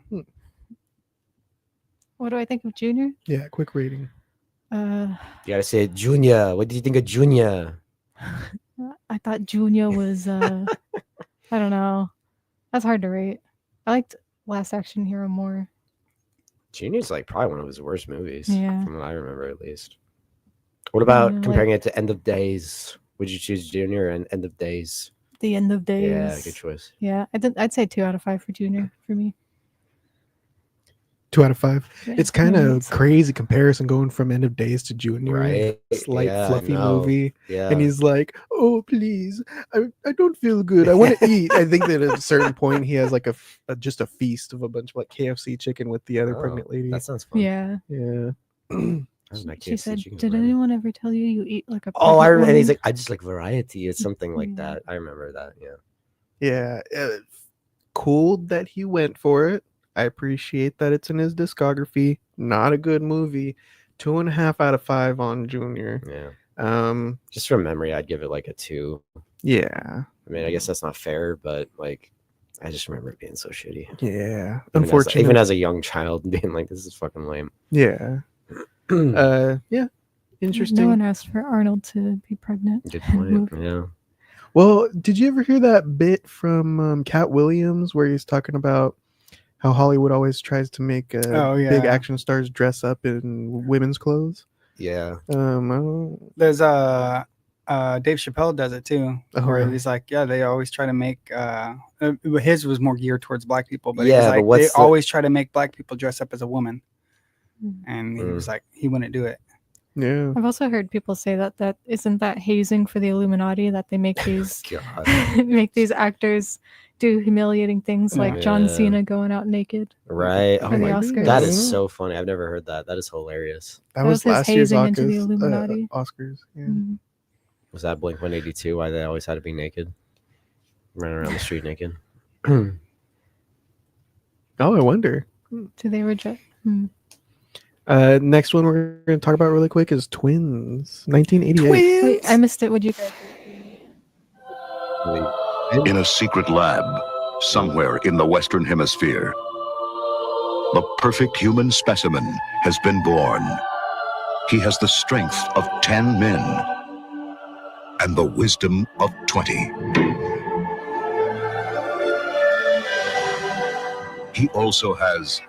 [SPEAKER 9] What do I think of Junior?
[SPEAKER 1] Yeah, quick rating.
[SPEAKER 3] You gotta say Junior. What do you think of Junior?
[SPEAKER 9] I thought Junior was I don't know. That's hard to rate. I liked Last Action Hero more.
[SPEAKER 3] Junior's like probably one of his worst movies.
[SPEAKER 9] Yeah.
[SPEAKER 3] From what I remember at least. What about
[SPEAKER 9] Yeah,
[SPEAKER 3] comparing it to End of Days? Would you choose Junior and End of Days?
[SPEAKER 9] The End of Days.
[SPEAKER 3] Yeah, good choice.
[SPEAKER 9] Yeah, I'd say 2 out of 5 for Junior for me.
[SPEAKER 1] 2 out of 5.
[SPEAKER 9] Yeah,
[SPEAKER 1] It's kind
[SPEAKER 9] yeah,
[SPEAKER 1] of
[SPEAKER 9] it's-
[SPEAKER 1] crazy comparison going from End of Days to Junior.
[SPEAKER 3] Right.
[SPEAKER 1] It's like
[SPEAKER 3] Yeah, I
[SPEAKER 1] fluffy
[SPEAKER 3] know.
[SPEAKER 1] movie.
[SPEAKER 3] Yeah.
[SPEAKER 1] And he's like, "Oh, please, I don't feel good. I want to eat." I think that at a certain point he has like just a feast of a bunch of like KFC chicken with the other pregnant lady.
[SPEAKER 3] That sounds fun.
[SPEAKER 9] Yeah.
[SPEAKER 1] Yeah.
[SPEAKER 9] She said, "Did anyone ever tell you you eat like a?"
[SPEAKER 3] Oh, I
[SPEAKER 9] pregnant
[SPEAKER 3] remember. And he's
[SPEAKER 9] woman?"
[SPEAKER 3] like, I just like variety. It's something like that. I remember that. Yeah.
[SPEAKER 1] Yeah. Cool that he went for it. I appreciate that it's in his discography. Not a good movie. 2.5 out of 5 on Junior.
[SPEAKER 3] Yeah. Just from memory, I'd give it like a 2.
[SPEAKER 1] Yeah.
[SPEAKER 3] I mean, I guess that's not fair, but like, I just remember it being so shitty.
[SPEAKER 1] Yeah.
[SPEAKER 3] Unfortunately, even as a young child, being like, this is fucking lame.
[SPEAKER 1] Yeah. Yeah. Interesting.
[SPEAKER 9] No one asked for Arnold to be pregnant.
[SPEAKER 3] Good
[SPEAKER 9] and
[SPEAKER 3] point.
[SPEAKER 9] move.
[SPEAKER 3] Yeah.
[SPEAKER 1] Well, did you ever hear that bit from Cat Williams where he's talking about how Hollywood always tries to make big action stars dress up in women's clothes?
[SPEAKER 3] Yeah.
[SPEAKER 2] There's Dave Chappelle does it too,
[SPEAKER 1] Oh,
[SPEAKER 2] where
[SPEAKER 1] really?
[SPEAKER 2] he's like, yeah, they always try to make his was more geared towards black people, but
[SPEAKER 3] Yeah,
[SPEAKER 2] he was
[SPEAKER 3] but
[SPEAKER 2] like,
[SPEAKER 3] what's
[SPEAKER 2] they always try to make black people dress up as a woman, and he
[SPEAKER 3] Mm.
[SPEAKER 2] was like, he wouldn't do it.
[SPEAKER 1] Yeah.
[SPEAKER 9] I've also heard people say that isn't that hazing for the Illuminati that they make these
[SPEAKER 3] God.
[SPEAKER 9] make these actors do humiliating things like John
[SPEAKER 3] Yeah.
[SPEAKER 9] Cena going out naked.
[SPEAKER 3] Right.
[SPEAKER 9] For the Oscars.
[SPEAKER 3] That is so funny. I've never heard that. That is hilarious.
[SPEAKER 1] That
[SPEAKER 9] was
[SPEAKER 1] was
[SPEAKER 9] his
[SPEAKER 1] last year's
[SPEAKER 9] hazing into the
[SPEAKER 1] Oscars.
[SPEAKER 9] Illuminati.
[SPEAKER 1] Oscars. Yeah.
[SPEAKER 9] Mhm.
[SPEAKER 3] Was that Blink 182? Why they always had to be naked? Running around the street naked.
[SPEAKER 1] Oh, I wonder.
[SPEAKER 9] Do they reject?
[SPEAKER 1] Next one we're going to talk about really quick is Twins, 1988.
[SPEAKER 9] Wait, I missed it. Would you guys?
[SPEAKER 8] In a secret lab, somewhere in the Western Hemisphere, the perfect human specimen has been born. He has the strength of 10 men and the wisdom of 20. He also has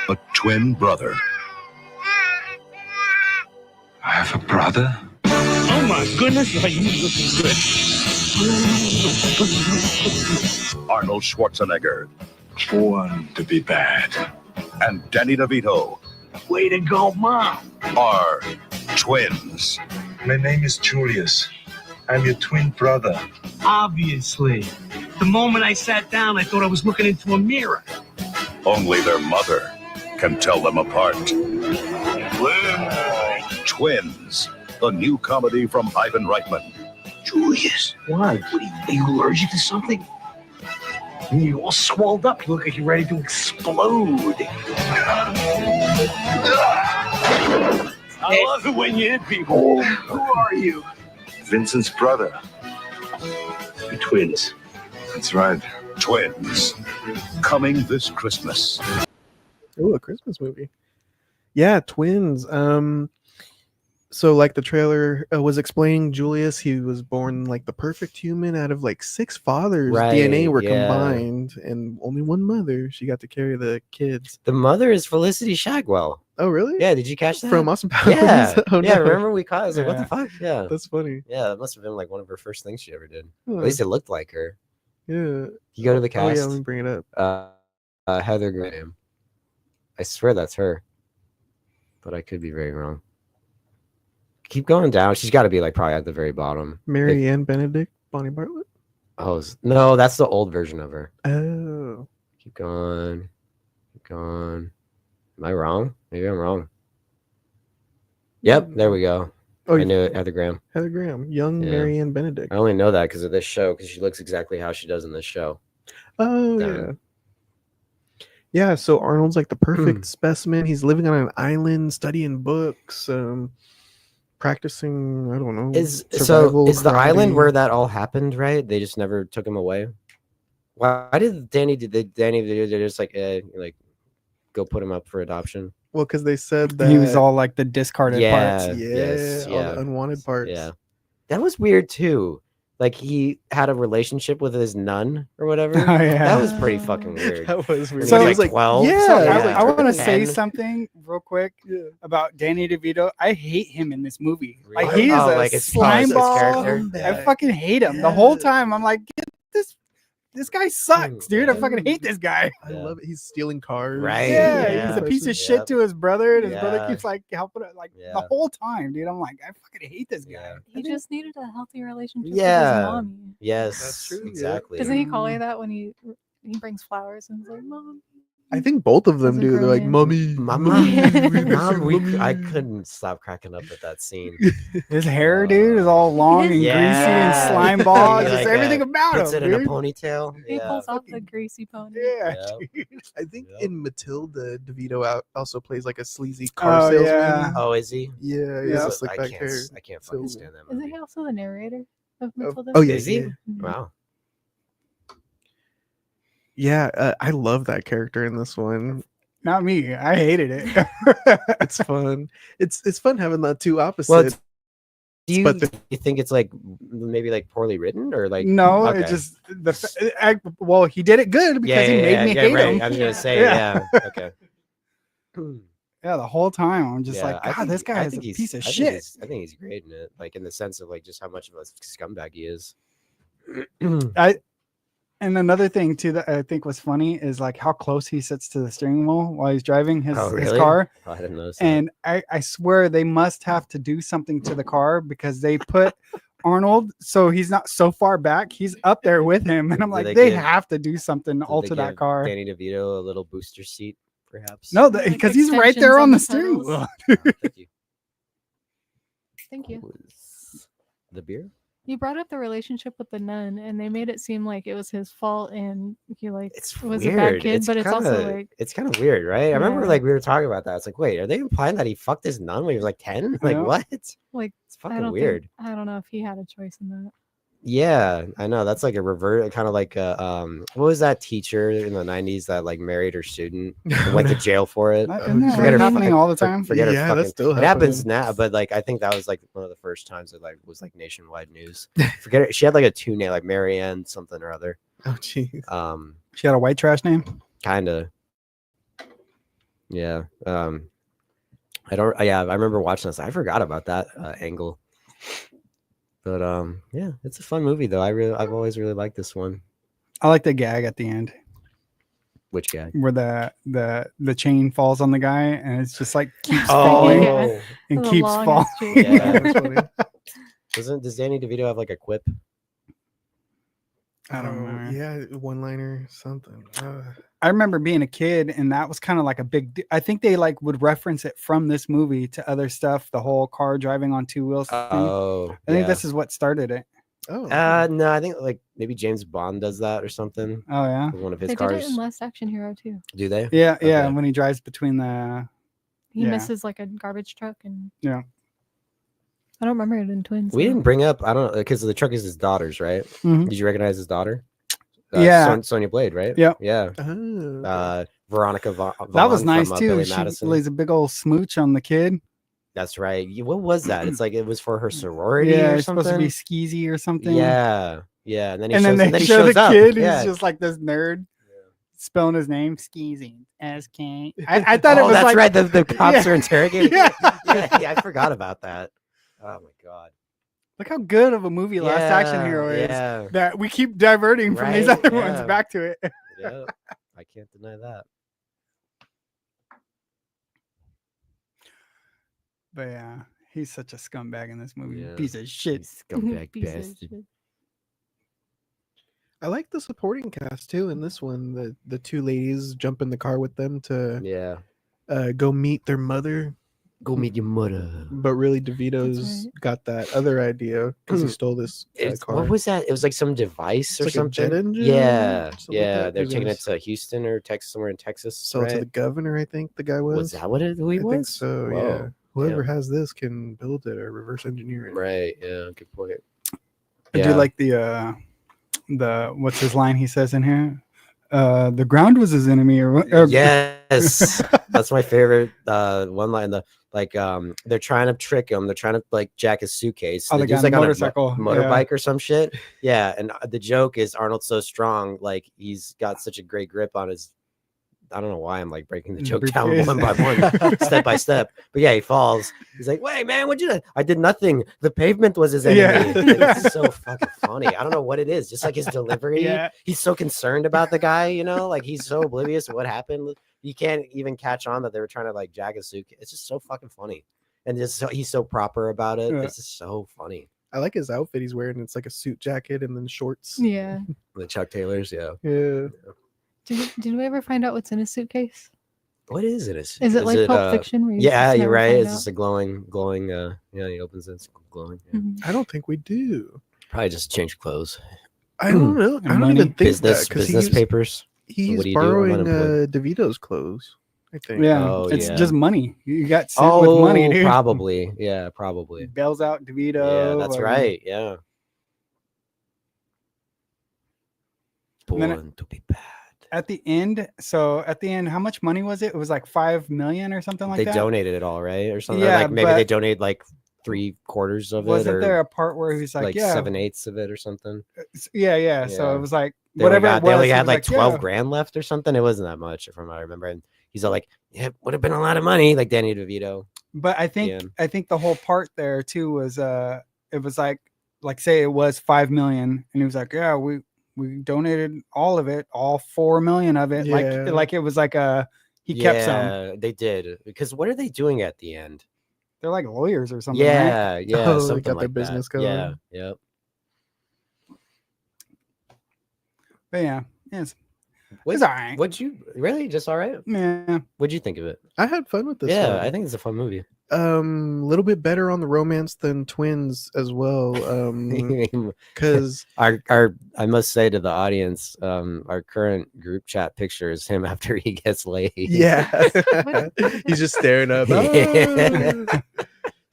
[SPEAKER 8] a twin brother.
[SPEAKER 7] I have a brother?
[SPEAKER 10] Oh my goodness, are you looking good?
[SPEAKER 8] Arnold Schwarzenegger.
[SPEAKER 7] Born to be bad.
[SPEAKER 8] And Danny DeVito.
[SPEAKER 10] Way to go, Mom.
[SPEAKER 8] Are twins.
[SPEAKER 7] My name is Julius. I'm your twin brother.
[SPEAKER 10] Obviously. The moment I sat down, I thought I was looking into a mirror.
[SPEAKER 8] Only their mother can tell them apart. Twins, the new comedy from Ivan Reitman.
[SPEAKER 10] Julius. What? Are you allergic to something? You're all swelled up. You look like you're ready to explode. I love it when you hit people. Who are you?
[SPEAKER 7] Vincent's brother.
[SPEAKER 10] We're twins.
[SPEAKER 7] That's right.
[SPEAKER 8] Twins, coming this Christmas.
[SPEAKER 1] Oh, a Christmas movie. Yeah, Twins. So like the trailer was explaining, Julius, he was born like the perfect human out of like 6 fathers.
[SPEAKER 3] Right,
[SPEAKER 1] DNA were
[SPEAKER 3] yeah.
[SPEAKER 1] combined, and only one mother. She got to carry the kids.
[SPEAKER 3] The mother is Felicity Shagwell.
[SPEAKER 1] Oh, really?
[SPEAKER 3] Yeah, did you catch that?
[SPEAKER 1] From Austin Powers?
[SPEAKER 3] Yeah,
[SPEAKER 1] Oh,
[SPEAKER 3] yeah.
[SPEAKER 1] no.
[SPEAKER 3] Remember we caught? I was like,
[SPEAKER 2] Yeah.
[SPEAKER 3] what the fuck? Yeah,
[SPEAKER 1] That's funny.
[SPEAKER 3] yeah. That must have been like one of her first things she ever did.
[SPEAKER 1] Huh.
[SPEAKER 3] At least it looked like her.
[SPEAKER 1] Yeah.
[SPEAKER 3] You go to the
[SPEAKER 1] Oh,
[SPEAKER 3] cast.
[SPEAKER 1] yeah, let me bring it up.
[SPEAKER 3] Heather Graham. I swear that's her, but I could be very wrong. Keep going down. She's got to be like probably at the very bottom.
[SPEAKER 1] Mary Ann Benedict, Bonnie Bartlett.
[SPEAKER 3] Oh no, that's the old version of her.
[SPEAKER 1] Oh.
[SPEAKER 3] Keep going. Keep going. Am I wrong? Maybe I'm wrong. Yep, there we go.
[SPEAKER 1] Oh,
[SPEAKER 3] I knew it. Heather Graham.
[SPEAKER 1] Heather Graham, young
[SPEAKER 3] Yeah.
[SPEAKER 1] Mary Ann Benedict.
[SPEAKER 3] I only know that because of this show, because she looks exactly how she does in this show.
[SPEAKER 1] Oh, yeah. Yeah, so Arnold's like the perfect specimen. He's living on an island, studying books, practicing, I don't know.
[SPEAKER 3] Is
[SPEAKER 1] survival
[SPEAKER 3] the island
[SPEAKER 1] karate.
[SPEAKER 3] where that all happened, right? They just never took him away. Why did Danny just like go put him up for adoption?
[SPEAKER 1] Well, because they said that
[SPEAKER 2] He was all like the discarded parts.
[SPEAKER 1] yeah,
[SPEAKER 3] yes,
[SPEAKER 1] all the unwanted parts.
[SPEAKER 3] Yeah, that was weird too. Like he had a relationship with his nun or whatever.
[SPEAKER 2] Oh, yeah.
[SPEAKER 3] That was pretty fucking weird.
[SPEAKER 1] That was weird.
[SPEAKER 3] So
[SPEAKER 1] He
[SPEAKER 3] he
[SPEAKER 1] was
[SPEAKER 3] was like 12.
[SPEAKER 1] yeah,
[SPEAKER 2] So
[SPEAKER 3] Yeah.
[SPEAKER 2] I want to say
[SPEAKER 3] 10.
[SPEAKER 2] something real quick about Danny DeVito. I hate him in this movie. Like
[SPEAKER 3] Really?
[SPEAKER 2] he's
[SPEAKER 3] Oh,
[SPEAKER 2] a
[SPEAKER 3] like his
[SPEAKER 2] slime
[SPEAKER 3] his
[SPEAKER 2] ball.
[SPEAKER 3] character?
[SPEAKER 2] I fucking hate him the whole time. I'm like, get this guy sucks, dude. I
[SPEAKER 3] Yeah.
[SPEAKER 2] fucking hate this guy.
[SPEAKER 1] I love it. He's stealing cars.
[SPEAKER 3] Right.
[SPEAKER 2] Yeah, he's a piece of shit
[SPEAKER 3] Yep.
[SPEAKER 2] to his brother, and his brother
[SPEAKER 3] Yeah.
[SPEAKER 2] keeps like helping it like
[SPEAKER 3] Yeah.
[SPEAKER 2] the whole time, dude. I'm like, I fucking hate this guy.
[SPEAKER 3] Yeah.
[SPEAKER 9] He just needed a healthy relationship with
[SPEAKER 3] Yeah.
[SPEAKER 9] his mommy.
[SPEAKER 3] Yes,
[SPEAKER 1] That's true, yeah.
[SPEAKER 3] exactly.
[SPEAKER 9] Doesn't he call her that when he brings flowers and he's like, "Mom"?
[SPEAKER 1] I think both of them
[SPEAKER 9] As a
[SPEAKER 1] do. They're like,
[SPEAKER 9] grown-in.
[SPEAKER 1] "Mommy,
[SPEAKER 3] Mama, I couldn't stop cracking up at that scene.
[SPEAKER 2] His hair, dude, is all long and greasy and slime ball.
[SPEAKER 3] He,
[SPEAKER 2] Just
[SPEAKER 3] like,
[SPEAKER 2] everything about
[SPEAKER 3] puts
[SPEAKER 2] him,
[SPEAKER 3] it in a
[SPEAKER 2] dude.
[SPEAKER 3] ponytail.
[SPEAKER 9] He
[SPEAKER 3] Yeah.
[SPEAKER 9] pulls off the greasy pony.
[SPEAKER 2] Yeah,
[SPEAKER 3] Yep.
[SPEAKER 2] dude.
[SPEAKER 1] I think
[SPEAKER 3] Yep.
[SPEAKER 1] in Matilda, DeVito also plays like a sleazy car
[SPEAKER 2] Oh,
[SPEAKER 1] salesman.
[SPEAKER 2] yeah.
[SPEAKER 3] Oh, is he?
[SPEAKER 1] Yeah, he's
[SPEAKER 2] Yeah.
[SPEAKER 1] just like
[SPEAKER 3] I
[SPEAKER 1] that
[SPEAKER 3] can't.
[SPEAKER 1] character.
[SPEAKER 3] I can't fucking
[SPEAKER 1] So-
[SPEAKER 3] stand that
[SPEAKER 9] Isn't
[SPEAKER 3] movie.
[SPEAKER 9] he also the narrator of Matilda?
[SPEAKER 1] Oh yeah,
[SPEAKER 3] Is he?
[SPEAKER 1] yeah.
[SPEAKER 3] Wow.
[SPEAKER 1] Yeah, I love that character in this one.
[SPEAKER 2] Not me. I hated it.
[SPEAKER 1] It's fun. It's fun having the two opposites.
[SPEAKER 3] Well, do you,
[SPEAKER 1] but the-
[SPEAKER 3] you think it's like maybe like poorly written or like
[SPEAKER 2] No,
[SPEAKER 3] okay.
[SPEAKER 2] it just well, he did it good because he made me hate
[SPEAKER 3] right.
[SPEAKER 2] him.
[SPEAKER 3] I was gonna say
[SPEAKER 2] Yeah.
[SPEAKER 3] okay.
[SPEAKER 2] Yeah, the whole time I'm just
[SPEAKER 3] Yeah,
[SPEAKER 2] like,
[SPEAKER 3] I
[SPEAKER 2] God,
[SPEAKER 3] think-
[SPEAKER 2] this guy
[SPEAKER 3] I
[SPEAKER 2] is a
[SPEAKER 3] think he's-
[SPEAKER 2] piece of
[SPEAKER 3] I think
[SPEAKER 2] shit.
[SPEAKER 3] I think he's great in it, like in the sense of like just how much of a scumbag he is.
[SPEAKER 2] And another thing too that I think was funny is like how close he sits to the steering wheel while he's driving his,
[SPEAKER 3] Oh,
[SPEAKER 2] his
[SPEAKER 3] really?
[SPEAKER 2] car.
[SPEAKER 3] Oh, I didn't notice that.
[SPEAKER 2] And I swear they must have to do something to the car because they put Arnold so he's not so far back. He's up there with him. And I'm
[SPEAKER 3] Did
[SPEAKER 2] like,
[SPEAKER 3] they
[SPEAKER 2] they
[SPEAKER 3] give-
[SPEAKER 2] have to do something
[SPEAKER 3] Did they
[SPEAKER 2] alter that
[SPEAKER 3] give
[SPEAKER 2] car.
[SPEAKER 3] Danny DeVito a little booster seat, perhaps.
[SPEAKER 2] No,
[SPEAKER 9] Like
[SPEAKER 2] because he's right there
[SPEAKER 9] extensions
[SPEAKER 2] on
[SPEAKER 9] on
[SPEAKER 2] the
[SPEAKER 9] the
[SPEAKER 2] steering
[SPEAKER 9] pedals.
[SPEAKER 2] wheel.
[SPEAKER 3] Thank you.
[SPEAKER 9] Thank you.
[SPEAKER 3] The beer?
[SPEAKER 9] You brought up the relationship with the nun, and they made it seem like it was his fault, and he like
[SPEAKER 3] It's
[SPEAKER 9] was
[SPEAKER 3] weird.
[SPEAKER 9] a bad kid.
[SPEAKER 3] It's
[SPEAKER 9] But it's
[SPEAKER 3] kinda,
[SPEAKER 9] also like
[SPEAKER 3] it's kind of weird, right? I remember
[SPEAKER 9] Yeah.
[SPEAKER 3] like we were talking about that. It's like, wait, are they implying that he fucked his nun when he was like 10? Like
[SPEAKER 2] Yeah.
[SPEAKER 3] what?
[SPEAKER 9] like
[SPEAKER 3] It's
[SPEAKER 9] I
[SPEAKER 3] fucking
[SPEAKER 9] don't
[SPEAKER 3] weird.
[SPEAKER 9] think I don't know if he had a choice in that.
[SPEAKER 3] Yeah, I know. That's like a revert, kind of like what was that teacher in the 90s that like married her student and went to jail for it?
[SPEAKER 2] Isn't that
[SPEAKER 3] Forget her
[SPEAKER 2] happening
[SPEAKER 3] fucking-
[SPEAKER 2] all the time?
[SPEAKER 3] Forget her
[SPEAKER 1] Yeah,
[SPEAKER 3] fucking.
[SPEAKER 1] that's still
[SPEAKER 3] It happens
[SPEAKER 1] happening.
[SPEAKER 3] now, but like I think that was like one of the first times it like was like nationwide news. Forget it. She had like a two name, like Marianne something or other.
[SPEAKER 1] Oh, jeez.
[SPEAKER 2] She had a white trash name.
[SPEAKER 3] Kind of. Yeah. I don't. Yeah, I remember watching this. I forgot about that angle. But yeah, it's a fun movie though. I've always really liked this one.
[SPEAKER 2] I like the gag at the end
[SPEAKER 3] Which guy?
[SPEAKER 2] where the chain falls on the guy and it's just like keeps
[SPEAKER 3] Oh,
[SPEAKER 2] falling
[SPEAKER 9] Yeah.
[SPEAKER 2] and
[SPEAKER 9] The
[SPEAKER 2] keeps
[SPEAKER 9] long
[SPEAKER 2] falling.
[SPEAKER 9] ass chain.
[SPEAKER 3] Yeah.
[SPEAKER 1] That's funny.
[SPEAKER 3] Does Danny DeVito have like a quip?
[SPEAKER 2] I don't
[SPEAKER 1] Oh,
[SPEAKER 2] know.
[SPEAKER 1] yeah, one-liner, something.
[SPEAKER 2] I remember being a kid and that was kind of like a big I think they like would reference it from this movie to other stuff, the whole car driving on two wheels thing.
[SPEAKER 3] Oh,
[SPEAKER 2] I think
[SPEAKER 3] yeah.
[SPEAKER 2] this is what started it.
[SPEAKER 1] Oh,
[SPEAKER 3] No, I think like maybe James Bond does that or something.
[SPEAKER 2] Oh yeah.
[SPEAKER 3] With one of his
[SPEAKER 9] They did it
[SPEAKER 3] cars.
[SPEAKER 9] in Last Action Hero too.
[SPEAKER 3] Do they?
[SPEAKER 2] Yeah, yeah,
[SPEAKER 3] Okay.
[SPEAKER 2] when he drives between the
[SPEAKER 9] He
[SPEAKER 2] Yeah.
[SPEAKER 9] misses like a garbage truck, and
[SPEAKER 2] Yeah.
[SPEAKER 9] I don't remember it in Twins.
[SPEAKER 3] We
[SPEAKER 9] though.
[SPEAKER 3] didn't bring up. I don't know because the truck is his daughter's, right?
[SPEAKER 2] Mhm.
[SPEAKER 3] Did you recognize his daughter?
[SPEAKER 2] Yeah.
[SPEAKER 3] Sonya Blade, right?
[SPEAKER 2] Yep.
[SPEAKER 3] Yeah.
[SPEAKER 1] Oh.
[SPEAKER 3] Veronica Vaughn.
[SPEAKER 2] That was nice
[SPEAKER 3] from,
[SPEAKER 2] too.
[SPEAKER 3] Billy
[SPEAKER 2] She
[SPEAKER 3] Madison.
[SPEAKER 2] lays a big old smooch on the kid.
[SPEAKER 3] That's right. What was that? It's like it was for her sorority
[SPEAKER 2] Yeah,
[SPEAKER 3] or
[SPEAKER 2] it's
[SPEAKER 3] something.
[SPEAKER 2] supposed to be skeezy or something.
[SPEAKER 3] Yeah, yeah. And then he
[SPEAKER 2] And
[SPEAKER 3] shows,
[SPEAKER 2] then
[SPEAKER 3] and
[SPEAKER 2] they
[SPEAKER 3] he
[SPEAKER 2] show
[SPEAKER 3] shows
[SPEAKER 2] the
[SPEAKER 3] up.
[SPEAKER 2] kid
[SPEAKER 3] Yeah.
[SPEAKER 2] who's just like this nerd spelling his name skeezy. SK. I thought
[SPEAKER 3] Oh,
[SPEAKER 2] it was
[SPEAKER 3] that's
[SPEAKER 2] like
[SPEAKER 3] right. The cops
[SPEAKER 2] Yeah.
[SPEAKER 3] are interrogating.
[SPEAKER 2] Yeah.
[SPEAKER 3] Yeah, I forgot about that. Oh my god.
[SPEAKER 2] Look how good of a movie Last Action Hero is.
[SPEAKER 3] Yeah.
[SPEAKER 2] That we keep diverting from these
[SPEAKER 3] Right?
[SPEAKER 2] other ones
[SPEAKER 3] Yeah.
[SPEAKER 2] back to it.
[SPEAKER 3] Yeah. I can't deny that.
[SPEAKER 2] But yeah, he's such a scumbag in this movie.
[SPEAKER 3] Yeah.
[SPEAKER 2] Piece of shit.
[SPEAKER 3] Scumbag
[SPEAKER 9] Piece of
[SPEAKER 3] bastard.
[SPEAKER 9] shit.
[SPEAKER 1] I like the supporting cast too in this one. The two ladies jump in the car with them to
[SPEAKER 3] Yeah.
[SPEAKER 1] go meet their mother,
[SPEAKER 3] Go meet your mother.
[SPEAKER 1] but really DeVito's
[SPEAKER 9] right.
[SPEAKER 1] got that other idea because he stole this car.
[SPEAKER 3] What was that? It was like some device or
[SPEAKER 1] It's like a
[SPEAKER 3] something.
[SPEAKER 1] jet engine,
[SPEAKER 3] Yeah,
[SPEAKER 1] something like
[SPEAKER 3] yeah.
[SPEAKER 1] that.
[SPEAKER 3] They're
[SPEAKER 1] They're
[SPEAKER 3] taking
[SPEAKER 1] gonna
[SPEAKER 3] it to Houston or Texas, somewhere in Texas.
[SPEAKER 1] Sell it to the
[SPEAKER 3] right?
[SPEAKER 1] governor, I think the guy was.
[SPEAKER 3] Was that what who he
[SPEAKER 1] I
[SPEAKER 3] was?
[SPEAKER 1] think so.
[SPEAKER 3] Whoa.
[SPEAKER 1] Yeah. Whoever
[SPEAKER 3] Yeah.
[SPEAKER 1] has this can build it or reverse engineer it.
[SPEAKER 3] Right. Yeah. Good point.
[SPEAKER 2] I do like the what's his line he says in here? The ground was his enemy or what?
[SPEAKER 3] Yes, that's my favorite one line. They're trying to trick him. They're trying to like jack his suitcase.
[SPEAKER 2] Oh, the guy
[SPEAKER 3] dude's,
[SPEAKER 2] on the
[SPEAKER 3] on a
[SPEAKER 2] motorcycle, yeah.
[SPEAKER 3] motorbike or some shit. Yeah, and the joke is Arnold's so strong, like he's got such a great grip on his. I don't know why I'm like breaking the joke down
[SPEAKER 2] Briefcase.
[SPEAKER 3] one by one, step by step. But yeah, he falls. He's like, "Wait, man, what'd you do?" I did nothing. The pavement was his enemy.
[SPEAKER 2] Yeah.
[SPEAKER 3] It's so fucking funny. I don't know what it is. Just like his delivery.
[SPEAKER 2] Yeah.
[SPEAKER 3] He's so concerned about the guy. You know, like he's so oblivious to what happened. You can't even catch on that they were trying to like jag a suitcase. It's just so fucking funny, and just he's so proper about it.
[SPEAKER 1] Yeah.
[SPEAKER 3] It's just so funny.
[SPEAKER 1] I like his outfit he's wearing. It's like a suit jacket and then shorts.
[SPEAKER 9] Yeah.
[SPEAKER 3] The Chuck Taylors, yeah.
[SPEAKER 1] Yeah.
[SPEAKER 9] Did we ever find out what's in his suitcase?
[SPEAKER 3] What is it?
[SPEAKER 9] Is it like Pulp Fiction? Where you
[SPEAKER 3] Yeah,
[SPEAKER 9] just
[SPEAKER 3] you're
[SPEAKER 9] never
[SPEAKER 3] right.
[SPEAKER 9] find
[SPEAKER 3] It's
[SPEAKER 9] out?
[SPEAKER 3] just a glowing. Yeah, he opens it. It's glowing. Yeah.
[SPEAKER 9] Mhm.
[SPEAKER 1] I don't think we do.
[SPEAKER 3] Probably just change clothes.
[SPEAKER 1] I don't know. I don't
[SPEAKER 2] money.
[SPEAKER 1] even think
[SPEAKER 3] Business
[SPEAKER 1] that because
[SPEAKER 3] business papers.
[SPEAKER 1] he's
[SPEAKER 3] What do you do? I'm
[SPEAKER 1] borrowing
[SPEAKER 3] unemployed.
[SPEAKER 1] DeVito's clothes. I think.
[SPEAKER 2] Yeah,
[SPEAKER 3] Oh,
[SPEAKER 2] it's
[SPEAKER 3] yeah.
[SPEAKER 2] just money. You got sent with money, dude.
[SPEAKER 3] Probably. Yeah, probably.
[SPEAKER 2] Bails out DeVito.
[SPEAKER 3] Yeah, that's
[SPEAKER 2] or-
[SPEAKER 3] right. Yeah.
[SPEAKER 2] And then
[SPEAKER 3] Born to be bad.
[SPEAKER 2] At the end, how much money was it? It was like 5 million or something like
[SPEAKER 3] They
[SPEAKER 2] that.
[SPEAKER 3] donated it all, right? Or something.
[SPEAKER 2] Yeah,
[SPEAKER 3] Like maybe they
[SPEAKER 2] but-
[SPEAKER 3] donate like 3/4 of it.
[SPEAKER 2] Wasn't
[SPEAKER 3] or
[SPEAKER 2] there a part where he's like, yeah,
[SPEAKER 3] 7/8 of it or something.
[SPEAKER 2] yeah. So
[SPEAKER 3] Yeah.
[SPEAKER 2] it was like
[SPEAKER 3] They
[SPEAKER 2] whatever it was.
[SPEAKER 3] They only
[SPEAKER 2] he
[SPEAKER 3] had
[SPEAKER 2] was
[SPEAKER 3] like 12
[SPEAKER 2] yeah.
[SPEAKER 3] grand left or something. It wasn't that much from what I remember. And he's all like, yeah, would have been a lot of money, like Danny DeVito.
[SPEAKER 2] But I think the whole part there too was it was like say it was 5 million, and he was like, yeah, we donated all of it, all 4 million of it,
[SPEAKER 1] Yeah.
[SPEAKER 2] like it was like he kept some.
[SPEAKER 3] Yeah, they did. Because what are they doing at the end?
[SPEAKER 2] They're like lawyers or something. Right?
[SPEAKER 3] Yeah, yeah,
[SPEAKER 1] Oh, they
[SPEAKER 3] something
[SPEAKER 1] got their
[SPEAKER 3] like
[SPEAKER 1] business
[SPEAKER 3] that.
[SPEAKER 1] going.
[SPEAKER 3] Yeah, yep.
[SPEAKER 2] But yeah, it's
[SPEAKER 3] What-
[SPEAKER 2] all right.
[SPEAKER 3] What'd you really just all right?
[SPEAKER 2] Yeah,
[SPEAKER 3] What'd you think of it?
[SPEAKER 1] I had fun with this.
[SPEAKER 3] Yeah,
[SPEAKER 1] one.
[SPEAKER 3] I think it's a fun movie.
[SPEAKER 1] little bit better on the romance than Twins as well. Because
[SPEAKER 3] I must say to the audience, our current group chat picture is him after he gets laid.
[SPEAKER 1] Yeah, he's just staring up.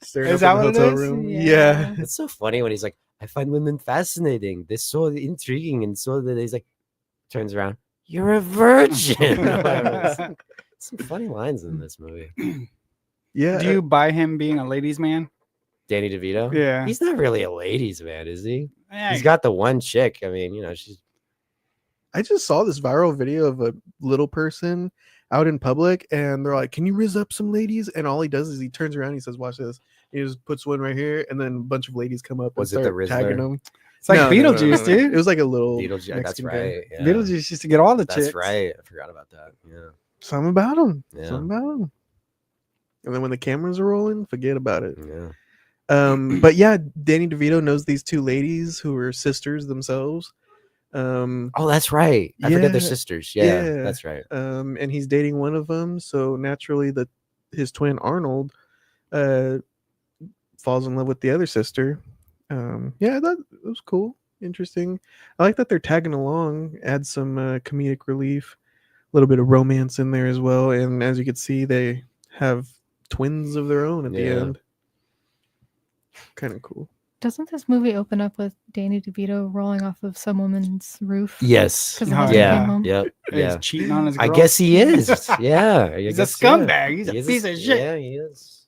[SPEAKER 1] Staring
[SPEAKER 2] Is
[SPEAKER 1] up
[SPEAKER 2] that
[SPEAKER 1] in the
[SPEAKER 2] what it
[SPEAKER 1] hotel
[SPEAKER 2] is?
[SPEAKER 1] room. Yeah.
[SPEAKER 3] It's so funny when he's like, I find women fascinating. They're so intriguing, and so that he's like, turns around, you're a virgin. Some funny lines in this movie.
[SPEAKER 1] Yeah.
[SPEAKER 2] Do you buy him being a ladies' man?
[SPEAKER 3] Danny DeVito?
[SPEAKER 2] Yeah.
[SPEAKER 3] He's not really a ladies' man, is he?
[SPEAKER 2] Yeah.
[SPEAKER 3] He's got the one chick. I mean, she's.
[SPEAKER 1] I just saw this viral video of a little person out in public, and they're like, "Can you riz up some ladies?" And all he does is he turns around, and he says, "Watch this." He just puts one right here, and then a bunch of ladies come up
[SPEAKER 3] Was
[SPEAKER 1] and
[SPEAKER 3] it the
[SPEAKER 1] start
[SPEAKER 3] Rizzler?
[SPEAKER 1] tagging them.
[SPEAKER 2] It's like
[SPEAKER 1] No.
[SPEAKER 2] Beetlejuice, dude.
[SPEAKER 1] It was like a little
[SPEAKER 3] Beetlejuice. That's
[SPEAKER 1] Mexican guy.
[SPEAKER 3] right. Yeah.
[SPEAKER 2] Beetlejuice used to get all the chicks.
[SPEAKER 3] That's right. I forgot about that. Yeah.
[SPEAKER 1] Something about him.
[SPEAKER 3] Yeah.
[SPEAKER 1] Something about him. And then when the cameras are rolling, forget about it.
[SPEAKER 3] Yeah.
[SPEAKER 1] But yeah, Danny DeVito knows these two ladies who are sisters themselves.
[SPEAKER 3] Oh, that's right. I forget they're
[SPEAKER 1] yeah,
[SPEAKER 3] sisters. Yeah, that's right.
[SPEAKER 1] And he's dating one of them, so naturally his twin Arnold falls in love with the other sister. Yeah, that was cool, interesting. I like that they're tagging along, add some comedic relief, a little bit of romance in there as well. And as you can see, they have twins of their own at the end. Kind of cool.
[SPEAKER 9] Doesn't this movie open up with Danny DeVito rolling off of some woman's roof?
[SPEAKER 3] Yes.
[SPEAKER 9] Because the husband came home.
[SPEAKER 3] Yep.
[SPEAKER 2] He's cheating on his girl.
[SPEAKER 3] I guess he is. Yeah.
[SPEAKER 2] He's a scumbag. He's a piece of shit.
[SPEAKER 3] Yeah, he is.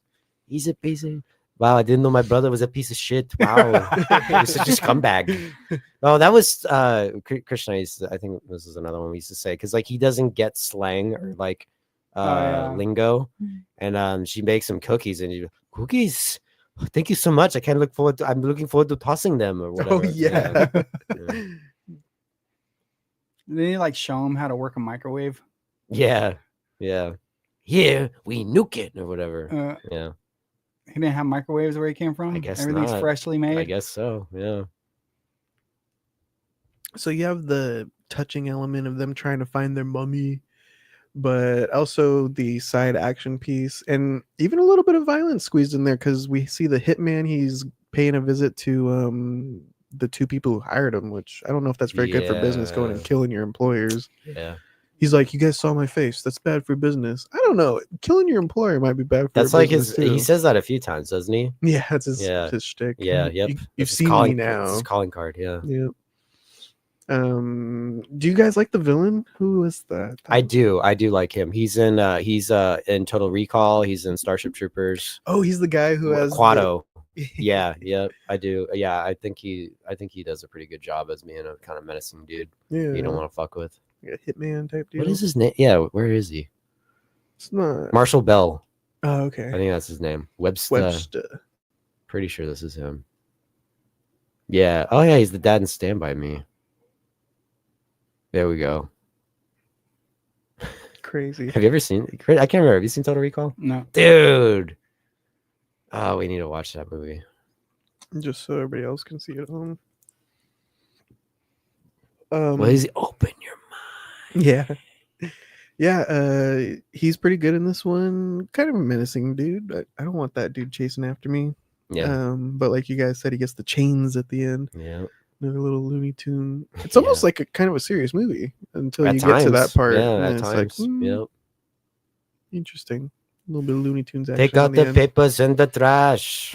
[SPEAKER 3] He's a piece of. Wow, I didn't know my brother was a piece of shit. Wow, you're such a scumbag. Oh, that was Krishna. I think this is another one we used to say because like he doesn't get slang or like lingo, and she makes him cookies and cookies. Thank you so much. I'm looking forward to tossing them or whatever.
[SPEAKER 1] Oh yeah.
[SPEAKER 2] Did they like show him how to work a microwave?
[SPEAKER 3] Yeah. Here we nuke it or whatever. Yeah.
[SPEAKER 2] He didn't have microwaves where he came from.
[SPEAKER 3] I guess
[SPEAKER 2] everything's
[SPEAKER 3] not.
[SPEAKER 2] freshly made.
[SPEAKER 3] I guess so. Yeah.
[SPEAKER 1] So you have the touching element of them trying to find their mummy, but also the side action piece and even a little bit of violence squeezed in there because we see the hitman. He's paying a visit to the two people who hired him, which I don't know if that's very good for business, going and killing your employers.
[SPEAKER 3] Yeah.
[SPEAKER 1] He's like, you guys saw my face. That's bad for business. I don't know. Killing your employer might be bad for
[SPEAKER 3] That's like
[SPEAKER 1] business
[SPEAKER 3] he
[SPEAKER 1] too.
[SPEAKER 3] says that a few times, doesn't he?
[SPEAKER 1] Yeah, that's his shtick.
[SPEAKER 3] Yeah, yep.
[SPEAKER 1] You've seen me now.
[SPEAKER 3] It's his calling card, yeah.
[SPEAKER 1] Yep. Do you guys like the villain? Who is that?
[SPEAKER 3] I do like him. He's in Total Recall. He's in Starship Troopers.
[SPEAKER 1] Oh, he's the guy who has
[SPEAKER 3] Quado. Yeah, I do. Yeah, I think he does a pretty good job as being a kind of menacing dude.
[SPEAKER 1] Yeah,
[SPEAKER 3] you don't want to fuck with.
[SPEAKER 1] Yeah, hitman type dude.
[SPEAKER 3] What is his name? Yeah, where is he?
[SPEAKER 1] It's not
[SPEAKER 3] Marshall Bell.
[SPEAKER 1] Oh, okay.
[SPEAKER 3] I think that's his name. Webster. Pretty sure this is him. Yeah. Oh yeah, he's the dad in Stand By Me. There we go.
[SPEAKER 1] Crazy.
[SPEAKER 3] Have you ever seen? I can't remember. Have you seen Total Recall?
[SPEAKER 2] No,
[SPEAKER 3] dude. Oh, we need to watch that movie.
[SPEAKER 1] Just so everybody else can see it at home.
[SPEAKER 3] Well, he's open your mind.
[SPEAKER 1] Yeah. He's pretty good in this one. Kind of a menacing dude. I don't want that dude chasing after me.
[SPEAKER 3] Yeah.
[SPEAKER 1] But like you guys said, he gets the chains at the end.
[SPEAKER 3] Yeah.
[SPEAKER 1] Another little Looney Tune. It's almost like a kind of a serious movie until
[SPEAKER 3] At
[SPEAKER 1] you
[SPEAKER 3] times,
[SPEAKER 1] get to that part.
[SPEAKER 3] Yeah,
[SPEAKER 1] and
[SPEAKER 3] at
[SPEAKER 1] it's
[SPEAKER 3] times.
[SPEAKER 1] like,
[SPEAKER 3] Yep.
[SPEAKER 1] Interesting. A little bit of Looney Tunes action.
[SPEAKER 3] Take out
[SPEAKER 1] on
[SPEAKER 3] the
[SPEAKER 1] end.
[SPEAKER 3] papers and the trash.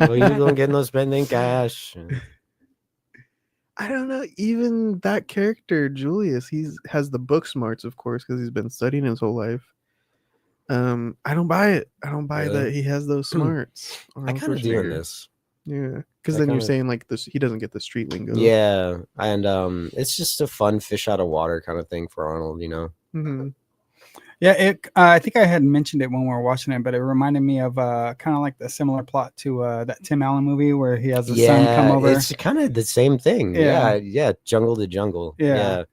[SPEAKER 3] Or you don't get no spending cash.
[SPEAKER 1] I don't know. Even that character, Julius, has the book smarts, of course, because he's been studying his whole life. I don't buy it. I don't buy that he has those smarts.
[SPEAKER 3] I kind of do in this.
[SPEAKER 1] Yeah, because then you're saying like this, he doesn't get the street lingo.
[SPEAKER 3] Yeah, and it's just a fun fish out of water kind of thing for Arnold, you know.
[SPEAKER 1] Mm-hmm.
[SPEAKER 2] Yeah, I think I had mentioned it when we were watching it, but it reminded me of kind of like the similar plot to that Tim Allen movie where he has his son come over.
[SPEAKER 3] It's kind of the same thing. Yeah, jungle to jungle.
[SPEAKER 2] Yeah,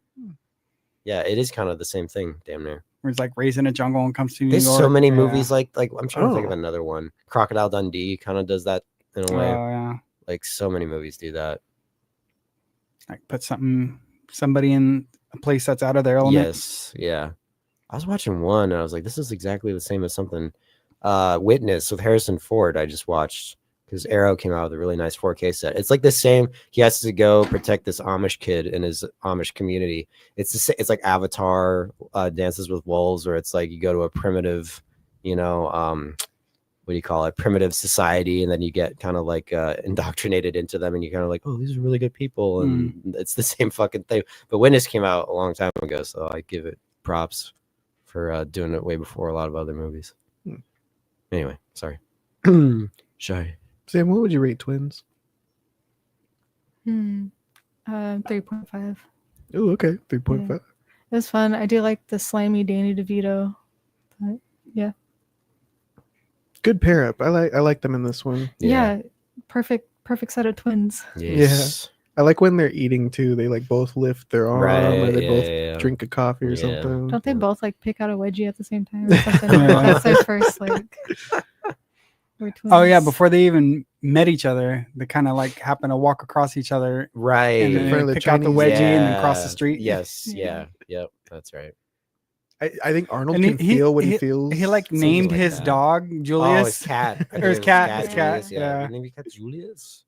[SPEAKER 3] it is kind of the same thing, damn near.
[SPEAKER 2] Where he's like raised in a jungle and comes to New
[SPEAKER 3] There's
[SPEAKER 2] York.
[SPEAKER 3] so many movies like I'm trying to think of another one. Crocodile Dundee kind of does that in a way.
[SPEAKER 2] Oh yeah,
[SPEAKER 3] like so many movies do that.
[SPEAKER 2] Like put somebody in a place that's out of their element.
[SPEAKER 3] Yes, yeah. I was watching one and I was like, this is exactly the same as something. Witness with Harrison Ford. I just watched because Arrow came out with a really nice 4K set. It's like the same. He has to go protect this Amish kid in his Amish community. It's like Avatar, Dances with Wolves, where it's like you go to a primitive, what do you call it, primitive society, and then you get kind of like indoctrinated into them, and you're kind of like, oh, these are really good people, and it's the same fucking thing. But Witness came out a long time ago, so I give it props for doing it way before a lot of other movies. Anyway, sorry. Shy.
[SPEAKER 1] Sam, what would you rate Twins?
[SPEAKER 9] 3.5.
[SPEAKER 1] Oh, okay, 3.5.
[SPEAKER 9] Yeah. It was fun. I do like the slimy Danny DeVito, but yeah.
[SPEAKER 1] Good pair up. I like them in this one.
[SPEAKER 9] Yeah, perfect set of twins.
[SPEAKER 3] Yes.
[SPEAKER 1] Yeah, I like when they're eating too. They like both lift their arm, or they both
[SPEAKER 3] yeah.
[SPEAKER 1] drink a coffee or something.
[SPEAKER 9] Don't they both like pick out a wedgie at the same time or something? That's their first like.
[SPEAKER 2] Oh yeah, before they even met each other, they kind of like happen to walk across each other,
[SPEAKER 3] right?
[SPEAKER 2] And then they pick out the wedgie and then cross the street.
[SPEAKER 3] Yes, yep, that's right.
[SPEAKER 1] I think Arnold can feel what he feels.
[SPEAKER 2] He like named
[SPEAKER 3] like
[SPEAKER 2] his
[SPEAKER 3] that.
[SPEAKER 2] dog Julius.
[SPEAKER 3] Oh, his cat.
[SPEAKER 2] Or his cat.
[SPEAKER 3] Julius,
[SPEAKER 2] Yeah.
[SPEAKER 3] Name your cat Julius.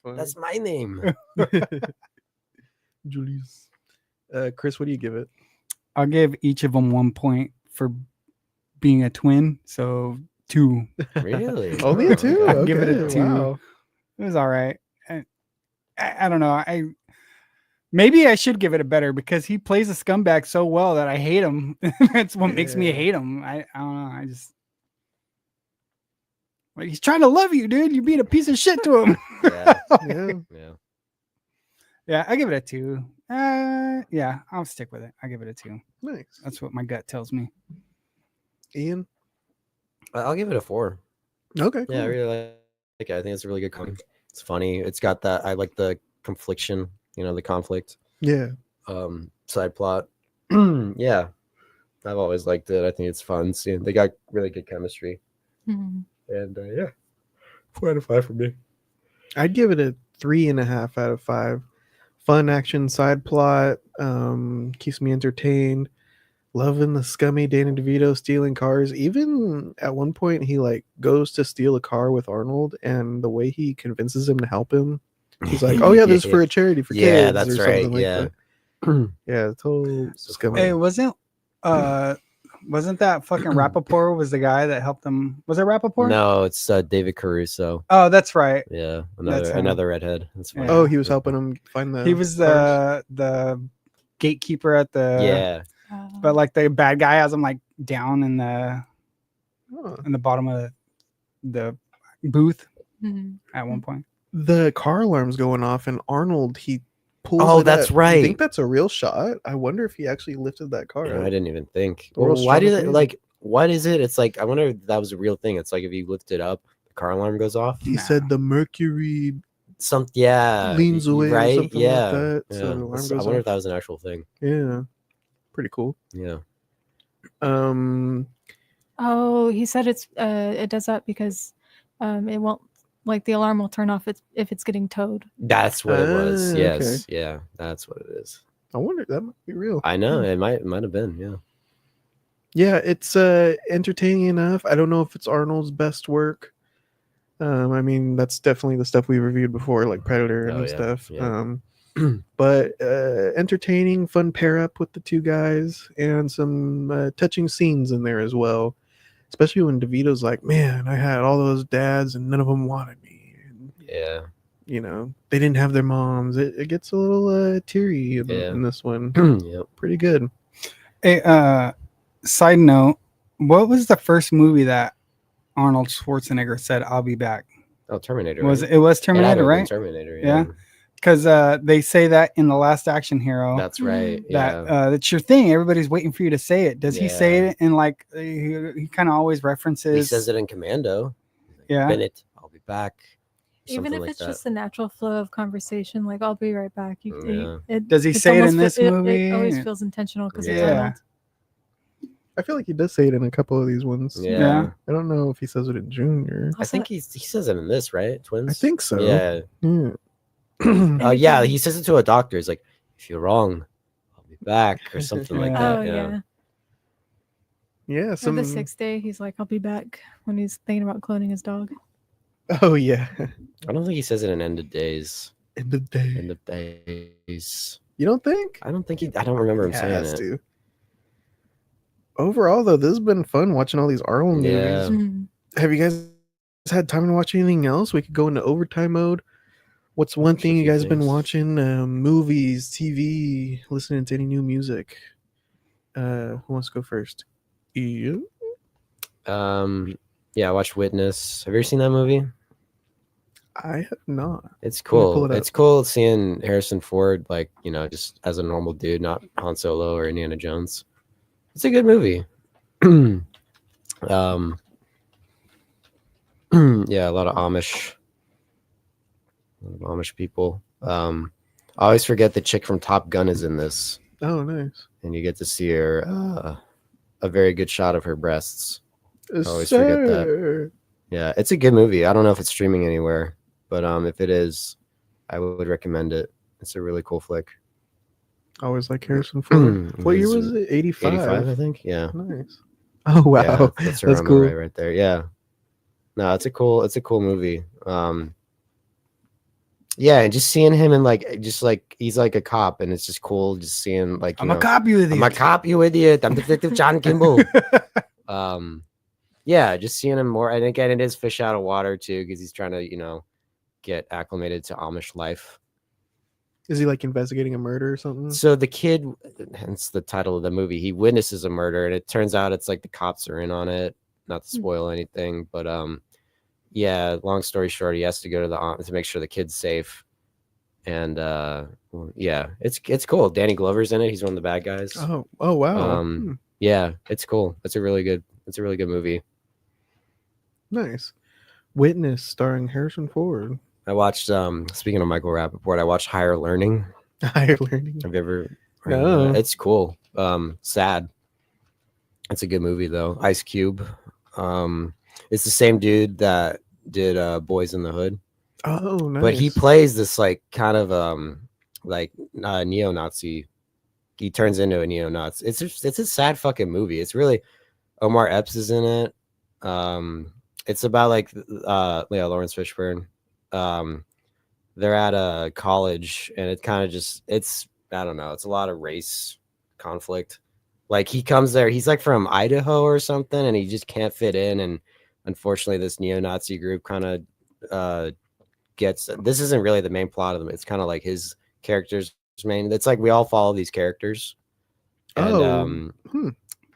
[SPEAKER 3] That's my name.
[SPEAKER 1] Julius. Chris, what do you give it?
[SPEAKER 2] I'll give each of them 1 point for being a twin. So 2.
[SPEAKER 3] Really?
[SPEAKER 1] Only a 2?
[SPEAKER 2] I'll give it a
[SPEAKER 1] Okay,
[SPEAKER 2] 2.
[SPEAKER 1] wow.
[SPEAKER 2] It was all right. I don't know. Maybe I should give it a better because he plays a scumbag so well that I hate him. That's what makes me hate him. I don't know. I just like he's trying to love you, dude. You're being a piece of shit to him. Yeah. I give it a 2. Yeah, I'll stick with it. I give it a 2.
[SPEAKER 1] Nice.
[SPEAKER 2] That's what my gut tells me.
[SPEAKER 1] Ian,
[SPEAKER 3] I'll give it a 4.
[SPEAKER 1] Okay. Cool.
[SPEAKER 3] Yeah, I really like it. I think it's a really good comedy. It's funny. It's got that. I like the confliction. The conflict.
[SPEAKER 1] Yeah.
[SPEAKER 3] Side plot. Yeah, I've always liked it. I think it's fun. Seeing they got really good chemistry. And yeah, 4 out of 5 for me.
[SPEAKER 1] I'd give it a 3.5 out of 5. Fun action side plot. Keeps me entertained. Loving the scummy Danny DeVito stealing cars. Even at one point, he like goes to steal a car with Arnold, and the way he convinces him to help him, he's like, "Oh yeah, this is for a charity for kids."
[SPEAKER 3] Yeah, that's
[SPEAKER 1] or
[SPEAKER 3] right.
[SPEAKER 1] something like
[SPEAKER 3] Yeah,
[SPEAKER 1] that. Yeah, total scummy.
[SPEAKER 2] Hey, wasn't that fucking Rappaport was the guy that helped him? Was it Rappaport?
[SPEAKER 3] No, it's David Caruso.
[SPEAKER 2] Oh, that's right.
[SPEAKER 3] Yeah,
[SPEAKER 2] That's him.
[SPEAKER 3] another redhead. That's fine.
[SPEAKER 1] Oh, he was helping him find the.
[SPEAKER 2] He was
[SPEAKER 1] cars?
[SPEAKER 2] the gatekeeper at the.
[SPEAKER 3] Yeah.
[SPEAKER 2] But like the bad guy has him like down in the bottom of the booth at one point.
[SPEAKER 1] The car alarm's going off, and Arnold he pulls.
[SPEAKER 3] Oh,
[SPEAKER 1] it
[SPEAKER 3] that's
[SPEAKER 1] up.
[SPEAKER 3] right.
[SPEAKER 1] I think that's a real shot. I wonder if he actually lifted that car.
[SPEAKER 3] I didn't even think.
[SPEAKER 1] The real
[SPEAKER 3] Well, why
[SPEAKER 1] struggle
[SPEAKER 3] did it
[SPEAKER 1] crazy.
[SPEAKER 3] like? What is it? It's like I wonder if that was a real thing. It's like if you lift it up, the car alarm goes off.
[SPEAKER 1] He said the mercury leans away,
[SPEAKER 3] right?
[SPEAKER 1] or something
[SPEAKER 3] Yeah,
[SPEAKER 1] like that.
[SPEAKER 3] yeah.
[SPEAKER 1] So the alarm
[SPEAKER 3] I
[SPEAKER 1] goes
[SPEAKER 3] wonder
[SPEAKER 1] off.
[SPEAKER 3] if that was an actual thing.
[SPEAKER 1] Yeah, pretty cool.
[SPEAKER 3] Yeah.
[SPEAKER 9] Oh, he said it does that because it won't like the alarm will turn off if it's getting towed.
[SPEAKER 3] That's what it was.
[SPEAKER 1] Okay.
[SPEAKER 3] Yes. Yeah, that's what it is.
[SPEAKER 1] I wonder that might be real.
[SPEAKER 3] I know it might have been. Yeah.
[SPEAKER 1] Yeah, it's entertaining enough. I don't know if it's Arnold's best work. I mean, that's definitely the stuff we reviewed before, like Predator and stuff.
[SPEAKER 3] Yeah.
[SPEAKER 1] But entertaining, fun pair up with the two guys, and some touching scenes in there as well. Especially when DeVito's like, "Man, I had all those dads, and none of them wanted me." And,
[SPEAKER 3] Yeah.
[SPEAKER 1] they didn't have their moms. It gets a little teary in this one.
[SPEAKER 3] Yep.
[SPEAKER 1] Pretty good.
[SPEAKER 2] Hey, side note, what was the first movie that Arnold Schwarzenegger said, "I'll be back"?
[SPEAKER 3] Oh, Terminator.
[SPEAKER 2] Was
[SPEAKER 3] right?
[SPEAKER 2] it was
[SPEAKER 3] It had to
[SPEAKER 2] Terminator,
[SPEAKER 3] have been
[SPEAKER 2] right?
[SPEAKER 3] Terminator.
[SPEAKER 2] Yeah. Because they say that in The Last Action Hero.
[SPEAKER 3] That's right.
[SPEAKER 2] That
[SPEAKER 3] Yeah.
[SPEAKER 2] that's your thing. Everybody's waiting for you to say it. Does he say
[SPEAKER 3] Yeah.
[SPEAKER 2] it in like he kind of always references?
[SPEAKER 3] He says it in Commando.
[SPEAKER 2] Yeah.
[SPEAKER 3] Bennett, I'll be back.
[SPEAKER 9] Even
[SPEAKER 3] Something
[SPEAKER 9] if
[SPEAKER 3] like
[SPEAKER 9] it's
[SPEAKER 3] that.
[SPEAKER 9] just a natural flow of conversation, like I'll be right back.
[SPEAKER 2] Does he
[SPEAKER 9] it's
[SPEAKER 2] say it in
[SPEAKER 9] almost
[SPEAKER 2] this movie?
[SPEAKER 9] It always feels intentional because it's
[SPEAKER 2] Yeah.
[SPEAKER 9] Arnold.
[SPEAKER 1] I feel like he does say it in a couple of these ones.
[SPEAKER 3] Yeah.
[SPEAKER 1] I don't know if he says it in Junior.
[SPEAKER 3] I think he says it in this, right? Twins.
[SPEAKER 1] I think so.
[SPEAKER 3] Yeah.
[SPEAKER 1] Yeah.
[SPEAKER 3] Yeah, he says it to a doctor. He's like, "If you're wrong, I'll be back," or something like that.
[SPEAKER 9] Oh yeah.
[SPEAKER 1] Yeah,
[SPEAKER 9] Or the 6th day, he's like, I'll be back when he's thinking about cloning his dog.
[SPEAKER 1] Oh yeah.
[SPEAKER 3] I don't think he says it in End of Days.
[SPEAKER 1] End of Days.
[SPEAKER 3] End of Days.
[SPEAKER 1] You don't think?
[SPEAKER 3] I don't think he. I don't remember him saying it.
[SPEAKER 1] To. Overall, though, this has been fun watching all these Arnold
[SPEAKER 3] Yeah.
[SPEAKER 1] movies. Have you guys had time to watch anything else? We could go into overtime mode. What's one thing you guys been watching? Movies, TV, listening to any new music? Who wants to go first? You?
[SPEAKER 3] Yeah, I watched Witness. Have you ever seen that movie?
[SPEAKER 1] I have not.
[SPEAKER 3] It's
[SPEAKER 1] Let me pull
[SPEAKER 3] cool.
[SPEAKER 1] it up.
[SPEAKER 3] It's cool seeing Harrison Ford, like, you know, just as a normal dude, not Han Solo or Indiana Jones. It's a good movie. Yeah, a lot of Amish people. I always forget the chick from Top Gun is in this.
[SPEAKER 1] Oh, nice.
[SPEAKER 3] And you get to see her a very good shot of her breasts. I always forget that. Yeah, it's a good movie. I don't know if it's streaming anywhere, but if it is, I would recommend it. It's a really cool flick.
[SPEAKER 1] I always like Harrison Ford. What year was it? 85?
[SPEAKER 3] 85, I think. Yeah.
[SPEAKER 1] Nice. Oh wow,
[SPEAKER 3] yeah, that's
[SPEAKER 1] cool.
[SPEAKER 3] Right there. Yeah. No, it's a cool movie. Yeah, and just seeing him and just he's like a cop, and it's just cool just seeing
[SPEAKER 2] I'm a cop, you idiot.
[SPEAKER 3] I'm a cop, you idiot. I'm Detective John Kimball. Yeah, just seeing him more, and again, it is fish out of water too, because he's trying to get acclimated to Amish life.
[SPEAKER 1] Is he like investigating a murder or something?
[SPEAKER 3] So the kid, hence the title of the movie, he witnesses a murder, and it turns out it's like the cops are in on it. Not to spoil anything, but yeah. Long story short, he has to go to make sure the kid's safe, and yeah, it's cool. Danny Glover's in it. He's one of the bad guys.
[SPEAKER 1] Oh wow.
[SPEAKER 3] Yeah, it's cool. It's a really good movie.
[SPEAKER 1] Nice. Witness starring Harrison Ford.
[SPEAKER 3] I watched speaking of Michael Rappaport, I watched Higher Learning.
[SPEAKER 1] Higher Learning.
[SPEAKER 3] Have you ever
[SPEAKER 1] No.
[SPEAKER 3] It's cool. Sad. It's a good movie though. Ice Cube. It's the same dude that did Boys in the Hood.
[SPEAKER 1] Oh, nice.
[SPEAKER 3] But he plays this kind of neo-Nazi. He turns into a neo-Nazi. It's a sad fucking movie. It's really Omar Epps is in it. It's about Lawrence Fishburne. They're at a college, and it kind of it's I don't know. It's a lot of race conflict. Like he comes there, he's like from Idaho or something, and he just can't fit in. And unfortunately, this neo-Nazi group kind of gets. This isn't really the main plot of them. It's kind of like his character's main. It's like we all follow these characters. And,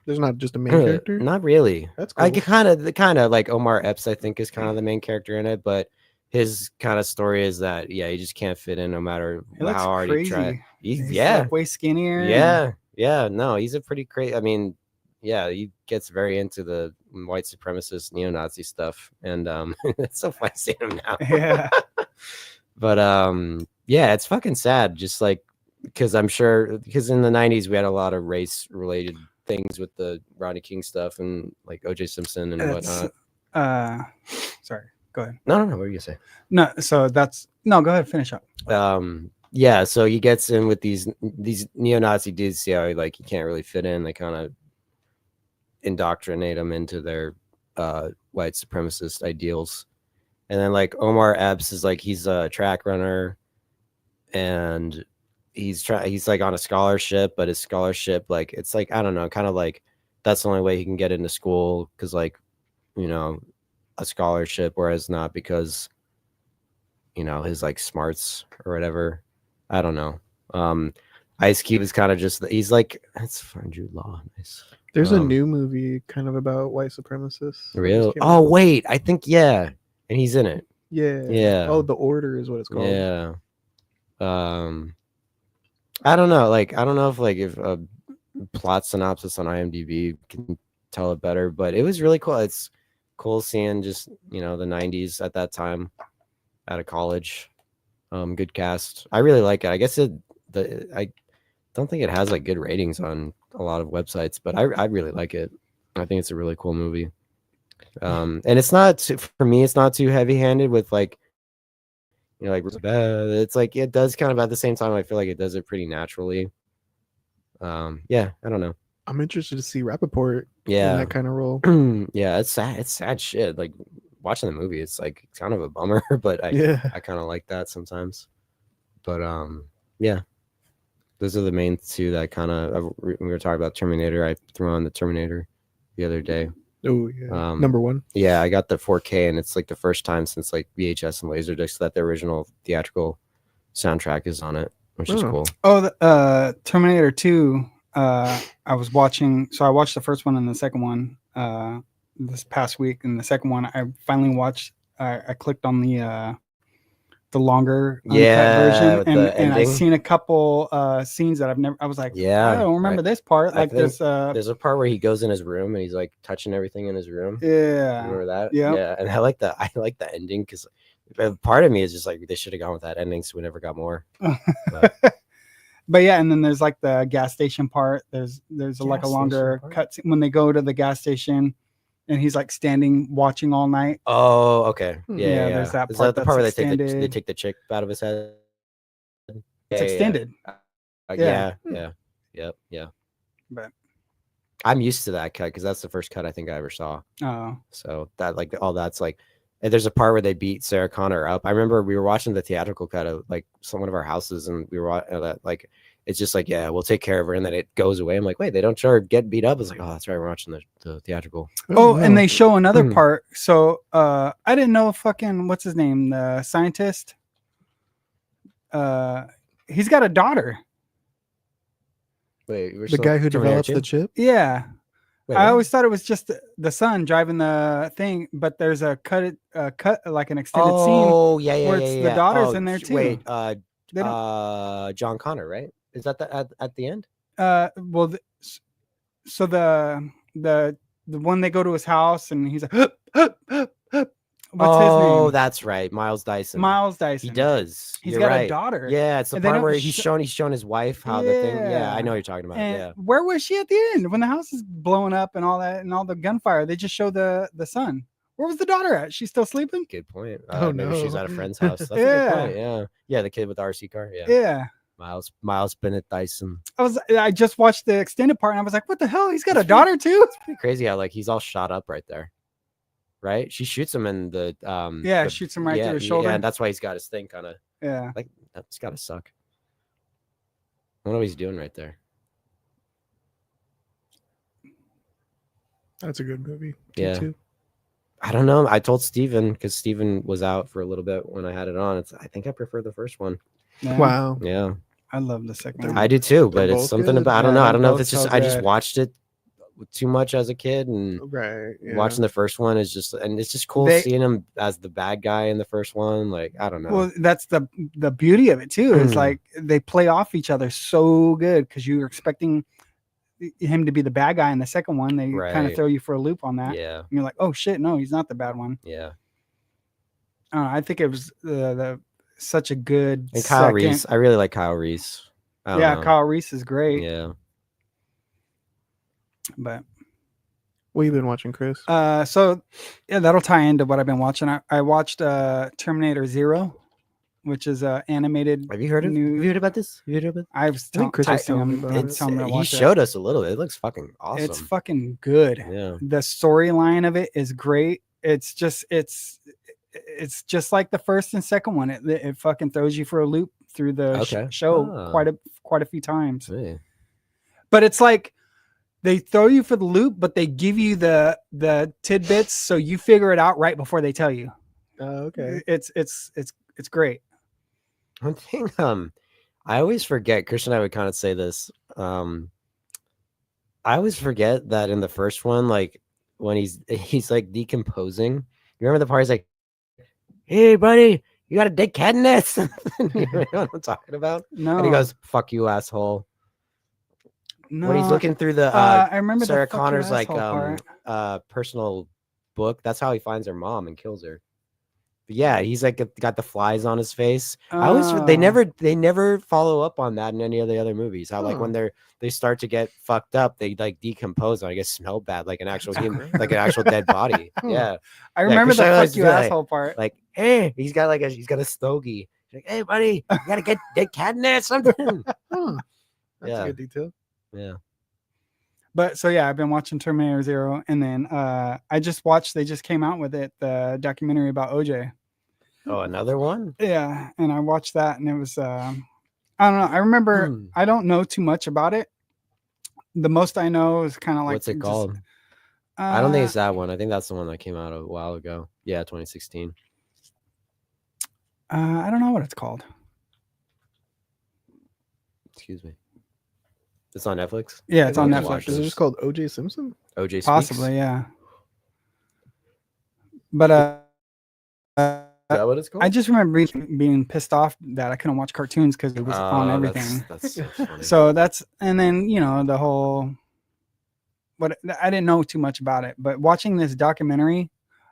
[SPEAKER 1] There's not just a main character.
[SPEAKER 3] Not really.
[SPEAKER 1] That's cool.
[SPEAKER 3] Kind of like Omar Epps, I think, is kind of the main character in it, but his kind of story is that he just can't fit in no matter how hard he tries.
[SPEAKER 2] He's
[SPEAKER 3] like
[SPEAKER 2] way skinnier.
[SPEAKER 3] Yeah, no, he's a pretty crazy. I mean, yeah, he gets very into the white supremacist neo-Nazi stuff, and it's so funny seeing him now.
[SPEAKER 2] Yeah.
[SPEAKER 3] But yeah, it's fucking sad. Just like because in the 90s we had a lot of race related things with the Rodney King stuff and like OJ Simpson and whatnot.
[SPEAKER 2] Sorry, go ahead.
[SPEAKER 3] No, what were you gonna say?
[SPEAKER 2] No, so go ahead, finish up.
[SPEAKER 3] Yeah, so he gets in with these neo-Nazi dudes. See how he can't really fit in. They kind of indoctrinate him into their white supremacist ideals. And then like Omar Epps is he's a track runner, and he's like on a scholarship, but his scholarship it's I don't know, kind of like that's the only way he can get into school because a scholarship, whereas not because his smarts or whatever. I don't know. Ice Cube is kind of he's that's fine. Jude Law. Nice.
[SPEAKER 1] There's a new movie kind of about white supremacists.
[SPEAKER 3] Really? Oh wait, I think and he's in it.
[SPEAKER 1] Yeah. Oh, The Order is what it's called.
[SPEAKER 3] Yeah. I don't know. I don't know if a plot synopsis on IMDb can tell it better, but it was really cool. It's cool seeing just the 90s at that time out of college. Good cast. I really like it. I guess I don't think it has good ratings on a lot of websites, but I really like it. I think it's a really cool movie. And it's not for me. It's not too heavy-handed with it's it does kind of at the same time. I feel like it does it pretty naturally. Yeah, I don't know.
[SPEAKER 1] I'm interested to see Rappaport in
[SPEAKER 3] Yeah.
[SPEAKER 1] that kind of role.
[SPEAKER 3] Yeah, it's sad. It's sad shit. Like watching the movie, it's like it's kind of a bummer, but I kind of like that sometimes. But yeah, those are the main two that kind of we were talking about Terminator. I threw on the Terminator the other day.
[SPEAKER 1] Oh yeah, number one.
[SPEAKER 3] Yeah, I got the 4K, and it's like the first time since like VHS and Laserdisc that the original theatrical soundtrack is on it, which is cool.
[SPEAKER 2] Oh, the Terminator 2. I was watching, so I watched the first one and the second one this past week, and the second one I finally watched. I clicked on the longer uncut version, and I've seen a couple scenes that I've never. I was like, I don't remember this part. Like this.
[SPEAKER 3] There's a part where he goes in his room and he's like touching everything in his room.
[SPEAKER 2] Yeah,
[SPEAKER 3] remember that?
[SPEAKER 2] Yeah,
[SPEAKER 3] yeah. And I like the ending because part of me is just like they should have gone with that ending, so we never got more.
[SPEAKER 2] But yeah, and then there's like the gas station part. There's like a longer cut when they go to the gas station, and he's like standing watching all night.
[SPEAKER 3] Oh, okay. Yeah.
[SPEAKER 2] There's that
[SPEAKER 3] Is
[SPEAKER 2] part.
[SPEAKER 3] that the part where
[SPEAKER 2] extended.
[SPEAKER 3] they take the chick out of his head?
[SPEAKER 2] It's extended.
[SPEAKER 3] Yeah.
[SPEAKER 2] But
[SPEAKER 3] I'm used to that cut because that's the first cut I think I ever saw.
[SPEAKER 2] Oh.
[SPEAKER 3] So that like all that's like. And there's a part where they beat Sarah Connor up. I remember we were watching the theatrical cut of like one of our houses, and we were like, it's just like, yeah, we'll take care of her, and then it goes away. I'm like, wait, they don't show her get beat up. It's like, oh, that's right, we're watching the theatrical.
[SPEAKER 2] Oh, and they show another part. So I didn't know fucking what's his name, the scientist. He's got a daughter.
[SPEAKER 3] Wait,
[SPEAKER 1] the guy who develops the chip?
[SPEAKER 2] Yeah.
[SPEAKER 3] Wait,
[SPEAKER 2] I always thought it was just the son driving the thing, but there's a cut like an extended scene.
[SPEAKER 3] Oh,
[SPEAKER 2] where it's the daughter's in there too.
[SPEAKER 3] Wait, John Connor, right? Is that at the end?
[SPEAKER 2] Well, so the one they go to his house and he's like, what's his name?
[SPEAKER 3] Oh, that's right, Miles Dyson.
[SPEAKER 2] Miles Dyson.
[SPEAKER 3] He does.
[SPEAKER 2] He's
[SPEAKER 3] You're
[SPEAKER 2] got
[SPEAKER 3] right.
[SPEAKER 2] a daughter.
[SPEAKER 3] Yeah, it's the part where he's shown his wife how the thing. Yeah, I know what you're talking about.
[SPEAKER 2] And
[SPEAKER 3] yeah.
[SPEAKER 2] Where was she at the end when the house is blowing up and all that and all the gunfire? They just show the son. Where was the daughter at? She's still sleeping?
[SPEAKER 3] Good point.
[SPEAKER 1] No.
[SPEAKER 3] Maybe she's at a friend's house. That's a good point. Yeah. Yeah, the kid with the RC car. Yeah.
[SPEAKER 2] Yeah.
[SPEAKER 3] Miles Bennett Dyson.
[SPEAKER 2] I just watched the extended part and I was like, what the hell? He's got a daughter too?
[SPEAKER 3] It's pretty crazy how like he's all shot up right there. Right? She shoots him in the
[SPEAKER 2] shoots him right through his shoulder.
[SPEAKER 3] Yeah, and that's why he's got his thing kind of like that's gotta suck. I don't know what he's doing right there.
[SPEAKER 1] That's a good movie.
[SPEAKER 3] Yeah. I don't know. I told Steven because Steven was out for a little bit when I had it on. I think I prefer the first one.
[SPEAKER 2] Yeah.
[SPEAKER 1] Wow.
[SPEAKER 3] Yeah.
[SPEAKER 2] I love the second one.
[SPEAKER 3] I do too, but it's something about I don't know. I don't know if it's just I just
[SPEAKER 2] good.
[SPEAKER 3] watched it too much as a kid, and watching the first one is just and it's just cool seeing him as the bad guy in the first one. Like I don't know.
[SPEAKER 2] Well, that's the beauty of it too. Is like they play off each other so good because you're expecting him to be the bad guy in the second one. They kind of throw you for a loop on that.
[SPEAKER 3] Yeah,
[SPEAKER 2] and you're like, oh shit, no, he's not the bad one.
[SPEAKER 3] Yeah,
[SPEAKER 2] I think it was such a good.
[SPEAKER 3] And Kyle Reese, I really like Kyle Reese.
[SPEAKER 2] Kyle Reese is great.
[SPEAKER 3] Yeah.
[SPEAKER 2] But
[SPEAKER 1] what have you been watching, Chris?
[SPEAKER 2] So yeah, that'll tie into what I've been watching. I watched Terminator 0, which is animated.
[SPEAKER 3] Have you heard about this? Have you heard about it?
[SPEAKER 2] I was texting him.
[SPEAKER 3] He showed us a little. It looks fucking awesome.
[SPEAKER 2] It's fucking good.
[SPEAKER 3] Yeah.
[SPEAKER 2] The storyline of it is great. It's just like the first and second one. It fucking throws you for a loop through the show quite a few times.
[SPEAKER 3] Yeah.
[SPEAKER 2] But it's like they throw you for the loop, but they give you the tidbits so you figure it out right before they tell you.
[SPEAKER 1] Okay.
[SPEAKER 2] It's great.
[SPEAKER 3] One thing I always forget, Christian and I would kind of say this. I always forget that in the first one, like when he's like decomposing. You remember the part he's like, "Hey buddy, you got a dead cat in this?" You know what I'm talking about?
[SPEAKER 2] No.
[SPEAKER 3] And he goes, "Fuck you, asshole."
[SPEAKER 2] No.
[SPEAKER 3] When he's looking through the
[SPEAKER 2] I remember
[SPEAKER 3] Sarah
[SPEAKER 2] the fuck you
[SPEAKER 3] Connor's like
[SPEAKER 2] asshole
[SPEAKER 3] personal book. That's how he finds her mom and kills her. But yeah, he's like got the flies on his face. I always they never follow up on that in any of the other movies. How like when they start to get fucked up, they like decompose and I guess smell bad like an actual human, like an actual dead body. Yeah,
[SPEAKER 2] I remember the fuck you
[SPEAKER 3] like,
[SPEAKER 2] asshole part.
[SPEAKER 3] Like, hey, he's got a stogie. He's like, hey buddy, you gotta get dead cat in there or something.
[SPEAKER 1] That's a good detail.
[SPEAKER 3] Yeah.
[SPEAKER 2] But so yeah, I've been watching Terminator Zero, and then I just watched. They just came out with it, the documentary about OJ.
[SPEAKER 3] Oh, another one?
[SPEAKER 2] Yeah, and I watched that, and it was I don't know. I remember I don't know too much about it. The most I know is kind of like
[SPEAKER 3] What's it called? I don't think it's that one. I think that's the one that came out a while ago. Yeah, 2016.
[SPEAKER 2] I don't know what it's called.
[SPEAKER 3] Excuse me. It's on Netflix?
[SPEAKER 2] Yeah, it's on Netflix.
[SPEAKER 1] Is it just called OJ Simpson?
[SPEAKER 3] OJ Speaks?
[SPEAKER 2] Possibly, yeah. But
[SPEAKER 3] is that what it's called?
[SPEAKER 2] I just remember being pissed off that I couldn't watch cartoons because it was on everything.
[SPEAKER 3] That's so funny.
[SPEAKER 2] So that's, and then the whole. But I didn't know too much about it. But watching this documentary,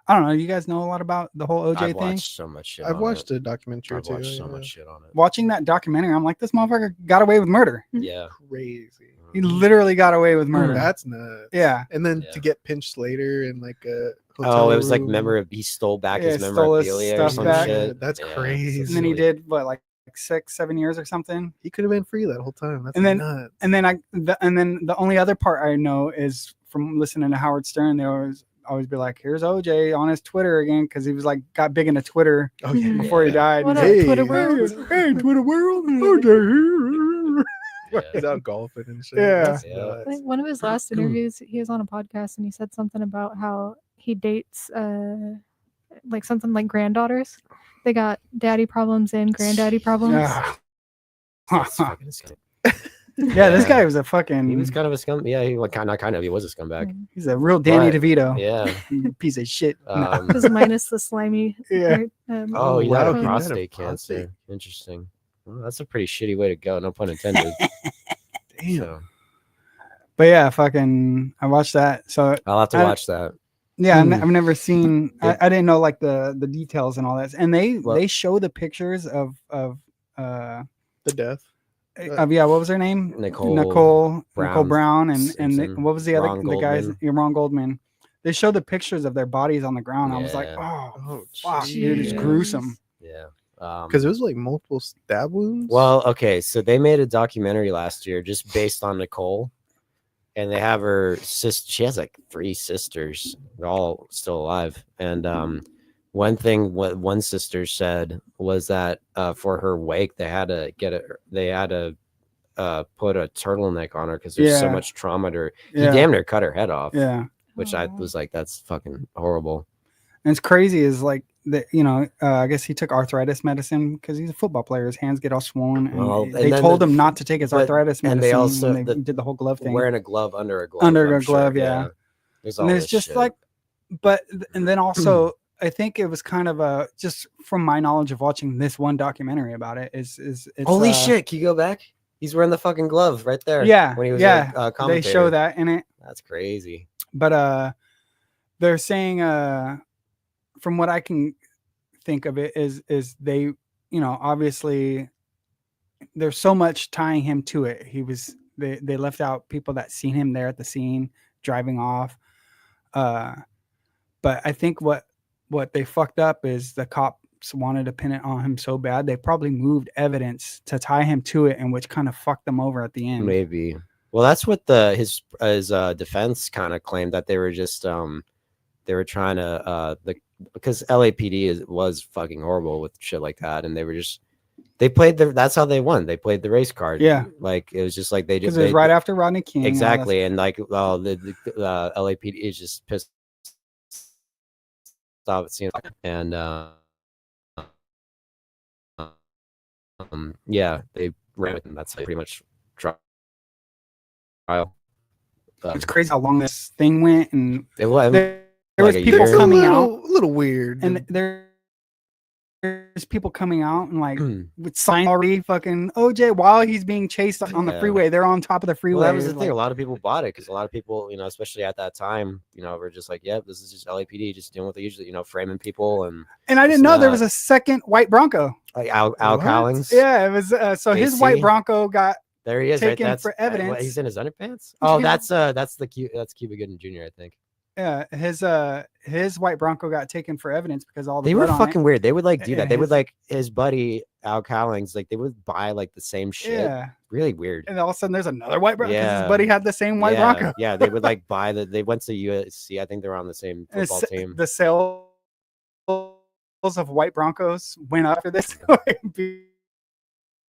[SPEAKER 2] I don't know. You guys know a lot about the whole OJ
[SPEAKER 3] I've
[SPEAKER 2] thing?
[SPEAKER 3] watched so much shit.
[SPEAKER 1] I've
[SPEAKER 3] on
[SPEAKER 1] watched
[SPEAKER 3] it.
[SPEAKER 1] a documentary
[SPEAKER 3] I've
[SPEAKER 1] too.
[SPEAKER 3] watched so much shit on it.
[SPEAKER 2] Watching that documentary, I'm like, this motherfucker got away with murder.
[SPEAKER 3] Yeah.
[SPEAKER 1] Crazy.
[SPEAKER 2] He literally got away with murder.
[SPEAKER 1] That's nuts.
[SPEAKER 2] Yeah.
[SPEAKER 1] And then to get pinched later in like a
[SPEAKER 3] Oh, it was like
[SPEAKER 1] room.
[SPEAKER 3] he stole back
[SPEAKER 2] Yeah,
[SPEAKER 3] his
[SPEAKER 2] stole his
[SPEAKER 3] memorabilia or
[SPEAKER 2] stuff
[SPEAKER 3] some
[SPEAKER 2] back.
[SPEAKER 3] shit.
[SPEAKER 1] That's crazy.
[SPEAKER 2] And then he did what, like 6-7 years or something.
[SPEAKER 1] He could have been free that whole time. That's
[SPEAKER 2] And then
[SPEAKER 1] nuts.
[SPEAKER 2] and then the only other part I know is from listening to Howard Stern. They always be like, "Here's OJ on his Twitter again," because he was like got big into Twitter before he died.
[SPEAKER 9] What up,
[SPEAKER 2] Hey,
[SPEAKER 9] Twitter world?
[SPEAKER 2] Hey, Twitter world, OJ here.
[SPEAKER 1] He's out golfing and shit.
[SPEAKER 2] Yeah.
[SPEAKER 1] That's
[SPEAKER 3] Yeah.
[SPEAKER 1] nuts.
[SPEAKER 9] I think one of his last interviews, he was on a podcast and he said something about how he dates like something like granddaughters. They got daddy problems and granddaddy problems.
[SPEAKER 2] Yeah.
[SPEAKER 3] That's fucking disgusting.
[SPEAKER 2] Yeah, this guy was a fucking.
[SPEAKER 3] He was kind of a scum. Yeah, he like not kind of. He was a scumbag.
[SPEAKER 2] He's a real Danny
[SPEAKER 3] But,
[SPEAKER 2] DeVito.
[SPEAKER 3] Yeah.
[SPEAKER 2] Piece of shit.
[SPEAKER 9] Just minus the slimy.
[SPEAKER 2] Yeah.
[SPEAKER 9] part,
[SPEAKER 3] Oh, he
[SPEAKER 1] wow,
[SPEAKER 3] had
[SPEAKER 1] he
[SPEAKER 3] a
[SPEAKER 1] had
[SPEAKER 3] prostate
[SPEAKER 1] prostate.
[SPEAKER 3] cancer. Interesting. Well, that's a pretty shitty way to go. No pun intended.
[SPEAKER 1] Damn.
[SPEAKER 3] So,
[SPEAKER 2] But yeah, fucking. I watched that. So
[SPEAKER 3] I'll have to watch that.
[SPEAKER 2] yeah, I've never seen. I didn't know like the details and all that. And they show the pictures of
[SPEAKER 1] The death.
[SPEAKER 2] what was her name?
[SPEAKER 3] Nicole
[SPEAKER 2] Brown and
[SPEAKER 3] Simpson.
[SPEAKER 2] what was the other
[SPEAKER 3] Ron
[SPEAKER 2] the guys?
[SPEAKER 3] Goldman.
[SPEAKER 2] Yeah, Ron Goldman. They show the pictures of their bodies on the ground. I was like,
[SPEAKER 3] Yeah.
[SPEAKER 2] oh fuck, dude, it's
[SPEAKER 3] Yeah.
[SPEAKER 2] gruesome.
[SPEAKER 3] Yeah.
[SPEAKER 1] Because it was like multiple stab wounds.
[SPEAKER 3] Well, okay, so they made a documentary last year just based on Nicole, and they have her sister. She has like 3 sisters. They're all still alive. And one thing what one sister said was that for her wake, they had to put a turtleneck on her because there's so
[SPEAKER 2] Yeah.
[SPEAKER 3] much trauma to her.
[SPEAKER 2] Yeah.
[SPEAKER 3] He damn near cut her head off.
[SPEAKER 2] Yeah.
[SPEAKER 3] Which I was like, that's fucking horrible.
[SPEAKER 2] And it's crazy is like that, I guess he took arthritis medicine because he's a football player. His hands get all swollen. And
[SPEAKER 3] Well, and
[SPEAKER 2] they
[SPEAKER 3] then
[SPEAKER 2] told him not to take his arthritis medicine.
[SPEAKER 3] and they also
[SPEAKER 2] when they did the whole glove thing.
[SPEAKER 3] wearing a glove under a glove.
[SPEAKER 2] Under
[SPEAKER 3] I'm
[SPEAKER 2] a glove,
[SPEAKER 3] sure,
[SPEAKER 2] yeah.
[SPEAKER 3] There's
[SPEAKER 2] And
[SPEAKER 3] all
[SPEAKER 2] it's
[SPEAKER 3] this
[SPEAKER 2] just
[SPEAKER 3] shit.
[SPEAKER 2] like, and then also, I think it was kind of just from my knowledge of watching this one documentary about it is it's
[SPEAKER 3] holy shit! Can you go back? He's wearing the fucking glove right there.
[SPEAKER 2] Yeah,
[SPEAKER 3] when he was
[SPEAKER 2] yeah.
[SPEAKER 3] a
[SPEAKER 2] They
[SPEAKER 3] commentator.
[SPEAKER 2] show that in it.
[SPEAKER 3] That's crazy.
[SPEAKER 2] But they're saying from what I can think of it is they obviously there's so much tying him to it. They left out people that seen him there at the scene driving off. But I think what they fucked up is the cops wanted to pin it on him so bad they probably moved evidence to tie him to it, and which kind of fucked them over at the end.
[SPEAKER 3] Maybe. Well, that's what his defense kind of claimed, that they were just they were trying to because LAPD was fucking horrible with shit like that, and they played that's how they won. They played the race card.
[SPEAKER 2] Yeah,
[SPEAKER 3] like it was just like
[SPEAKER 2] because it was right after Rodney King.
[SPEAKER 3] Exactly, and like the LAPD is just pissed off at seeing, and yeah, they ran with him. That's pretty much trial.
[SPEAKER 2] It's crazy how long this thing went, and
[SPEAKER 3] there
[SPEAKER 2] was people coming out,
[SPEAKER 1] a little weird,
[SPEAKER 2] and there's people coming out and like with signs already fucking OJ while he's being chased on the freeway. They're on top of the freeway.
[SPEAKER 3] Well, that was the thing. A lot of people bought it because a lot of people, especially at that time, were just like, "Yeah, this is just LAPD, just doing what they usually, framing people." And
[SPEAKER 2] I didn't know there was a second white Bronco.
[SPEAKER 3] Like Al Cowlings.
[SPEAKER 2] Yeah, it was. So his white Bronco got
[SPEAKER 3] there. He is
[SPEAKER 2] taken
[SPEAKER 3] right.
[SPEAKER 2] for evidence.
[SPEAKER 3] He's in his underpants. Oh, that's Cuba Gooding Jr. I think.
[SPEAKER 2] Yeah, his white Bronco got taken for evidence because all the
[SPEAKER 3] they were
[SPEAKER 2] blood on
[SPEAKER 3] fucking
[SPEAKER 2] it.
[SPEAKER 3] weird. They would like do
[SPEAKER 2] Yeah,
[SPEAKER 3] that. They would like his buddy Al Cowlings, like they would buy like the same shit.
[SPEAKER 2] Yeah.
[SPEAKER 3] Really weird.
[SPEAKER 2] And all of a sudden there's another white Bronco.
[SPEAKER 3] Yeah.
[SPEAKER 2] His buddy had the same white Bronco.
[SPEAKER 3] Yeah, they would like buy they went to USC. I think they were on the same football team.
[SPEAKER 2] The sales of white Broncos went up for this.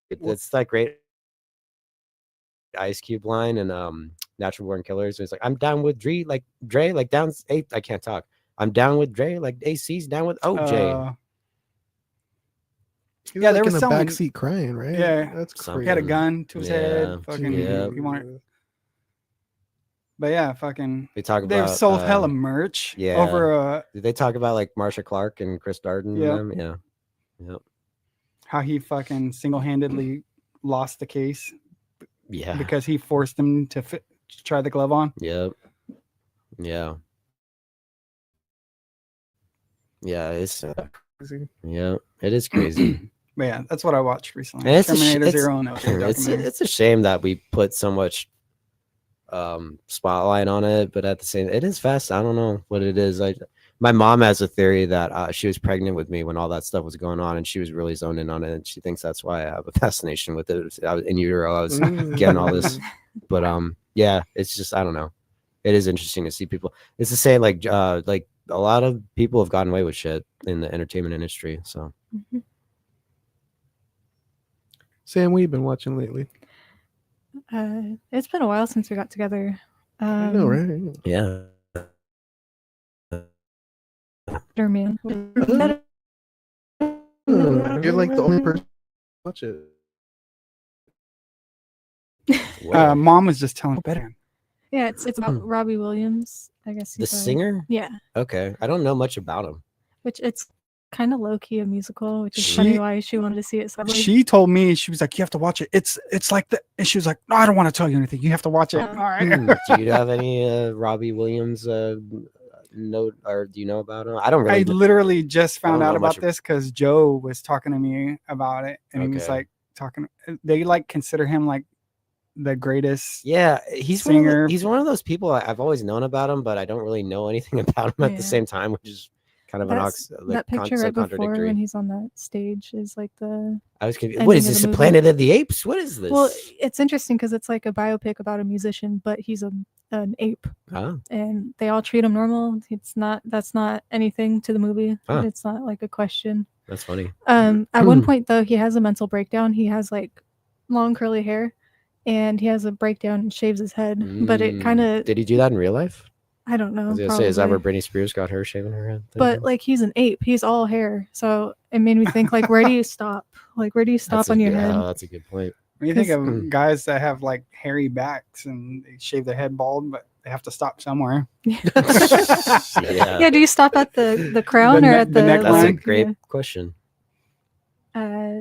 [SPEAKER 3] It's that great Ice Cube line and Natural Born Killers. It's like, I'm down with Dre, like down. I can't talk. I'm down with Dre, like AC's down with OJ.
[SPEAKER 1] Yeah,
[SPEAKER 2] there was
[SPEAKER 1] in the
[SPEAKER 2] someone
[SPEAKER 1] backseat crying, right?
[SPEAKER 2] Yeah,
[SPEAKER 1] that's crazy.
[SPEAKER 2] he had a gun to his head. Fucking, you want it? But yeah, fucking.
[SPEAKER 3] They talk about
[SPEAKER 2] they've sold hella merch.
[SPEAKER 3] Yeah.
[SPEAKER 2] Over.
[SPEAKER 3] Did they talk about like Marsha Clark and Chris Darden?
[SPEAKER 2] Yeah.
[SPEAKER 3] Yeah.
[SPEAKER 2] How he fucking single-handedly lost the case.
[SPEAKER 3] Yeah.
[SPEAKER 2] Because he forced them to try the glove on.
[SPEAKER 3] Yep. Yeah. Yeah, it's
[SPEAKER 1] crazy.
[SPEAKER 3] Yeah, it is crazy.
[SPEAKER 2] But yeah, that's what I watched recently.
[SPEAKER 3] And
[SPEAKER 2] Terminator Zero.
[SPEAKER 3] It's a shame that we put so much spotlight on it, but at the same, it is fast. I don't know what it is. My mom has a theory that she was pregnant with me when all that stuff was going on, and she was really zoned in on it, and she thinks that's why I have a fascination with it. I was in utero. I was getting all this, but yeah, it's just, I don't know. It is interesting to see people. It's the same, like a lot of people have gotten away with shit in the entertainment industry. So,
[SPEAKER 1] Sam, what have you been watching lately?
[SPEAKER 9] It's been a while since we got together.
[SPEAKER 1] I know, right?
[SPEAKER 3] Yeah.
[SPEAKER 9] Man.
[SPEAKER 1] You're like the only person to watch it.
[SPEAKER 2] Mom was just telling me better.
[SPEAKER 9] Yeah, it's about Robbie Williams. I guess
[SPEAKER 3] the singer.
[SPEAKER 9] Yeah.
[SPEAKER 3] Okay, I don't know much about him.
[SPEAKER 9] Which it's kind of low key a musical, which is funny why she wanted to see it so badly.
[SPEAKER 2] She told me, she was like, "You have to watch it. It's like the." And she was like, "No, I don't want to tell you anything. You have to watch it." All right.
[SPEAKER 3] Do you have any Robbie Williams note, or do you know about him? I don't really.
[SPEAKER 2] I literally just found out about this because Joe was talking to me about it, and he was like talking. They like consider him like the greatest.
[SPEAKER 3] Yeah, he's
[SPEAKER 2] singer.
[SPEAKER 3] He's one of those people I've always known about him, but I don't really know anything about him at the same time, which is kind of
[SPEAKER 9] that picture right before when he's on that stage is like the.
[SPEAKER 3] I was confused. What is this? The Planet of the Apes? What is this?
[SPEAKER 9] Well, it's interesting because it's like a biopic about a musician, but he's an ape, and they all treat him normal. That's not anything to the movie. It's not like a question.
[SPEAKER 3] That's funny.
[SPEAKER 9] At one point though, he has a mental breakdown. He has like long curly hair, and he has a breakdown and shaves his head. But it kind of.
[SPEAKER 3] Did he do that in real life?
[SPEAKER 9] I don't know.
[SPEAKER 3] I was gonna say, is that where Britney Spears got her shaving her head?
[SPEAKER 9] But like, he's an ape. He's all hair. So it made me think, like, where do you stop? Like, where do you stop on your head?
[SPEAKER 3] Oh, that's a good point.
[SPEAKER 2] When you think of guys that have like hairy backs and they shave their head bald, but they have to stop somewhere.
[SPEAKER 9] Yeah. Do you stop at the crown or at the
[SPEAKER 2] neckline?
[SPEAKER 3] That's a great question.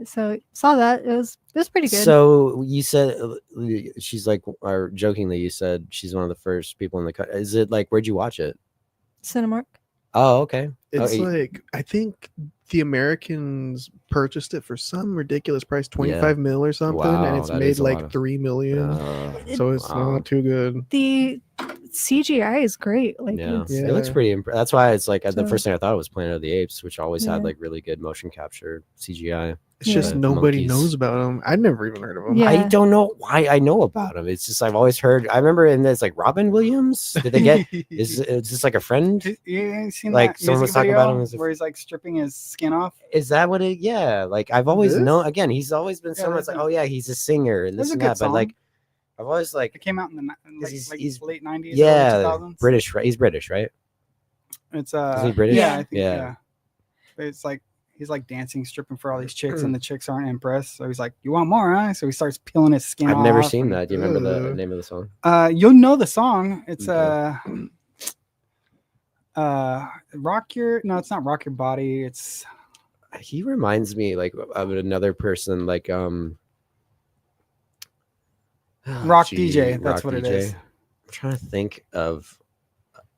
[SPEAKER 9] So saw that it was pretty good.
[SPEAKER 3] So you said she's like, or jokingly, you said she's one of the first people in the country. Is it like, where'd you watch it?
[SPEAKER 9] Cinemark.
[SPEAKER 3] Oh, okay.
[SPEAKER 1] It's like, I think the Americans purchased it for some ridiculous price, 25 mil or something, and it's made like 3 million. So it's not too good.
[SPEAKER 9] The CGI is great. Like,
[SPEAKER 3] it looks pretty impressive. That's why it's like the first thing I thought was Planet of the Apes, which always had like really good motion capture CGI.
[SPEAKER 1] It's just nobody knows about them. I'd never even heard of them.
[SPEAKER 3] I don't know why I know about them. It's just I've always heard. I remember in this like Robin Williams. Did they get? is this like a friend?
[SPEAKER 2] You ain't seen
[SPEAKER 3] like
[SPEAKER 2] that
[SPEAKER 3] someone was talking about him
[SPEAKER 2] where he's like stripping his skin off.
[SPEAKER 3] Is that what it? Yeah, like I've always known. Again, he's always been someone that's like, oh yeah, he's a singer and this and that. But like, I've always like
[SPEAKER 2] it came out in the he's late 90s.
[SPEAKER 3] Yeah,
[SPEAKER 2] early 2000s.
[SPEAKER 3] British, right? He's British, right?
[SPEAKER 2] It's
[SPEAKER 3] Is he British?
[SPEAKER 2] Yeah, I think, yeah. It's like. He's like dancing, stripping for all these chicks, and the chicks aren't impressed. So he's like, "You want more, huh?" So he starts peeling his skin off.
[SPEAKER 3] I've never seen that. Do you remember the name of the song?
[SPEAKER 2] You'll know the song. It's Rock Your. No, it's not Rock Your Body. It's.
[SPEAKER 3] He reminds me like of another person, like
[SPEAKER 2] Rock DJ. That's what it is.
[SPEAKER 3] I'm trying to think of.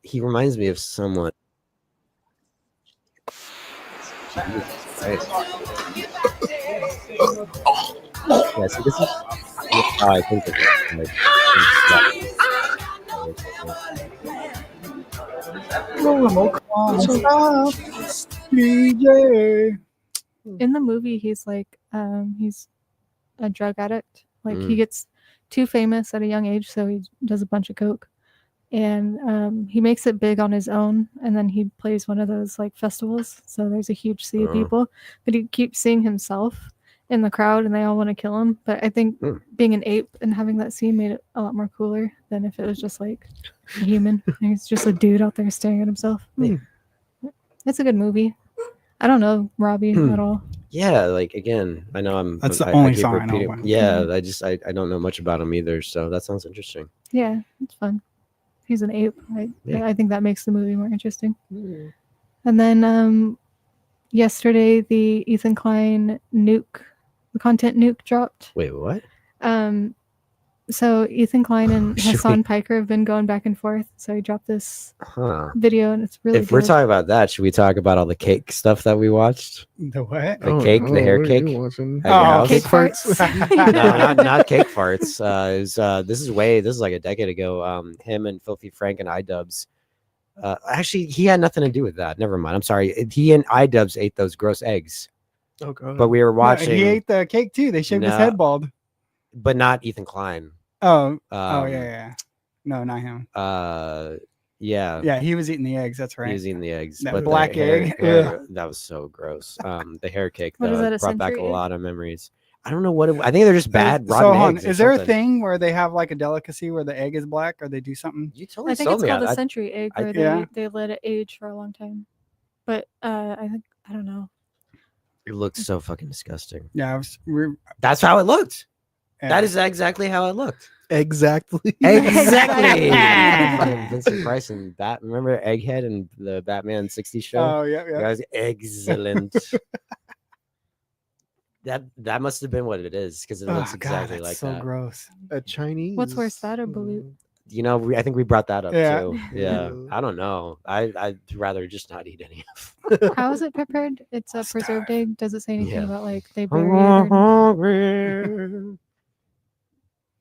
[SPEAKER 3] He reminds me of someone. Right. Yeah, so this is how I think of it.
[SPEAKER 2] DJ.
[SPEAKER 9] In the movie, he's like He's a drug addict. Like he
[SPEAKER 3] Mm.
[SPEAKER 9] gets too famous at a young age, so he does a bunch of coke, and he makes it big on his own. And then he plays one of those like festivals, so there's a huge sea of people, but he keeps seeing himself in the crowd, and they all want to kill him. But I think being an ape and having that scene made it a lot more cooler than if it was just like a human. He's just a dude out there staring at himself. It's a good movie. I don't know Robbie at all.
[SPEAKER 3] Yeah, like again, I know
[SPEAKER 2] That's the only
[SPEAKER 3] keep
[SPEAKER 2] song I know
[SPEAKER 3] repeating-
[SPEAKER 2] about him.
[SPEAKER 3] Yeah, I don't know much about him either, so that sounds interesting.
[SPEAKER 9] Yeah, it's fun. He's an ape. I think that makes the movie more interesting. And then yesterday, the Ethan Klein the content nuke dropped.
[SPEAKER 3] Wait, what?
[SPEAKER 9] So Ethan Klein and Hassan Piker have been going back and forth. So he dropped this video, and it's really.
[SPEAKER 3] If we're talking about that, should we talk about all the cake stuff that we watched?
[SPEAKER 2] The what?
[SPEAKER 3] The cake, the hair cake.
[SPEAKER 1] What are you watching?
[SPEAKER 3] At your house?
[SPEAKER 9] Cake farts.
[SPEAKER 3] No, not cake farts. This is like a decade ago. Him and Filthy Frank and iDubbbz. Actually, he had nothing to do with that. Never mind. I'm sorry. He and iDubbbz ate those gross eggs.
[SPEAKER 1] Oh god.
[SPEAKER 3] But we were watching.
[SPEAKER 2] He ate the cake too. They shaved his
[SPEAKER 3] No.
[SPEAKER 2] head bald.
[SPEAKER 3] But not Ethan Klein.
[SPEAKER 2] Oh, yeah. No, not him.
[SPEAKER 3] Yeah.
[SPEAKER 2] Yeah, he was eating the eggs. That's right.
[SPEAKER 3] He was eating the eggs.
[SPEAKER 2] That
[SPEAKER 3] but
[SPEAKER 2] black
[SPEAKER 3] the
[SPEAKER 2] egg.
[SPEAKER 3] that was so gross. The hair cake
[SPEAKER 9] What is
[SPEAKER 3] though
[SPEAKER 9] that, a
[SPEAKER 3] brought back a
[SPEAKER 9] century egg?
[SPEAKER 3] lot of memories. I don't know what I think they're just bad rotten
[SPEAKER 2] So, hold on.
[SPEAKER 3] eggs or
[SPEAKER 2] Is there a
[SPEAKER 3] something.
[SPEAKER 2] thing where they have like a delicacy where the egg is black, or they do something?
[SPEAKER 3] You totally
[SPEAKER 9] I think
[SPEAKER 3] sold
[SPEAKER 9] it's
[SPEAKER 3] me.
[SPEAKER 9] called
[SPEAKER 3] I-
[SPEAKER 9] a century egg, where
[SPEAKER 2] yeah.
[SPEAKER 9] they let it age for a long time. But I don't know.
[SPEAKER 3] It looks so fucking disgusting.
[SPEAKER 2] Yeah,
[SPEAKER 3] That's how it looked.
[SPEAKER 2] yeah.
[SPEAKER 3] That is exactly how it looked.
[SPEAKER 1] Exactly.
[SPEAKER 3] Exactly. Fucking Vincent Price and that. Remember Egghead and the Batman 60s show?
[SPEAKER 2] Oh yeah, yeah.
[SPEAKER 3] That was excellent. that must have been what it is because it
[SPEAKER 2] Oh,
[SPEAKER 3] looks
[SPEAKER 2] God,
[SPEAKER 3] exactly
[SPEAKER 2] that's
[SPEAKER 3] like
[SPEAKER 2] so
[SPEAKER 3] that.
[SPEAKER 2] gross.
[SPEAKER 1] A Chinese.
[SPEAKER 9] What's worse, that or balut?
[SPEAKER 3] You know, I think we brought that up
[SPEAKER 2] Yeah.
[SPEAKER 3] too. Yeah,
[SPEAKER 1] Yeah.
[SPEAKER 3] I don't know. I'd rather just not eat any of.
[SPEAKER 9] How is it prepared? It's a preserved egg. Does it say anything
[SPEAKER 3] Yeah.
[SPEAKER 9] about like they bury it? Or...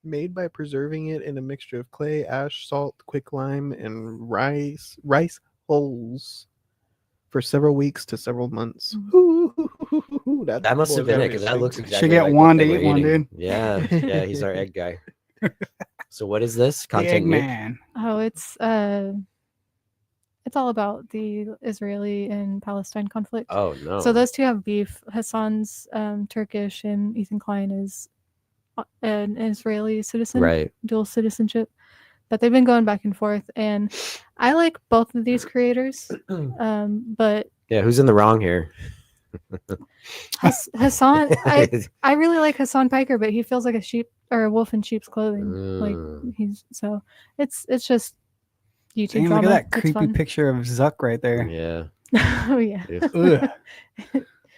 [SPEAKER 1] Made by preserving it in a mixture of clay, ash, salt, quicklime, and rice hulls for several weeks to several months. Ooh,
[SPEAKER 3] That must have been it because that looks
[SPEAKER 1] amazing.
[SPEAKER 3] exactly.
[SPEAKER 2] Should get
[SPEAKER 3] like
[SPEAKER 2] one
[SPEAKER 3] what
[SPEAKER 2] to
[SPEAKER 3] they were
[SPEAKER 2] eat one,
[SPEAKER 3] eating.
[SPEAKER 2] dude.
[SPEAKER 3] Yeah, yeah, he's our egg guy. So what is this
[SPEAKER 2] The
[SPEAKER 3] content? nuke?
[SPEAKER 2] Eggman.
[SPEAKER 9] Oh, it's all about the Israeli and Palestine conflict.
[SPEAKER 3] Oh no.
[SPEAKER 9] So those two have beef. Hassan's Turkish, and Ethan Klein is an Israeli citizen,
[SPEAKER 3] Right.
[SPEAKER 9] dual citizenship. But they've been going back and forth, and I like both of these creators. But
[SPEAKER 3] Yeah, who's in the wrong here?
[SPEAKER 9] Hassan, I really like Hassan Piker, but he feels like a sheep or a wolf in sheep's clothing. Like it's just YouTube
[SPEAKER 2] Dang,
[SPEAKER 9] drama.
[SPEAKER 2] look at that
[SPEAKER 9] It's
[SPEAKER 2] creepy
[SPEAKER 9] fun.
[SPEAKER 2] picture of Zuck right there.
[SPEAKER 3] Yeah.
[SPEAKER 9] Oh yeah.
[SPEAKER 2] Ugh.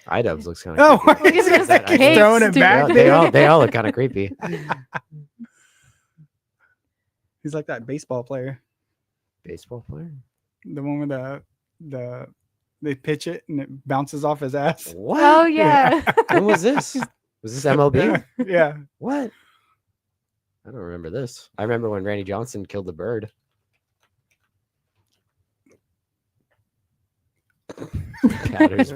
[SPEAKER 3] iDubbbz looks kind of.
[SPEAKER 2] Oh,
[SPEAKER 9] He's got the
[SPEAKER 3] actually-
[SPEAKER 9] cakes,
[SPEAKER 2] throwing it
[SPEAKER 9] dude.
[SPEAKER 2] back.
[SPEAKER 3] They all look kind of creepy.
[SPEAKER 2] He's like that baseball player.
[SPEAKER 3] Baseball player.
[SPEAKER 2] The one with the they pitch it and it bounces off his ass.
[SPEAKER 3] What?
[SPEAKER 9] Oh yeah.
[SPEAKER 3] When was this? Was this MLB?
[SPEAKER 2] Yeah.
[SPEAKER 3] What? I don't remember this. I remember when Randy Johnson killed the bird. Catters.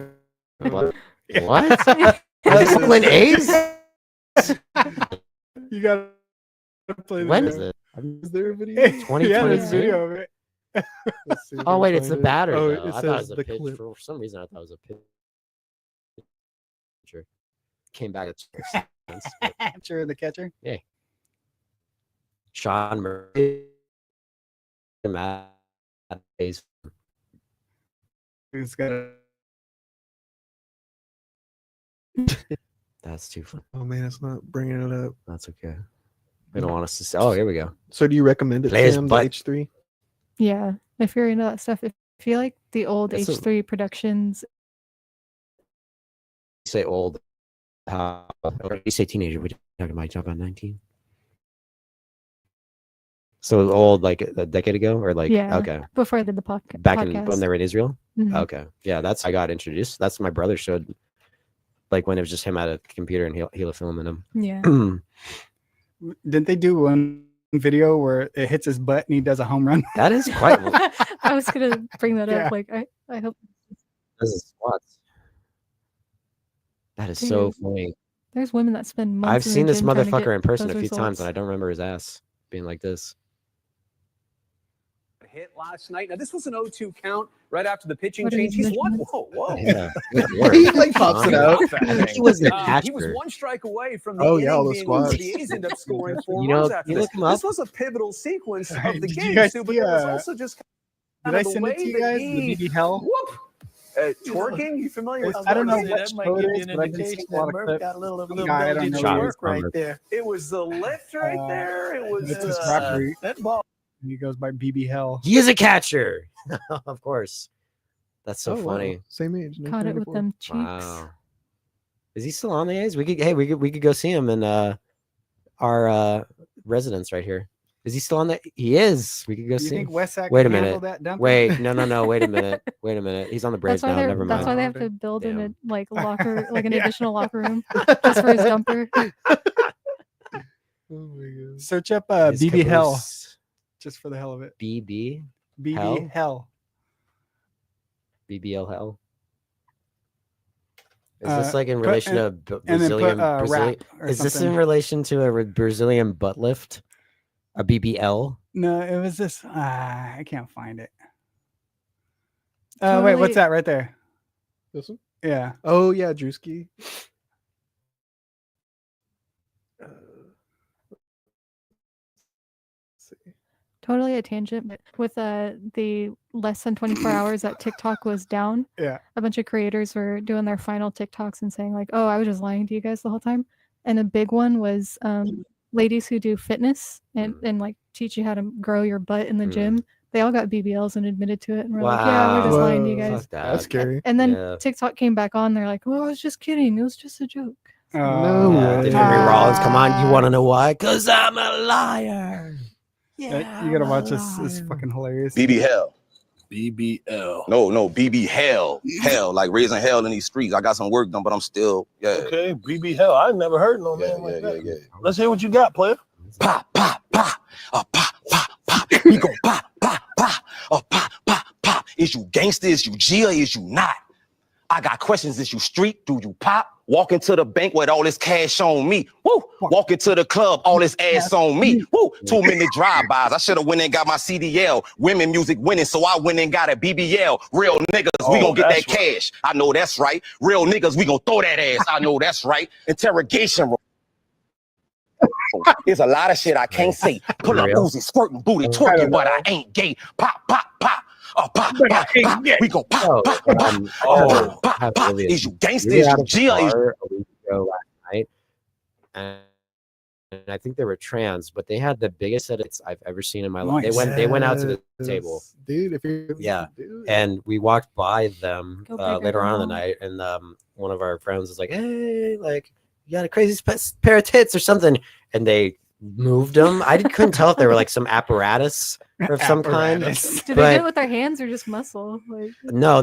[SPEAKER 3] What? What? Is this Clint A's?
[SPEAKER 2] You gotta play the
[SPEAKER 3] When
[SPEAKER 2] video.
[SPEAKER 3] is it?
[SPEAKER 1] Is there a video?
[SPEAKER 2] Yeah, there's
[SPEAKER 3] 2022?
[SPEAKER 2] video of it.
[SPEAKER 1] Let's see if I
[SPEAKER 3] Oh
[SPEAKER 1] can
[SPEAKER 3] wait, it's the
[SPEAKER 1] find it.
[SPEAKER 3] batter.
[SPEAKER 1] Oh,
[SPEAKER 3] though.
[SPEAKER 1] it
[SPEAKER 3] I thought it was
[SPEAKER 1] says
[SPEAKER 3] a
[SPEAKER 1] the
[SPEAKER 3] pitch.
[SPEAKER 1] clip.
[SPEAKER 3] For some reason, I thought it was a pitcher. Came back at
[SPEAKER 2] Sure, the catcher.
[SPEAKER 3] Sean Murray. Matt Hayes.
[SPEAKER 2] He's got a
[SPEAKER 3] That's too fun.
[SPEAKER 1] Oh man, it's not bringing it up.
[SPEAKER 3] That's okay. They don't want us to say. Oh, here we go.
[SPEAKER 1] So do you recommend it,
[SPEAKER 3] Players
[SPEAKER 1] Sam, the
[SPEAKER 3] butt.
[SPEAKER 1] H3?
[SPEAKER 9] Yeah. If you're into that stuff, if you like the old
[SPEAKER 3] That's a-
[SPEAKER 9] H3 productions,
[SPEAKER 3] Say old. Or you say teenager. We're talking about jump on 19. So old, like a decade ago, or like
[SPEAKER 9] yeah.
[SPEAKER 3] okay,
[SPEAKER 9] Before I did the
[SPEAKER 3] back in
[SPEAKER 9] podcast.
[SPEAKER 3] when they were in Israel.
[SPEAKER 9] Mhm.
[SPEAKER 3] Okay, yeah, that's I got introduced. That's my brother showed, like when it was just him at a computer and he'll filming him.
[SPEAKER 9] Yeah.
[SPEAKER 2] Didn't they do one video where it hits his butt and he does a home run?
[SPEAKER 3] That is quite.
[SPEAKER 9] I was gonna bring that
[SPEAKER 2] Yeah.
[SPEAKER 9] up. Like I hope
[SPEAKER 3] This is squats. That is so
[SPEAKER 9] Dude.
[SPEAKER 3] funny.
[SPEAKER 9] There's women that spend months.
[SPEAKER 3] I've
[SPEAKER 9] in
[SPEAKER 3] seen
[SPEAKER 9] the
[SPEAKER 3] this
[SPEAKER 9] gym trying to
[SPEAKER 3] motherfucker
[SPEAKER 9] get
[SPEAKER 3] in person a
[SPEAKER 9] those
[SPEAKER 3] few times,
[SPEAKER 9] results.
[SPEAKER 3] and I don't remember his ass being like this.
[SPEAKER 12] Hit last night. Now this was an 0-2 count right after the pitching
[SPEAKER 9] What are
[SPEAKER 12] change.
[SPEAKER 9] these
[SPEAKER 12] He's one.
[SPEAKER 9] measurements?
[SPEAKER 12] Whoa.
[SPEAKER 3] Yeah,
[SPEAKER 1] He like pops it out.
[SPEAKER 3] He was the
[SPEAKER 12] He was
[SPEAKER 3] catcher.
[SPEAKER 12] one strike away from the
[SPEAKER 1] Oh, yeah,
[SPEAKER 12] inning
[SPEAKER 1] all the
[SPEAKER 12] being
[SPEAKER 1] squads.
[SPEAKER 12] over. The A's end up scoring 4
[SPEAKER 3] You know,
[SPEAKER 12] runs after
[SPEAKER 3] you
[SPEAKER 12] this.
[SPEAKER 3] look him up.
[SPEAKER 12] This was a pivotal sequence of the
[SPEAKER 2] Did you
[SPEAKER 12] game,
[SPEAKER 2] guys
[SPEAKER 12] too, but
[SPEAKER 2] see,
[SPEAKER 12] there was also just
[SPEAKER 2] Did
[SPEAKER 12] kind
[SPEAKER 2] I
[SPEAKER 12] of the
[SPEAKER 2] send it
[SPEAKER 12] way
[SPEAKER 2] to you
[SPEAKER 12] that
[SPEAKER 2] guys?
[SPEAKER 12] he
[SPEAKER 2] The BB Hell?
[SPEAKER 12] whoop. Twerking? You familiar with
[SPEAKER 2] I don't know
[SPEAKER 12] twerking?
[SPEAKER 2] what show it is, but I've been seeing a lot of clips. Some guy, I don't know.
[SPEAKER 3] Shot
[SPEAKER 2] who-
[SPEAKER 3] his arm.
[SPEAKER 12] It was the lift right there. It was
[SPEAKER 2] It's his rapper.
[SPEAKER 12] that ball.
[SPEAKER 2] And he goes by BB Hell.
[SPEAKER 3] He is a catcher. Of course. That's so
[SPEAKER 1] Oh, wow.
[SPEAKER 3] funny.
[SPEAKER 1] Same age.
[SPEAKER 9] Caught it with
[SPEAKER 1] 1994.
[SPEAKER 9] them cheeks.
[SPEAKER 3] Wow. Is he still on the A's? We could go see him in our residence right here. Is he still on the? He is. We could go
[SPEAKER 2] You
[SPEAKER 3] see
[SPEAKER 2] think
[SPEAKER 3] him.
[SPEAKER 2] Westside
[SPEAKER 3] Wait a
[SPEAKER 2] can handle
[SPEAKER 3] minute.
[SPEAKER 2] that dump?
[SPEAKER 3] Wait, no. Wait a minute. Wait a minute. He's on the Braves
[SPEAKER 9] That's why
[SPEAKER 3] now.
[SPEAKER 9] they're.
[SPEAKER 3] Never
[SPEAKER 9] That's
[SPEAKER 3] mind.
[SPEAKER 9] why they have to build in a
[SPEAKER 3] Damn.
[SPEAKER 9] like locker, like an
[SPEAKER 2] Yeah.
[SPEAKER 9] additional locker room just for his dumper.
[SPEAKER 1] Oh my god.
[SPEAKER 2] Search up
[SPEAKER 3] His
[SPEAKER 2] BB Hell
[SPEAKER 3] caboose.
[SPEAKER 2] just for the hell of it.
[SPEAKER 3] BB
[SPEAKER 2] BB
[SPEAKER 3] Hell?
[SPEAKER 2] Hell.
[SPEAKER 3] BBL hell. Is this like in
[SPEAKER 2] put-
[SPEAKER 3] relation to
[SPEAKER 2] and then
[SPEAKER 3] Brazilian?
[SPEAKER 2] put,
[SPEAKER 3] Brazilian
[SPEAKER 2] rap or
[SPEAKER 3] is this in
[SPEAKER 2] something.
[SPEAKER 3] relation to a Brazilian butt lift? A BBL?
[SPEAKER 2] No, it was this. I can't find it. Wait, what's
[SPEAKER 9] Totally-
[SPEAKER 2] that right there?
[SPEAKER 1] This one?
[SPEAKER 2] Yeah.
[SPEAKER 1] Oh yeah, Drewski.
[SPEAKER 9] Totally a tangent, but with the less than 24 hours that TikTok was down,
[SPEAKER 2] Yeah.
[SPEAKER 9] a bunch of creators were doing their final TikToks and saying like, "Oh, I was just lying to you guys the whole time." And a big one was ladies who do fitness and like teach you how to grow your butt in the gym. They all got BBLs and admitted to it, and we're like, "Yeah, we're just lying to you
[SPEAKER 1] Whoa.
[SPEAKER 9] guys."
[SPEAKER 3] Fuck that.
[SPEAKER 1] That's scary.
[SPEAKER 9] And then
[SPEAKER 3] Yeah.
[SPEAKER 9] TikTok came back on. They're like, "Oh, I was just kidding. It was just a joke."
[SPEAKER 1] No
[SPEAKER 3] Yeah,
[SPEAKER 1] way.
[SPEAKER 3] did Henry Rollins come on? You want to know why? Cause I'm a liar. Yeah,
[SPEAKER 2] You gotta
[SPEAKER 3] I'm
[SPEAKER 2] watch
[SPEAKER 3] a
[SPEAKER 2] this. It's
[SPEAKER 3] liar.
[SPEAKER 2] fucking hilarious.
[SPEAKER 13] BB Hell.
[SPEAKER 14] BBL.
[SPEAKER 13] No, BB Hell. Hell, like raising hell in these streets. I got some work done, but I'm still, yeah.
[SPEAKER 14] Okay, BB Hell. I never heard no
[SPEAKER 13] Yeah,
[SPEAKER 14] name like that.
[SPEAKER 13] yeah.
[SPEAKER 14] Let's hear what you got, player.
[SPEAKER 13] Pop, pop, pop. Pop, pop, pop. We go pop, pop, pop. Pop, pop, pop. Is you gangster? Is you G or is you not? I got questions. Is you street? Do you pop? Walk into the bank with all this cash on me. Woo! Walk into the club, all this ass on me. Woo! Too many drive-bys. I should have went and got my CDL. Women music winning, so I went and got a BBL. Real niggas, we
[SPEAKER 14] Oh,
[SPEAKER 13] gonna get that
[SPEAKER 14] that's right.
[SPEAKER 13] cash. I know that's right. Real niggas, we gonna throw that ass. I know that's right. Interrogation. There's a lot of shit I can't say. Pull up
[SPEAKER 3] Real?
[SPEAKER 13] Uzi, squirting booty, twerking, but I ain't gay. Pop, pop, pop. Oh, pop, pop, pop. We go pop, pop, pop.
[SPEAKER 3] Oh,
[SPEAKER 13] Pop, pop, pop. Is you gangster?
[SPEAKER 3] We
[SPEAKER 13] Is
[SPEAKER 3] were at
[SPEAKER 13] you
[SPEAKER 3] a
[SPEAKER 13] G or is you
[SPEAKER 3] bar a week ago last night, and I think they were trans, but they had the biggest edits I've ever seen in my life. They went out to the table,
[SPEAKER 1] dude. If you're
[SPEAKER 3] dude. And we walked by them
[SPEAKER 9] Go big or
[SPEAKER 3] later
[SPEAKER 9] go
[SPEAKER 3] on in the
[SPEAKER 9] home.
[SPEAKER 3] night, and one of our friends was like, "Hey, like you got a crazy pair of tits or something," and they moved them. I couldn't tell if they were like some apparatus of some kind.
[SPEAKER 2] Apparatus.
[SPEAKER 9] Do they do it
[SPEAKER 3] But
[SPEAKER 9] with their hands or just muscle? Like,
[SPEAKER 3] no.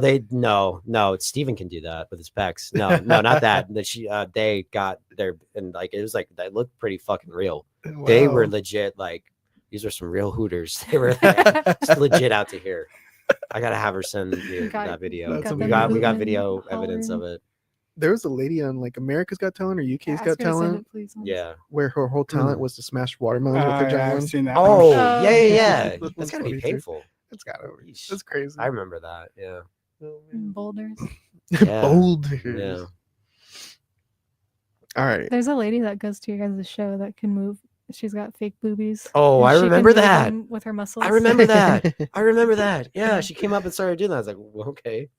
[SPEAKER 3] Steven can do that with his pecs. No, not that. That they got their, and like it was like they looked pretty fucking real. They were
[SPEAKER 1] Wow.
[SPEAKER 3] legit. Like these were some real hooters. They were just legit out to here. I gotta have her send me
[SPEAKER 9] Got-
[SPEAKER 3] that video.
[SPEAKER 1] That's
[SPEAKER 3] We got
[SPEAKER 1] amazing.
[SPEAKER 3] video evidence of it.
[SPEAKER 1] There was a lady on like America's Got Talent or UK's
[SPEAKER 9] ask
[SPEAKER 1] Got
[SPEAKER 9] her to send
[SPEAKER 1] Talent
[SPEAKER 9] it, please.
[SPEAKER 3] Yeah.
[SPEAKER 1] where her whole talent was to smash watermelons with her
[SPEAKER 2] Yeah,
[SPEAKER 1] giant
[SPEAKER 2] I've
[SPEAKER 1] one.
[SPEAKER 2] seen that.
[SPEAKER 3] Oh,
[SPEAKER 2] one.
[SPEAKER 3] yeah.
[SPEAKER 1] That's
[SPEAKER 3] That's gotta be
[SPEAKER 1] funny, too.
[SPEAKER 3] painful.
[SPEAKER 1] That's gotta be.
[SPEAKER 3] Yeesh.
[SPEAKER 1] That's crazy.
[SPEAKER 3] I remember that. Yeah.
[SPEAKER 9] Boulders.
[SPEAKER 3] Yeah.
[SPEAKER 1] Boulders.
[SPEAKER 3] Yeah.
[SPEAKER 1] All right.
[SPEAKER 9] There's a lady that goes to your guys' show that can move. She's got fake boobies.
[SPEAKER 3] Oh,
[SPEAKER 9] and
[SPEAKER 3] I
[SPEAKER 9] she can
[SPEAKER 3] remember
[SPEAKER 9] move
[SPEAKER 3] that.
[SPEAKER 9] them with her muscles.
[SPEAKER 3] I remember that. I remember that. Yeah, she came up and started doing that. I was like, well, okay.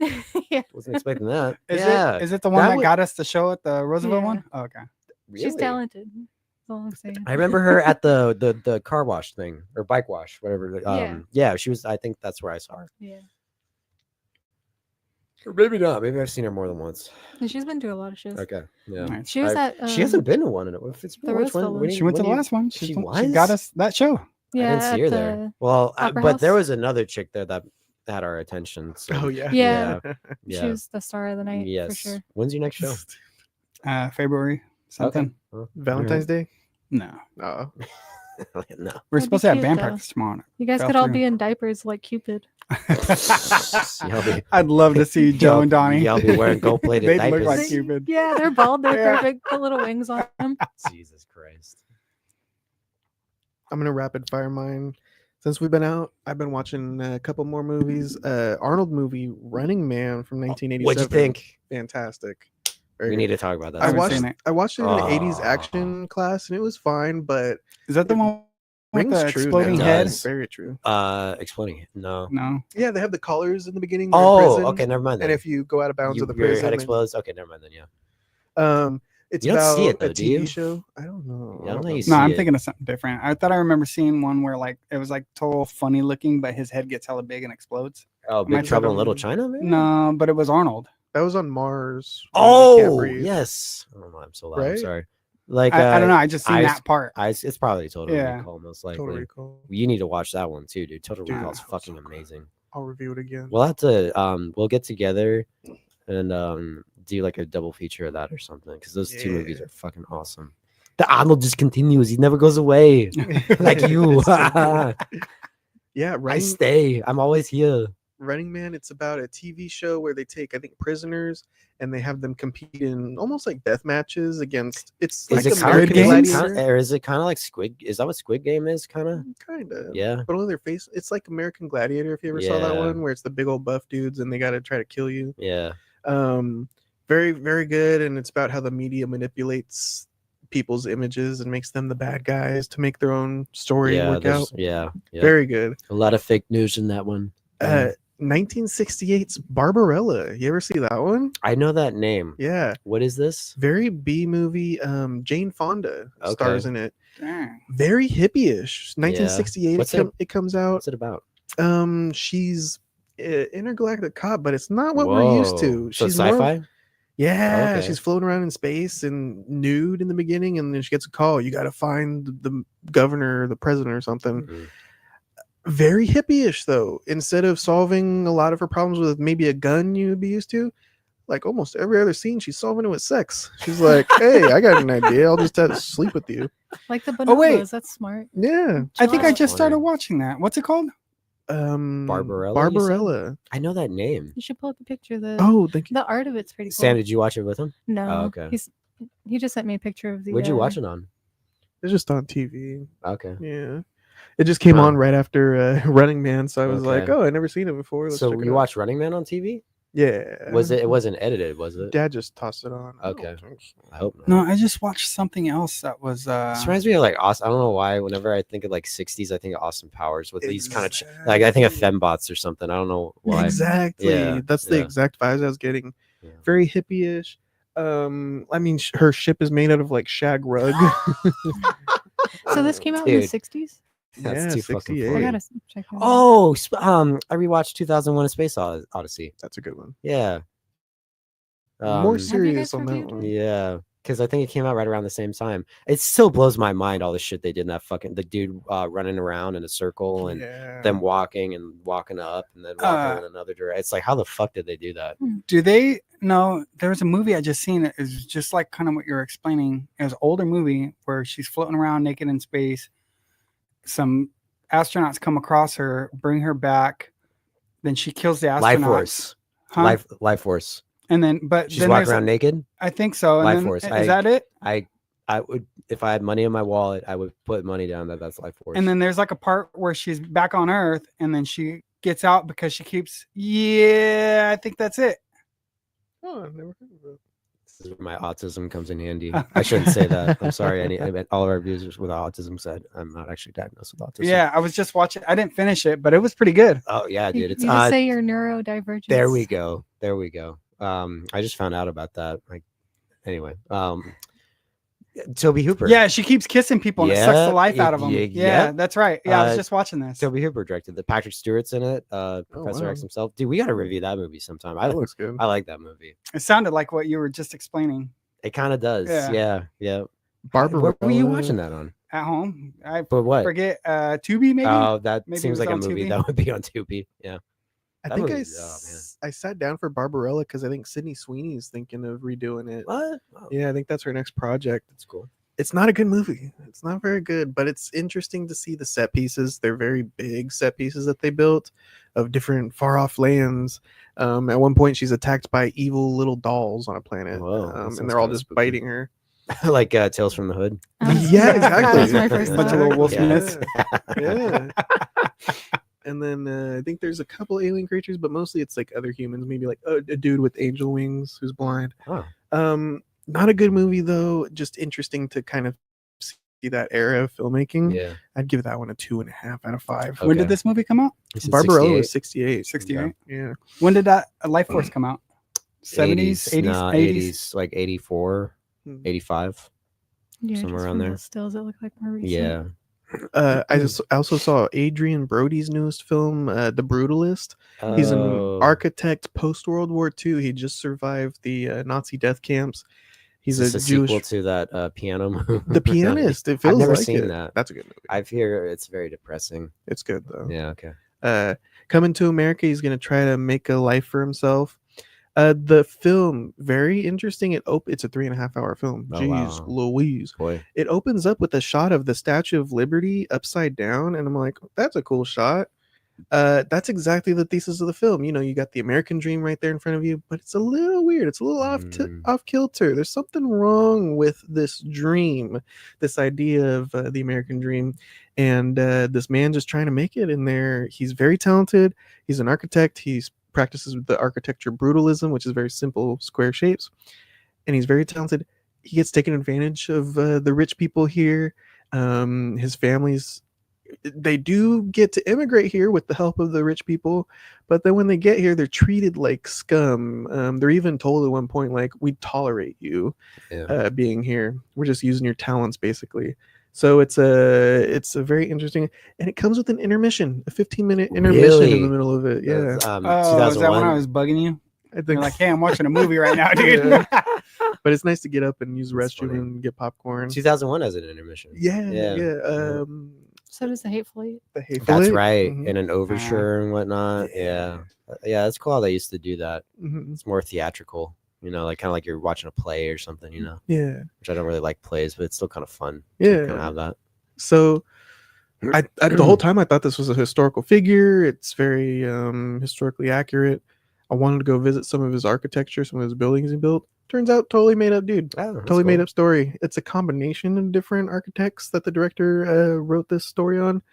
[SPEAKER 9] Yeah.
[SPEAKER 3] Wasn't expecting that.
[SPEAKER 2] Is
[SPEAKER 3] yeah.
[SPEAKER 2] it the one
[SPEAKER 3] That
[SPEAKER 2] that
[SPEAKER 3] would-
[SPEAKER 2] got us the show at the Roosevelt
[SPEAKER 9] Yeah.
[SPEAKER 2] one? Oh, okay.
[SPEAKER 9] She's
[SPEAKER 3] Really?
[SPEAKER 9] talented. That's all I'm saying.
[SPEAKER 3] I remember her at the car wash thing or bike wash, whatever. Yeah, she was. I think that's where I saw her.
[SPEAKER 9] Yeah.
[SPEAKER 3] Or maybe not. Maybe I've seen her more than once.
[SPEAKER 9] And she's been to a lot of shows.
[SPEAKER 3] Okay. Yeah.
[SPEAKER 2] Alright.
[SPEAKER 9] She was at.
[SPEAKER 3] she hasn't been to one in it. If it's
[SPEAKER 9] the
[SPEAKER 3] which
[SPEAKER 9] Roosevelt one.
[SPEAKER 2] She went to the
[SPEAKER 3] when
[SPEAKER 2] last one.
[SPEAKER 3] She
[SPEAKER 2] She
[SPEAKER 3] was.
[SPEAKER 2] got us that show.
[SPEAKER 9] Yeah.
[SPEAKER 3] I didn't see her
[SPEAKER 9] at
[SPEAKER 3] there.
[SPEAKER 9] the
[SPEAKER 3] Well,
[SPEAKER 9] Opera
[SPEAKER 3] but there
[SPEAKER 9] House.
[SPEAKER 3] was another chick there that had our attention. So.
[SPEAKER 1] Oh yeah.
[SPEAKER 9] Yeah.
[SPEAKER 3] Yeah.
[SPEAKER 9] She was the star of the night
[SPEAKER 3] Yes.
[SPEAKER 9] for sure.
[SPEAKER 3] When's your next show?
[SPEAKER 2] February something.
[SPEAKER 3] Well,
[SPEAKER 1] Valentine's Day.
[SPEAKER 2] No.
[SPEAKER 1] Oh.
[SPEAKER 3] No.
[SPEAKER 2] We're
[SPEAKER 9] That'd
[SPEAKER 2] supposed
[SPEAKER 9] be
[SPEAKER 2] to have
[SPEAKER 9] cute,
[SPEAKER 2] band
[SPEAKER 9] though.
[SPEAKER 2] practice tomorrow.
[SPEAKER 9] You guys
[SPEAKER 2] Fell
[SPEAKER 9] could all
[SPEAKER 2] through.
[SPEAKER 9] be in diapers like Cupid.
[SPEAKER 2] I'd love to see Joe and Donnie.
[SPEAKER 3] Y'all be wearing gold-plated
[SPEAKER 2] They'd
[SPEAKER 3] diapers.
[SPEAKER 2] look like Cupid.
[SPEAKER 9] Yeah, they're bald. They're
[SPEAKER 2] Yeah.
[SPEAKER 9] perfect. Put little wings on them.
[SPEAKER 3] Jesus Christ.
[SPEAKER 1] I'm gonna rapid fire mine. Since we've been out, I've been watching a couple more movies. Arnold movie, Running Man from 1987.
[SPEAKER 3] What'd you think?
[SPEAKER 1] Fantastic. Very
[SPEAKER 3] We
[SPEAKER 1] good.
[SPEAKER 3] need to talk about that.
[SPEAKER 1] I
[SPEAKER 2] haven't
[SPEAKER 1] watched.
[SPEAKER 2] seen it.
[SPEAKER 1] I watched it in the 80s
[SPEAKER 3] Oh.
[SPEAKER 1] action class, and it was fine. But
[SPEAKER 2] Is that the one with
[SPEAKER 1] rings
[SPEAKER 2] the
[SPEAKER 1] true
[SPEAKER 2] exploding
[SPEAKER 1] now.
[SPEAKER 2] head?
[SPEAKER 3] Does.
[SPEAKER 1] Very true.
[SPEAKER 3] Exploding. No.
[SPEAKER 2] No.
[SPEAKER 1] Yeah, they have the collars in the beginning. They're in
[SPEAKER 3] Oh,
[SPEAKER 1] prison,
[SPEAKER 3] okay, never mind then.
[SPEAKER 1] And if you go out of bounds of the
[SPEAKER 3] Your
[SPEAKER 1] prison,
[SPEAKER 3] head
[SPEAKER 1] then-
[SPEAKER 3] explodes. Okay, never mind then. Yeah.
[SPEAKER 1] it's
[SPEAKER 3] You don't
[SPEAKER 1] about
[SPEAKER 3] see it, though,
[SPEAKER 1] a
[SPEAKER 3] do
[SPEAKER 1] TV
[SPEAKER 3] you?
[SPEAKER 1] show. I don't know.
[SPEAKER 3] Yeah, I don't think you see
[SPEAKER 2] No, I'm
[SPEAKER 3] it.
[SPEAKER 2] thinking of something different. I thought I remember seeing one where like it was like total funny looking, but his head gets hella big and explodes.
[SPEAKER 3] Oh,
[SPEAKER 2] Am I
[SPEAKER 3] Big Trouble in
[SPEAKER 1] tripping?
[SPEAKER 3] Little China, maybe?
[SPEAKER 2] No, but it was Arnold.
[SPEAKER 1] That was on Mars. when they can't
[SPEAKER 3] Oh,
[SPEAKER 1] breathe.
[SPEAKER 3] yes. Oh, I'm so loud. I'm
[SPEAKER 1] Right?
[SPEAKER 3] sorry. Like
[SPEAKER 2] I don't know. I just seen
[SPEAKER 3] Eyes-
[SPEAKER 2] that part.
[SPEAKER 3] It's probably Total
[SPEAKER 2] Yeah.
[SPEAKER 3] Recall, most likely.
[SPEAKER 1] Total Recall.
[SPEAKER 3] You need to watch that one too, dude. Total
[SPEAKER 1] Dude,
[SPEAKER 3] Recall is
[SPEAKER 1] that was
[SPEAKER 3] fucking
[SPEAKER 1] so good.
[SPEAKER 3] amazing.
[SPEAKER 1] I'll review it again.
[SPEAKER 3] We'll have to we'll get together and do like a double feature of that or something because those two movies
[SPEAKER 1] Yeah.
[SPEAKER 3] are fucking awesome. The Arnold just continues; he never goes away. Like you,
[SPEAKER 1] Yeah,
[SPEAKER 3] I
[SPEAKER 1] Running,
[SPEAKER 3] stay. I'm always here.
[SPEAKER 1] Running Man. It's about a TV show where they take, I think, prisoners and they have them compete in almost like death matches against. It's
[SPEAKER 3] Is
[SPEAKER 1] like
[SPEAKER 3] it
[SPEAKER 1] American
[SPEAKER 2] Squid Games?
[SPEAKER 1] Gladiator.
[SPEAKER 3] or is it kind of like Squid? Is that what Squid Game is? Kind of.
[SPEAKER 1] Kind of.
[SPEAKER 3] Yeah.
[SPEAKER 1] But only their face. It's like American Gladiator. If you ever saw that
[SPEAKER 3] Yeah.
[SPEAKER 1] one, where it's the big old buff dudes and they got to try to kill you.
[SPEAKER 3] Yeah.
[SPEAKER 1] Very, very good. And it's about how the media manipulates people's images and makes them the bad guys to make their own story
[SPEAKER 3] Yeah.
[SPEAKER 1] work out.
[SPEAKER 3] Yeah.
[SPEAKER 1] Very good.
[SPEAKER 3] A lot of fake news in that one.
[SPEAKER 1] 1968's Barbarella. You ever see that one?
[SPEAKER 3] I know that name.
[SPEAKER 1] Yeah.
[SPEAKER 3] What is this?
[SPEAKER 1] Very B movie. Jane Fonda stars
[SPEAKER 3] Okay.
[SPEAKER 1] in it.
[SPEAKER 2] Dang.
[SPEAKER 1] Very hippie-ish. 1968
[SPEAKER 3] What's
[SPEAKER 1] it comes out.
[SPEAKER 3] What's it about?
[SPEAKER 1] She's intergalactic cop, but it's not what we're used to.
[SPEAKER 3] Whoa. So
[SPEAKER 1] She's more of-
[SPEAKER 3] sci-fi?
[SPEAKER 1] Yeah,
[SPEAKER 3] Okay.
[SPEAKER 1] she's floating around in space and nude in the beginning, and then she gets a call. You got to find the governor, or the president, or something.
[SPEAKER 3] Mhm.
[SPEAKER 1] Very hippie-ish though. Instead of solving a lot of her problems with maybe a gun you'd be used to, like almost every other scene, she's solving it with sex. She's like, "Hey, I got an idea. I'll just have to sleep with you."
[SPEAKER 9] Like the bonobos.
[SPEAKER 2] Oh, wait.
[SPEAKER 9] That's smart.
[SPEAKER 1] Yeah.
[SPEAKER 2] I think I
[SPEAKER 3] That's
[SPEAKER 2] just started
[SPEAKER 3] funny.
[SPEAKER 2] watching that. What's it called?
[SPEAKER 3] Barbarella, you said?
[SPEAKER 1] Barbarella.
[SPEAKER 3] I know that name.
[SPEAKER 9] You should pull up a picture.
[SPEAKER 1] Oh, thank you.
[SPEAKER 9] The art of it's pretty cool.
[SPEAKER 3] Sam, did you watch it with him?
[SPEAKER 9] No.
[SPEAKER 3] Oh, okay.
[SPEAKER 9] He just sent me a picture of the.
[SPEAKER 3] Where'd you watch it on?
[SPEAKER 1] It's just on TV.
[SPEAKER 3] Okay.
[SPEAKER 1] Yeah. It just came
[SPEAKER 3] Huh.
[SPEAKER 1] on right after Running Man, so I was like,
[SPEAKER 3] Okay.
[SPEAKER 1] "Oh, I never seen it before." Let's
[SPEAKER 3] So
[SPEAKER 1] check it
[SPEAKER 3] you
[SPEAKER 1] out.
[SPEAKER 3] watched Running Man on TV?
[SPEAKER 1] Yeah.
[SPEAKER 3] Was it? It wasn't edited, was it?
[SPEAKER 1] Dad just tossed it on. I don't
[SPEAKER 3] Okay.
[SPEAKER 1] think so.
[SPEAKER 3] I hope not.
[SPEAKER 2] No, I just watched something else that was.
[SPEAKER 3] This reminds me of like Austin. I don't know why. Whenever I think of like 60s, I think of Austin Powers with these kind of like I think of fembots or something. I don't know why.
[SPEAKER 1] Exactly.
[SPEAKER 3] Yeah,
[SPEAKER 1] That's the
[SPEAKER 3] yeah.
[SPEAKER 1] exact vibes I was getting.
[SPEAKER 3] Yeah.
[SPEAKER 1] Very hippie-ish. I mean, her ship is made out of like shag rug.
[SPEAKER 9] So this came out in the
[SPEAKER 3] Dude.
[SPEAKER 9] 60s.
[SPEAKER 3] That's
[SPEAKER 1] Yeah,
[SPEAKER 3] too fucking
[SPEAKER 1] 68.
[SPEAKER 9] I
[SPEAKER 3] funny.
[SPEAKER 9] gotta check it out.
[SPEAKER 3] Oh, I rewatched 2001: A Space Odyssey.
[SPEAKER 1] That's a good one.
[SPEAKER 3] Yeah.
[SPEAKER 1] More
[SPEAKER 3] Um,
[SPEAKER 1] serious
[SPEAKER 9] guys
[SPEAKER 1] on that
[SPEAKER 9] reviewed
[SPEAKER 1] one.
[SPEAKER 3] Yeah, because I think it came out right around the same time. It still blows my mind all the shit they did in that fucking the dude running around in a circle and
[SPEAKER 1] Yeah.
[SPEAKER 3] them walking up and then walking in another direction. It's like how the fuck did they do that?
[SPEAKER 2] Do they know? There was a movie I just seen. It was just like kind of what you're explaining. It was an older movie where she's floating around naked in space. Some astronauts come across her, bring her back. Then she kills the astronauts.
[SPEAKER 3] Life Force,
[SPEAKER 2] Huh?
[SPEAKER 3] Life Force.
[SPEAKER 2] And then, but
[SPEAKER 3] She's
[SPEAKER 2] then
[SPEAKER 3] walking
[SPEAKER 2] there's-
[SPEAKER 3] around naked.
[SPEAKER 2] I think so. And
[SPEAKER 3] Life
[SPEAKER 2] then,
[SPEAKER 3] Force.
[SPEAKER 2] Is that it?
[SPEAKER 3] I would if I had money in my wallet, I would put money down that's Life Force.
[SPEAKER 2] And then there's like a part where she's back on Earth, and then she gets out because she keeps. Yeah, I think that's it.
[SPEAKER 1] Oh, I've never heard of it.
[SPEAKER 3] This is where my autism comes in handy. I shouldn't say that. I'm sorry. I meant all of our viewers with autism said I'm not actually diagnosed with autism.
[SPEAKER 2] Yeah, I was just watching. I didn't finish it, but it was pretty good.
[SPEAKER 3] Oh yeah,
[SPEAKER 9] You,
[SPEAKER 3] dude. It's
[SPEAKER 9] you just say you're neurodivergent.
[SPEAKER 3] There we go. There we go. I just found out about that. Like, anyway. Toby Hooper.
[SPEAKER 2] Yeah, she keeps kissing people and it sucks
[SPEAKER 3] Yeah,
[SPEAKER 2] the life out of them.
[SPEAKER 3] yeah,
[SPEAKER 2] Yeah, that's right. Yeah, I was
[SPEAKER 3] Uh,
[SPEAKER 2] just watching this.
[SPEAKER 3] Toby Hooper directed it. Patrick Stewart's in it. Professor
[SPEAKER 1] wow.
[SPEAKER 3] X himself. Dude, we got to review that movie sometime.
[SPEAKER 1] That looks good.
[SPEAKER 3] I like that movie.
[SPEAKER 2] It sounded like what you were just explaining
[SPEAKER 3] It kind of does.
[SPEAKER 2] Yeah.
[SPEAKER 3] Yeah.
[SPEAKER 1] Barbara.
[SPEAKER 3] Where were you watching that on?
[SPEAKER 2] at home. I
[SPEAKER 3] For what?
[SPEAKER 2] forget. Tubi maybe.
[SPEAKER 3] Oh, that
[SPEAKER 2] Maybe it
[SPEAKER 3] seems
[SPEAKER 2] was
[SPEAKER 3] like a
[SPEAKER 2] on
[SPEAKER 3] movie
[SPEAKER 2] Tubi.
[SPEAKER 3] that would be on Tubi. Yeah.
[SPEAKER 1] I
[SPEAKER 3] That
[SPEAKER 1] think
[SPEAKER 3] movie- oh, man.
[SPEAKER 1] I sat down for Barbarella because I think Sydney Sweeney's thinking of redoing it.
[SPEAKER 3] What? Oh,
[SPEAKER 1] Yeah, I think that's her next project.
[SPEAKER 3] that's cool.
[SPEAKER 1] It's not a good movie. It's not very good, but it's interesting to see the set pieces. They're very big set pieces that they built of different far off lands. At one point, she's attacked by evil little dolls on a planet,
[SPEAKER 3] Whoa, that
[SPEAKER 1] and
[SPEAKER 3] sounds
[SPEAKER 1] they're all
[SPEAKER 3] kinda
[SPEAKER 1] just
[SPEAKER 3] spooky.
[SPEAKER 1] biting her.
[SPEAKER 3] Like Tales from the Hood.
[SPEAKER 1] Yeah, exactly.
[SPEAKER 9] That was my first
[SPEAKER 2] Bunch of little wolf
[SPEAKER 1] Yeah.
[SPEAKER 2] myths.
[SPEAKER 1] Yeah. And then I think there's a couple alien creatures, but mostly it's like other humans. Maybe like a dude with angel wings who's blind.
[SPEAKER 3] Oh.
[SPEAKER 1] Not a good movie though. Just interesting to kind of see that era of filmmaking.
[SPEAKER 3] Yeah.
[SPEAKER 1] I'd give that one a 2.5 out of 5.
[SPEAKER 2] When did this movie come out?
[SPEAKER 3] You said
[SPEAKER 1] Barbarella
[SPEAKER 3] 68?
[SPEAKER 1] was 68.
[SPEAKER 2] 68.
[SPEAKER 1] Yeah.
[SPEAKER 2] When did that Life Force come out? 70s, 80s,
[SPEAKER 3] Nah,
[SPEAKER 2] 80s?
[SPEAKER 3] like 84, 85.
[SPEAKER 9] Yeah,
[SPEAKER 3] Somewhere
[SPEAKER 9] just
[SPEAKER 3] around
[SPEAKER 9] from
[SPEAKER 3] there.
[SPEAKER 9] those stills, it looked like more recent.
[SPEAKER 3] Yeah.
[SPEAKER 1] I also saw Adrian Brody's newest film, The Brutalist. He's an
[SPEAKER 3] Oh.
[SPEAKER 1] architect post World War II. He just survived the Nazi death camps. He's
[SPEAKER 3] Is this
[SPEAKER 1] a
[SPEAKER 3] sequel
[SPEAKER 1] Jewish.
[SPEAKER 3] to that piano movie?
[SPEAKER 1] The Pianist. It feels
[SPEAKER 3] I've never
[SPEAKER 1] like
[SPEAKER 3] seen
[SPEAKER 1] it.
[SPEAKER 3] that.
[SPEAKER 1] That's a good movie.
[SPEAKER 3] I hear it's very depressing.
[SPEAKER 1] It's good though.
[SPEAKER 3] Yeah. Okay.
[SPEAKER 1] Coming to America, he's gonna try to make a life for himself. The film, very interesting. It's a 3.5-hour film.
[SPEAKER 3] Oh,
[SPEAKER 1] Jeez,
[SPEAKER 3] wow.
[SPEAKER 1] Louise.
[SPEAKER 3] Boy.
[SPEAKER 1] It opens up with a shot of the Statue of Liberty upside down, and I'm like, that's a cool shot. That's exactly the thesis of the film. You know, you got the American dream right there in front of you, but it's a little weird. It's a little off kilter. There's something wrong with this dream, this idea of the American dream, and this man just trying to make it in there. He's very talented. He's an architect. He's practices the architecture brutalism, which is very simple square shapes, and he's very talented. He gets taken advantage of the rich people here. His family's they do get to immigrate here with the help of the rich people, but then when they get here, they're treated like scum. They're even told at one point, like, we tolerate you being here. We're just using your talents, basically. So it's a very interesting, and it comes with an intermission, a 15-minute intermission in the middle of it. Yeah.
[SPEAKER 2] Is that when I was bugging you?
[SPEAKER 1] I think
[SPEAKER 2] You're like, hey, I'm watching a movie right now, dude.
[SPEAKER 1] Yeah. But it's nice to get up and use the restroom and get popcorn.
[SPEAKER 3] 2001 has an intermission.
[SPEAKER 1] Yeah.
[SPEAKER 9] So does the Hateful Eight.
[SPEAKER 1] The Hateful
[SPEAKER 3] That's
[SPEAKER 1] Eight.
[SPEAKER 3] right.
[SPEAKER 1] Mhm.
[SPEAKER 3] And an overture and whatnot. Yeah. Yeah, that's cool how they used to do that.
[SPEAKER 1] Mhm.
[SPEAKER 3] It's more theatrical, you know, like kind of like you're watching a play or something, you know.
[SPEAKER 1] Yeah.
[SPEAKER 3] Which I don't really like plays, but it's still kind of fun.
[SPEAKER 1] Yeah.
[SPEAKER 3] To kind of have that.
[SPEAKER 1] So I the whole time I thought this was a historical figure. It's very historically accurate. I wanted to go visit some of his architecture, some of his buildings he built. Turns out totally made up dude. Totally made up story. It's a combination of different architects that the director wrote this story on.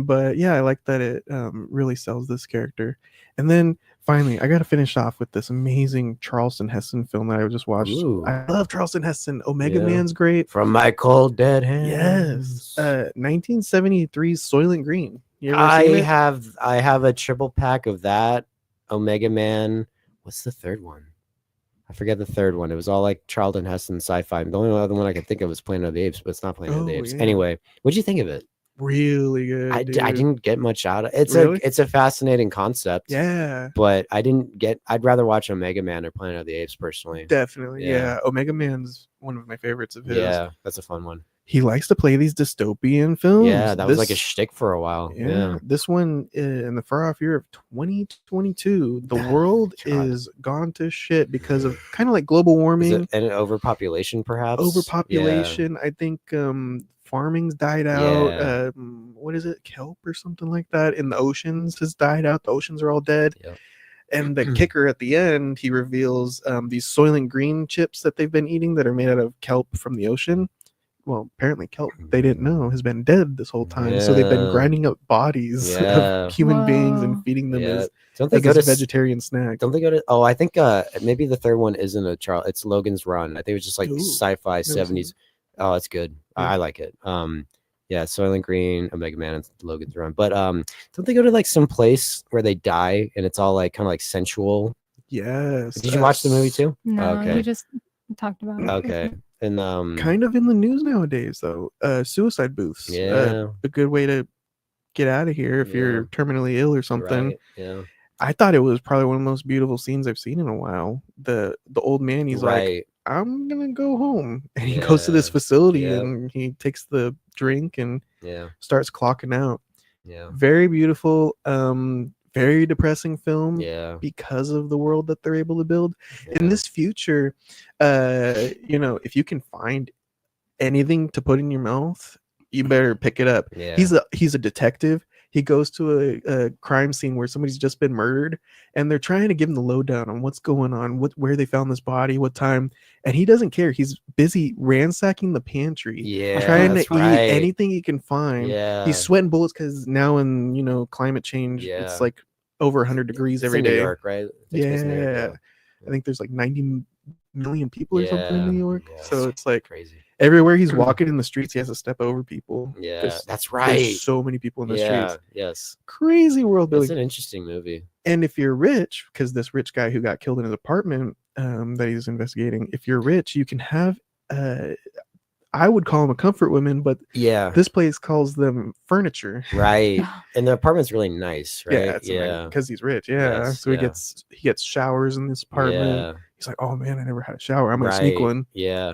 [SPEAKER 1] But yeah, I like that it really sells this character. And then finally, I got to finish off with this amazing Charleston Heston film that I just watched.
[SPEAKER 3] Ooh.
[SPEAKER 1] I love Charleston Heston. Omega
[SPEAKER 3] Yeah.
[SPEAKER 1] Man's great.
[SPEAKER 3] From my cold dead hands.
[SPEAKER 1] Yes. 1973's Soylent Green. You ever seen it?
[SPEAKER 3] I have a triple pack of that. Omega Man. What's the third one? I forget the third one. It was all like Charlton Heston sci-fi. The only other one I could think of was Planet of the Apes, but it's not Planet of the
[SPEAKER 1] Oh,
[SPEAKER 3] Apes.
[SPEAKER 1] yeah.
[SPEAKER 3] Anyway, what'd you think of it?
[SPEAKER 1] Really good.
[SPEAKER 3] I
[SPEAKER 1] dude.
[SPEAKER 3] didn't get much out of it.
[SPEAKER 1] Really?
[SPEAKER 3] It's a fascinating concept.
[SPEAKER 1] Yeah.
[SPEAKER 3] But I'd rather watch Omega Man or Planet of the Apes personally.
[SPEAKER 1] Definitely. Yeah. Omega Man's one of my favorites of his.
[SPEAKER 3] Yeah, that's a fun one.
[SPEAKER 1] He likes to play these dystopian films.
[SPEAKER 3] Yeah, that was like a shtick for a while. Yeah.
[SPEAKER 1] This one in the far off year of 2022, the world is gone to shit because of kind of like global
[SPEAKER 3] Is
[SPEAKER 1] warming,
[SPEAKER 3] it an overpopulation, perhaps?
[SPEAKER 1] overpopulation. I think farming's died out.
[SPEAKER 3] Yeah.
[SPEAKER 1] What is it? Kelp or something like that in the oceans has died out. The oceans are all dead.
[SPEAKER 3] Yep.
[SPEAKER 1] And the kicker at the end, he reveals these Soylent Green chips that they've been eating that are made out of kelp from the ocean. Well, apparently kelp, they didn't know, has been dead this whole time. So they've been
[SPEAKER 3] Yeah.
[SPEAKER 1] grinding up bodies
[SPEAKER 3] Yeah.
[SPEAKER 1] of human beings
[SPEAKER 9] Whoa.
[SPEAKER 1] and feeding them
[SPEAKER 3] Yeah.
[SPEAKER 1] as,
[SPEAKER 3] Don't they
[SPEAKER 1] as
[SPEAKER 3] go
[SPEAKER 1] this
[SPEAKER 3] to
[SPEAKER 1] vegetarian snack.
[SPEAKER 3] Don't they go to? Oh, I think maybe the third one isn't it's Logan's Run. I think it was just like
[SPEAKER 1] Ooh,
[SPEAKER 3] sci-fi
[SPEAKER 1] never seen
[SPEAKER 3] 70s. Oh, it's good.
[SPEAKER 1] Yeah.
[SPEAKER 3] I like it. Yeah, Soylent Green, Omega Man, and Logan's Run. But don't they go to like some place where they die and it's all like kind of like sensual?
[SPEAKER 1] Yes.
[SPEAKER 3] Did you watch the movie too?
[SPEAKER 9] No,
[SPEAKER 3] Okay.
[SPEAKER 9] we just talked about it.
[SPEAKER 3] Okay. And
[SPEAKER 1] Kind of in the news nowadays, though. Suicide booths.
[SPEAKER 3] Yeah.
[SPEAKER 1] A good way to get out of here if you're terminally ill or something.
[SPEAKER 3] Right, yeah.
[SPEAKER 1] I thought it was probably one of the most beautiful scenes I've seen in a while. The old man, he's like,
[SPEAKER 3] Right.
[SPEAKER 1] I'm gonna go home, and he goes to this
[SPEAKER 3] Yeah.
[SPEAKER 1] facility
[SPEAKER 3] Yep.
[SPEAKER 1] and he takes the drink and
[SPEAKER 3] Yeah.
[SPEAKER 1] starts clocking out.
[SPEAKER 3] Yeah.
[SPEAKER 1] Very beautiful, very depressing film.
[SPEAKER 3] Yeah.
[SPEAKER 1] Because of the world that they're able to build in
[SPEAKER 3] Yeah.
[SPEAKER 1] this future. If you can find anything to put in your mouth, you better pick it up.
[SPEAKER 3] Yeah.
[SPEAKER 1] He's a detective. He goes to a crime scene where somebody's just been murdered, and they're trying to give him the lowdown on what's going on, where they found this body, what time, and he doesn't care. He's busy ransacking the pantry, trying to
[SPEAKER 3] that's
[SPEAKER 1] eat
[SPEAKER 3] right.
[SPEAKER 1] anything he can find.
[SPEAKER 3] Yeah.
[SPEAKER 1] He's sweating bullets because now in climate change,
[SPEAKER 3] Yeah.
[SPEAKER 1] it's like over 100 degrees
[SPEAKER 3] It's
[SPEAKER 1] every
[SPEAKER 3] in
[SPEAKER 1] day.
[SPEAKER 3] New York, right? It takes place in New York,
[SPEAKER 1] Yeah. I think there's like 90 million people or something in
[SPEAKER 3] Yeah.
[SPEAKER 1] New York.
[SPEAKER 3] Yeah.
[SPEAKER 1] So it's like
[SPEAKER 3] crazy.
[SPEAKER 1] everywhere he's walking in the streets, he has to step over people.
[SPEAKER 3] Yeah,
[SPEAKER 1] 'cause
[SPEAKER 3] that's right.
[SPEAKER 1] There's so many people in the streets.
[SPEAKER 3] Yes.
[SPEAKER 1] Crazy world
[SPEAKER 3] It's
[SPEAKER 1] building.
[SPEAKER 3] an interesting movie.
[SPEAKER 1] And if you're rich, because this rich guy who got killed in his apartment that he's investigating, if you're rich, you can have I would call them a comfort women, but
[SPEAKER 3] Yeah.
[SPEAKER 1] this place calls them furniture.
[SPEAKER 3] Right. And the apartment's really nice, right?
[SPEAKER 1] Yeah, because he's rich. Yeah,
[SPEAKER 3] Yes,
[SPEAKER 1] so
[SPEAKER 3] yeah.
[SPEAKER 1] he gets showers in this apartment.
[SPEAKER 3] Yeah.
[SPEAKER 1] He's like, oh man, I never had a shower. I'm gonna sneak
[SPEAKER 3] Right.
[SPEAKER 1] one.
[SPEAKER 3] Yeah.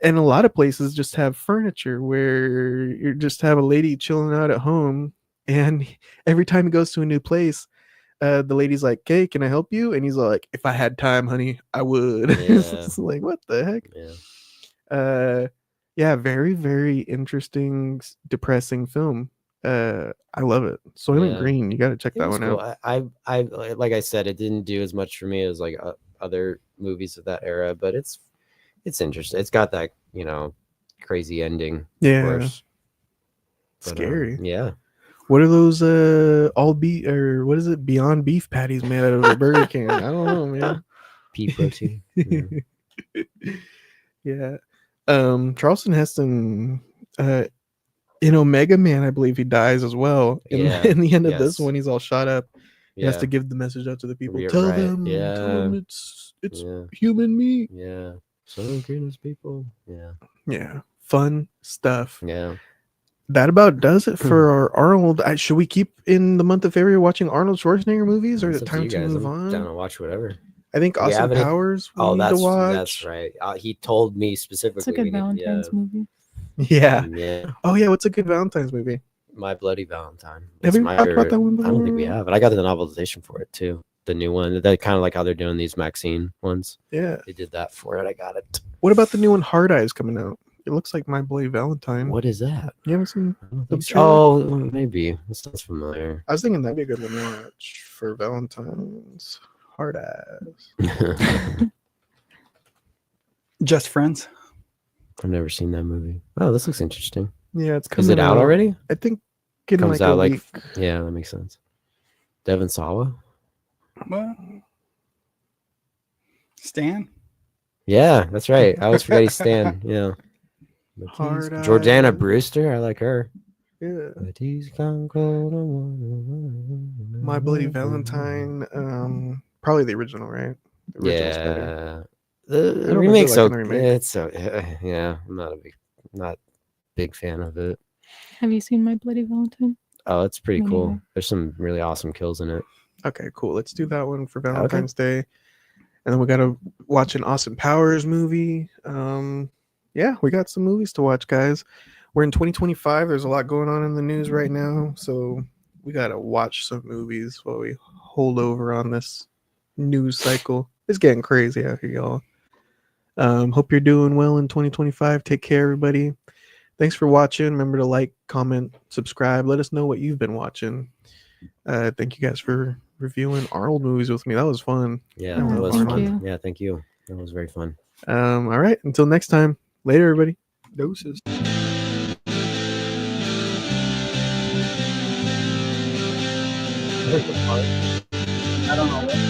[SPEAKER 1] And a lot of places just have furniture where you just have a lady chilling out at home, and every time he goes to a new place, the lady's like, "Hey, can I help you?" And he's like, "If I had time, honey, I would." It's like, what the heck? Yeah, very, very interesting, depressing film. I love it. Soylent Green, you got to check that one out.
[SPEAKER 3] I like I said, it didn't do as much for me as like other movies of that era, but it's interesting. It's got that crazy ending.
[SPEAKER 1] Yeah,
[SPEAKER 3] of course. But,
[SPEAKER 1] scary.
[SPEAKER 3] Yeah.
[SPEAKER 1] What are those what is it, Beyond Beef patties made out of a Burger King? I don't know, man.
[SPEAKER 3] Pea protein.
[SPEAKER 1] Yeah. Charleston Heston in Omega Man, I believe he dies as well. In the end of this one, he's all shot up. He has to give the message out to the people. Tell them it's human meat.
[SPEAKER 3] Yeah. So goodness, people. Yeah.
[SPEAKER 1] Yeah. Fun stuff.
[SPEAKER 3] Yeah.
[SPEAKER 1] That about does it for our Arnold. Should we keep in the month of February watching Arnold Schwarzenegger movies, or is it time to move on?
[SPEAKER 3] Down to watch whatever.
[SPEAKER 1] I think Austin Powers. We need to watch.
[SPEAKER 3] That's right. He told me specifically.
[SPEAKER 9] It's a good Valentine's movie.
[SPEAKER 1] Yeah.
[SPEAKER 3] Yeah.
[SPEAKER 1] Oh yeah. What's a good Valentine's movie?
[SPEAKER 3] My Bloody Valentine.
[SPEAKER 1] Have we talked about that one before?
[SPEAKER 3] I don't think we have, but I got the novelization for it too. The new one. That kind of like how they're doing these Maxine ones.
[SPEAKER 1] Yeah.
[SPEAKER 3] They did that for it. I got it.
[SPEAKER 1] What about the new one, Hard Eyes, coming out? It looks like My Bloody Valentine.
[SPEAKER 3] What is that?
[SPEAKER 1] You haven't seen?
[SPEAKER 3] Oh, maybe. That sounds familiar.
[SPEAKER 1] I was thinking that'd be a good one to watch for Valentine's. Hard Eyes.
[SPEAKER 2] Just Friends.
[SPEAKER 3] I've never seen that movie. Oh, this looks interesting.
[SPEAKER 1] Yeah, it's coming.
[SPEAKER 3] Is it out already?
[SPEAKER 1] I think getting
[SPEAKER 3] comes
[SPEAKER 1] like
[SPEAKER 3] out
[SPEAKER 1] a
[SPEAKER 3] like
[SPEAKER 1] week.
[SPEAKER 3] Yeah, that makes sense. Devon Sawa.
[SPEAKER 2] What? Stan.
[SPEAKER 3] Yeah, that's right. I always forget he's Stan. Yeah.
[SPEAKER 1] Hard
[SPEAKER 3] Jordana
[SPEAKER 1] Eyes.
[SPEAKER 3] Brewster. I like her.
[SPEAKER 1] Yeah.
[SPEAKER 3] But he's gone cold.
[SPEAKER 1] My Bloody Valentine. Probably the original, right? The original's better.
[SPEAKER 3] The
[SPEAKER 1] I don't know if
[SPEAKER 3] remake's
[SPEAKER 1] I like
[SPEAKER 3] so
[SPEAKER 1] the remake.
[SPEAKER 3] it's so yeah. I'm not big fan of it.
[SPEAKER 9] Have you seen My Bloody Valentine?
[SPEAKER 3] Oh, it's pretty
[SPEAKER 9] Me
[SPEAKER 3] cool.
[SPEAKER 9] neither.
[SPEAKER 3] There's some really awesome kills in it.
[SPEAKER 1] Okay, cool. Let's do that one for Valentine's Day. And then we got to watch an Austin Powers movie. Yeah, we got some movies to watch, guys. We're in 2025. There's a lot going on in the news right now. So we got to watch some movies while we hold over on this news cycle. It's getting crazy out here, y'all. Hope you're doing well in 2025. Take care, everybody. Thanks for watching. Remember to like, comment, subscribe. Let us know what you've been watching. Thank you guys for reviewing Arnold movies with me. That was fun.
[SPEAKER 3] Yeah,
[SPEAKER 9] Oh,
[SPEAKER 3] that was
[SPEAKER 9] thank
[SPEAKER 3] fun.
[SPEAKER 9] you.
[SPEAKER 3] Yeah, thank you. That was very fun.
[SPEAKER 1] All right. Until next time. Later, everybody. Doses.
[SPEAKER 2] I don't know.